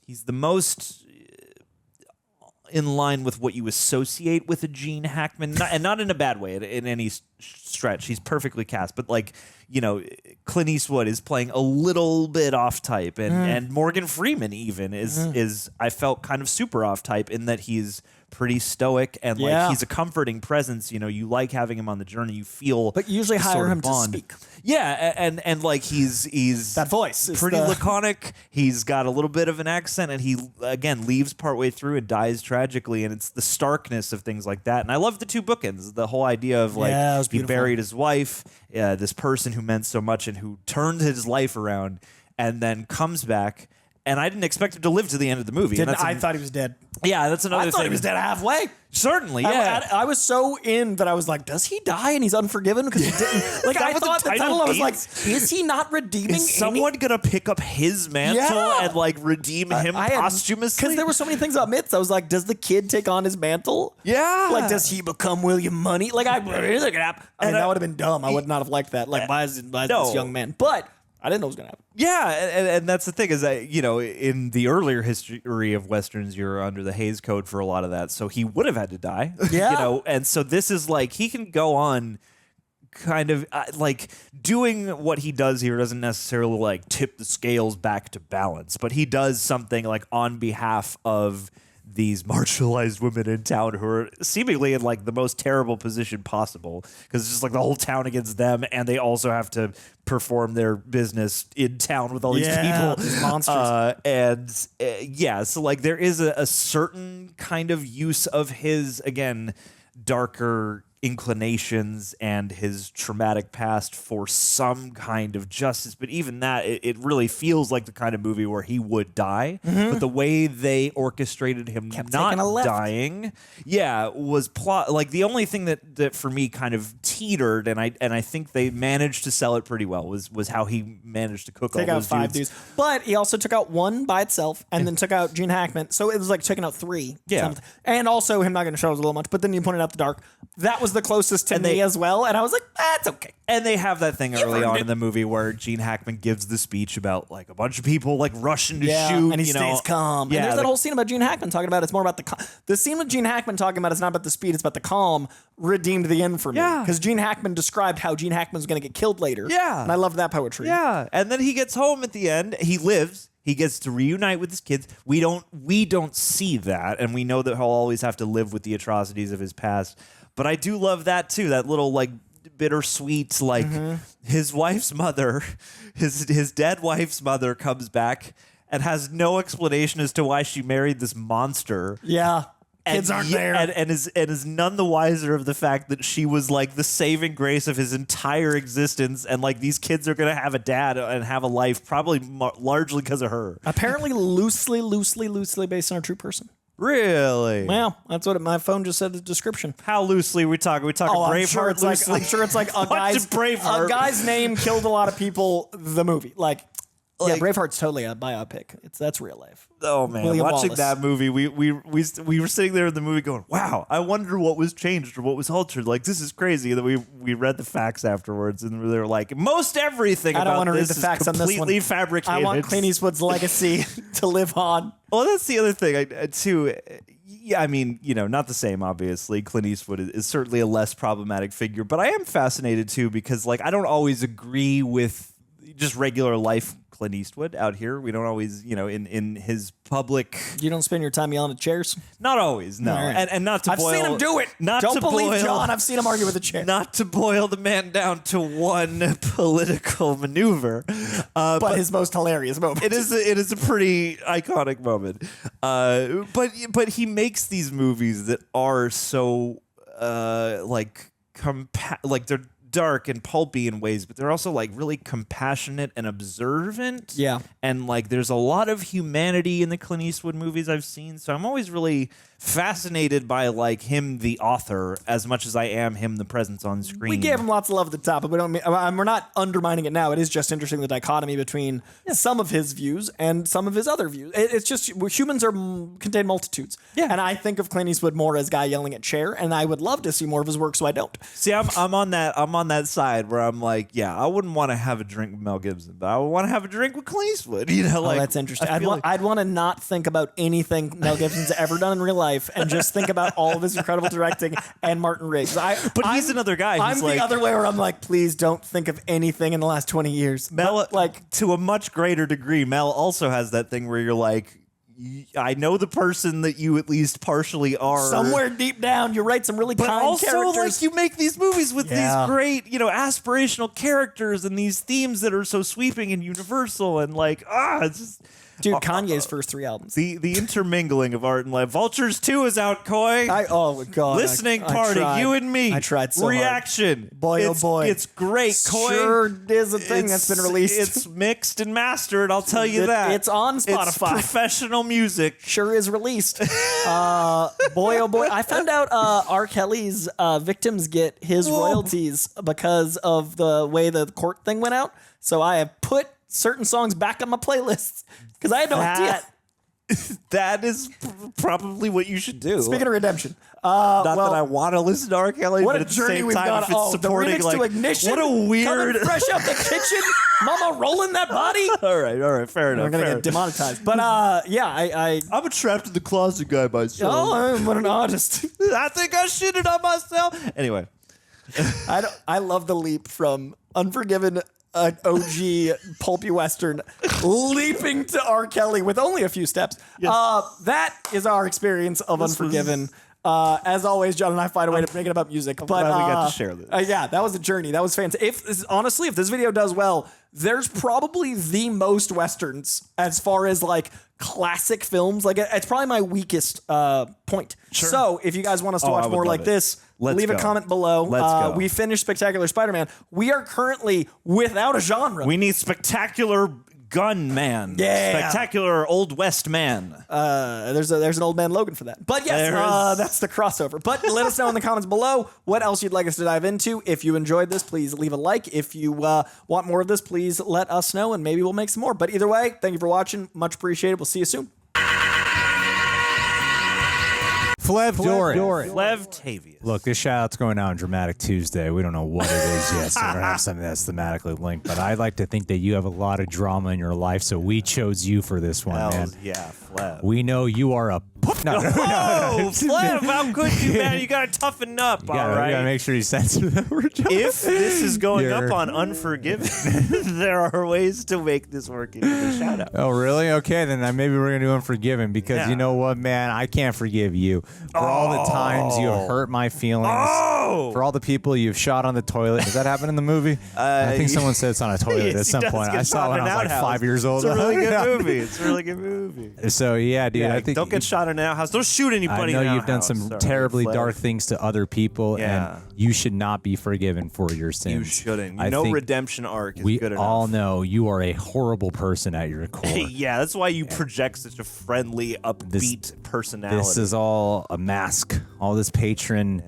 Speaker 2: he's the most in line with what you associate with a Gene Hackman, and not in a bad way in any stretch. He's perfectly cast, but like, you know, Clint Eastwood is playing a little bit off type, and Morgan Freeman even is I felt kind of super off type in that he's pretty stoic and like he's a comforting presence. You know, you like having him on the journey. You feel,
Speaker 1: but you usually hire him to speak.
Speaker 2: Yeah, and like he's
Speaker 1: that voice
Speaker 2: pretty laconic. He's got a little bit of an accent, and he again leaves partway through and dies tragically. And it's the starkness of things like that. And I love the two bookends. The whole idea of like he buried his wife, this person who meant so much and who turned his life around, and then comes back. And I didn't expect him to live to the end of the movie.
Speaker 1: I thought he was dead.
Speaker 2: Yeah, that's another thing.
Speaker 1: I thought he was dead halfway.
Speaker 2: Certainly, yeah.
Speaker 1: I was so in that I was like, does he die and he's unforgiven? Because he didn't. Like, I thought the title, I was like, is he not redeeming?
Speaker 2: Is someone going to pick up his mantle and like redeem him posthumously?
Speaker 1: Because there were so many things about myths. I was like, does the kid take on his mantle?
Speaker 2: Yeah.
Speaker 1: Like, does he become William Munny? Like, I mean, that would have been dumb. I would not have liked that. Like, why is this young man? But I didn't know it was going to happen.
Speaker 2: Yeah, and that's the thing is that, you know, in the earlier history of Westerns, you're under the Hays Code for a lot of that. So he would have had to die.
Speaker 1: Yeah.
Speaker 2: You know, and so this is like, he can go on kind of like doing what he does here doesn't necessarily like tip the scales back to balance, but he does something like on behalf of these marginalized women in town who are seemingly in like the most terrible position possible because it's just like the whole town against them, and they also have to perform their business in town with all these people,
Speaker 1: these monsters.
Speaker 2: So like there is a certain kind of use of his, again, darker inclinations and his traumatic past for some kind of justice, but even that, it really feels like the kind of movie where he would die. But the way they orchestrated him not dying, was plot. Like the only thing that for me kind of teetered, and I think they managed to sell it pretty well was how he managed to cook all those
Speaker 1: 5
Speaker 2: dudes.
Speaker 1: dudes. But he also took out one by itself, and then took out Gene Hackman. So it was like taking out 3.
Speaker 2: Yeah.
Speaker 1: And also him not going to show us a little much. But then you pointed out the dark. That was the closest to me as well, and I was like, that's okay.
Speaker 2: And they have that thing early on in the movie where Gene Hackman gives the speech about like a bunch of people like rushing to shoot,
Speaker 1: and he stays calm.
Speaker 2: Yeah,
Speaker 1: and there's that whole scene about Gene Hackman talking about it's more about the scene with Gene Hackman talking about it's not about the speed, it's about the calm. Redeemed the end for me because Gene Hackman described how Gene Hackman was going to get killed later. Yeah, and I love that poetry.
Speaker 2: Yeah, and then he gets home at the end. He lives. He gets to reunite with his kids. We don't see that, and we know that he'll always have to live with the atrocities of his past. But I do love that too. That little like bittersweet, like his wife's mother, his dead wife's mother comes back and has no explanation as to why she married this monster.
Speaker 1: Yeah. Kids aren't there.
Speaker 2: And is none the wiser of the fact that she was like the saving grace of his entire existence. And like these kids are going to have a dad and have a life probably largely because of her.
Speaker 1: Apparently loosely based on a true person.
Speaker 2: Really?
Speaker 1: Well, that's what my phone just said the description.
Speaker 2: How loosely we talking? We talking Braveheart loosely?
Speaker 1: I'm sure it's like a guy's name killed a lot of people. The movie, like Braveheart's totally a biopic. That's real life.
Speaker 2: Oh man,
Speaker 1: William
Speaker 2: watching
Speaker 1: Wallace.
Speaker 2: that movie, we were sitting there in the movie going, "Wow, I wonder what was changed or what was altered." Like this is crazy. That we read the facts afterwards, and they were like, most everything.
Speaker 1: I don't want to read
Speaker 2: this
Speaker 1: the facts on this one.
Speaker 2: Completely fabricated.
Speaker 1: I want Clint Eastwood's legacy to live on.
Speaker 2: Well, that's the other thing too. Yeah, I mean, you know, not the same, obviously. Clint Eastwood is certainly a less problematic figure, but I am fascinated too because, like, I don't always agree with just regular life Clint Eastwood out here. We don't always, you know, in his public.
Speaker 1: You don't spend your time yelling at chairs?
Speaker 2: Not always, no. Right. And not to
Speaker 1: I've
Speaker 2: boil.
Speaker 1: seen him do it. Don't believe John. I've seen him argue with a chair.
Speaker 2: Not to boil the man down to one political maneuver,
Speaker 1: but his most hilarious moment.
Speaker 2: It is a pretty iconic moment. But he makes these movies that are so like they're dark and pulpy in ways, but they're also like really compassionate and observant.
Speaker 1: Yeah.
Speaker 2: And like there's a lot of humanity in the Clint Eastwood movies I've seen. So I'm always really fascinated by like him, the author, as much as I am him, the presence on screen.
Speaker 1: We gave him lots of love at the top, but we're not undermining it now. It is just interesting the dichotomy between some of his views and some of his other views. It's just humans contain multitudes. Yeah. And I think of Clint Eastwood more as guy yelling at chair, and I would love to see more of his work, so I don't.
Speaker 2: See, I'm on that side where I'm like, yeah, I wouldn't want to have a drink with Mel Gibson, but I would want to have a drink with Clint Eastwood. You know, like
Speaker 1: that's interesting. I'd want to not think about anything Mel Gibson's ever done in real life and just think about all of his incredible directing and Martin Riggs.
Speaker 2: But he's another guy.
Speaker 1: I'm the other way where I'm like, please don't think of anything in the last 20 years.
Speaker 2: Mel, like to a much greater degree, Mel also has that thing where you're like, I know the person that you at least partially are.
Speaker 1: Somewhere deep down, you write some really kind characters.
Speaker 2: But also, like, you make these movies with these great, aspirational characters and these themes that are so sweeping and universal and like, it's just...
Speaker 1: Dude, Kanye's first 3 albums.
Speaker 2: The intermingling of art and life. Vultures 2 is out, Coy.
Speaker 1: Oh, God.
Speaker 2: Listening party, you and me.
Speaker 1: I tried so
Speaker 2: Reaction.
Speaker 1: Hard. Boy, oh boy.
Speaker 2: It's great, Coy.
Speaker 1: Sure is a thing that's been released.
Speaker 2: It's mixed and mastered, I'll tell you that.
Speaker 1: It's on Spotify.
Speaker 2: It's professional music.
Speaker 1: Sure is released. Boy, oh boy. I found out R. Kelly's victims get his royalties because of the way the court thing went out. So I have put certain songs back on my playlists because I had no idea.
Speaker 2: That is probably what you should do.
Speaker 1: Speaking of Redemption.
Speaker 2: Not that I want to listen to R. Kelly,
Speaker 1: what
Speaker 2: but
Speaker 1: a
Speaker 2: at the
Speaker 1: journey
Speaker 2: same
Speaker 1: we've
Speaker 2: time,
Speaker 1: gone.
Speaker 2: if it's supporting,
Speaker 1: the remix
Speaker 2: like,
Speaker 1: to Ignition.
Speaker 2: what a weird...
Speaker 1: Coming fresh out the kitchen. Mama rolling that body.
Speaker 2: All right, fair enough.
Speaker 1: We're going to get demonetized. But
Speaker 2: I'm a trapped in the closet guy myself.
Speaker 1: Oh, what an artist.
Speaker 2: I think I shit it on myself. Anyway.
Speaker 1: I love the leap from Unforgiven, OG pulpy Western, leaping to R. Kelly with only a few steps. Yes. That is our experience of Unforgiven. As always, John and I find a way to make it about music. But
Speaker 2: glad we got to share this.
Speaker 1: Yeah, that was a journey. That was fantastic. Honestly, if this video does well, there's probably the most Westerns as far as like classic films. Like it's probably my weakest point.
Speaker 2: Sure.
Speaker 1: So if you guys want us to watch more like this, leave a comment below.
Speaker 2: Let's go.
Speaker 1: We finished Spectacular Spider-Man. We are currently without a genre.
Speaker 2: We need Spectacular Gun Man.
Speaker 1: Yeah.
Speaker 2: Spectacular Old West Man.
Speaker 1: There's an Old Man Logan for that. But yes, that's the crossover. But let us know in the comments below what else you'd like us to dive into. If you enjoyed this, please leave a like. If you want more of this, please let us know and maybe we'll make some more. But either way, thank you for watching. Much appreciated. We'll see you soon.
Speaker 2: Flevtavius.
Speaker 9: Look, this shout-out's going out on Dramatic Tuesday. We don't know what it is yet, so we don't have something that's thematically linked. But I'd like to think that you have a lot of drama in your life, so we chose you for this one, man.
Speaker 2: Yeah, Flev.
Speaker 9: We know you are a... No,
Speaker 2: Flev, how could you, man? You gotta toughen up, all right?
Speaker 9: You gotta make sure you censor that word.
Speaker 2: If this is going up on Unforgiven, there are ways to make this work into the shout-out.
Speaker 9: Oh, really? Okay, then maybe we're gonna do Unforgiven because you know what, man? I can't forgive you for all the times you have hurt my feelings. For all the people you've shot on the toilet. Does that happen in the movie? I think someone said it's on a toilet at some point. I saw it when I was like 5 years old.
Speaker 2: It's a really good movie.
Speaker 9: So yeah, dude, I think
Speaker 2: don't get shot in an outhouse. Don't shoot anybody.
Speaker 9: I know you've done some terribly dark things to other people, and you should not be forgiven for your sins.
Speaker 2: You shouldn't. No redemption arc is good enough.
Speaker 9: We all know you are a horrible person at your core.
Speaker 2: Yeah, that's why you project such a friendly, upbeat personality.
Speaker 9: This is all a mask. All this Patron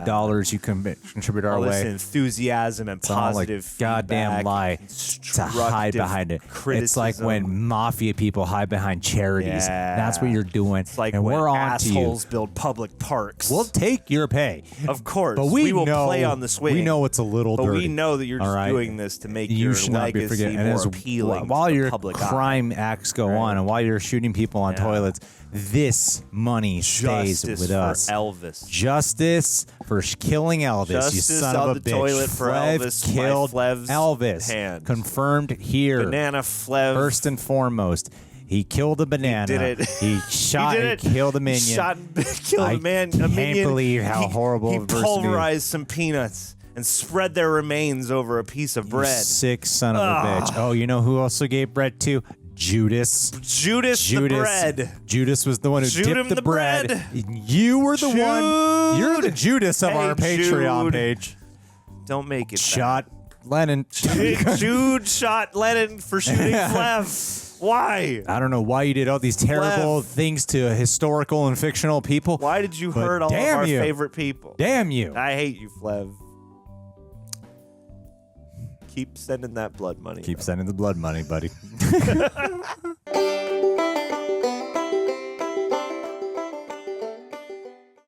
Speaker 9: dollars you contribute our way.
Speaker 2: This enthusiasm and positive
Speaker 9: feedback, goddamn lie to hide behind it.
Speaker 2: Criticism.
Speaker 9: It's like when mafia people hide behind charities. That's what you're doing.
Speaker 2: It's like
Speaker 9: and
Speaker 2: when
Speaker 9: we're on
Speaker 2: assholes
Speaker 9: to you.
Speaker 2: build public parks.
Speaker 9: We'll take your pay.
Speaker 2: Of course.
Speaker 9: But we
Speaker 2: will
Speaker 9: know,
Speaker 2: play on the swing.
Speaker 9: We know it's a little
Speaker 2: but
Speaker 9: dirty.
Speaker 2: we know that you're just doing this to make your legacy more appealing
Speaker 9: while
Speaker 2: to the
Speaker 9: your
Speaker 2: public
Speaker 9: crime acts go on and while you're shooting people on toilets, this money stays with us.
Speaker 2: Elvis.
Speaker 9: Justice for killing Elvis,
Speaker 2: Justice
Speaker 9: you son
Speaker 2: on
Speaker 9: of a
Speaker 2: the
Speaker 9: bitch.
Speaker 2: toilet for Elvis
Speaker 9: killed
Speaker 2: by Flev's
Speaker 9: Elvis.
Speaker 2: hand.
Speaker 9: Confirmed here.
Speaker 2: Banana Flev.
Speaker 9: First and foremost. He killed a banana.
Speaker 2: He did it.
Speaker 9: He shot. He killed a minion.
Speaker 2: He shot and killed a man.
Speaker 9: I can't believe how horrible
Speaker 2: he pulverized some peanuts and spread their remains over a piece of bread.
Speaker 9: You sick son of a bitch. Oh, you know who also gave bread to? Judas
Speaker 2: the bread.
Speaker 9: Judas was the one who dipped the bread. You were the one. You're the Judas of our Patreon page.
Speaker 2: Don't make it
Speaker 9: Shot Lennon.
Speaker 2: Jude shot Lennon for shooting Flev. Why?
Speaker 9: I don't know why you did all these terrible things to historical and fictional people.
Speaker 2: Why did you hurt all of our favorite people?
Speaker 9: Damn you.
Speaker 2: I hate you, Flev. Keep sending that blood money.
Speaker 9: Keep sending the blood money, buddy.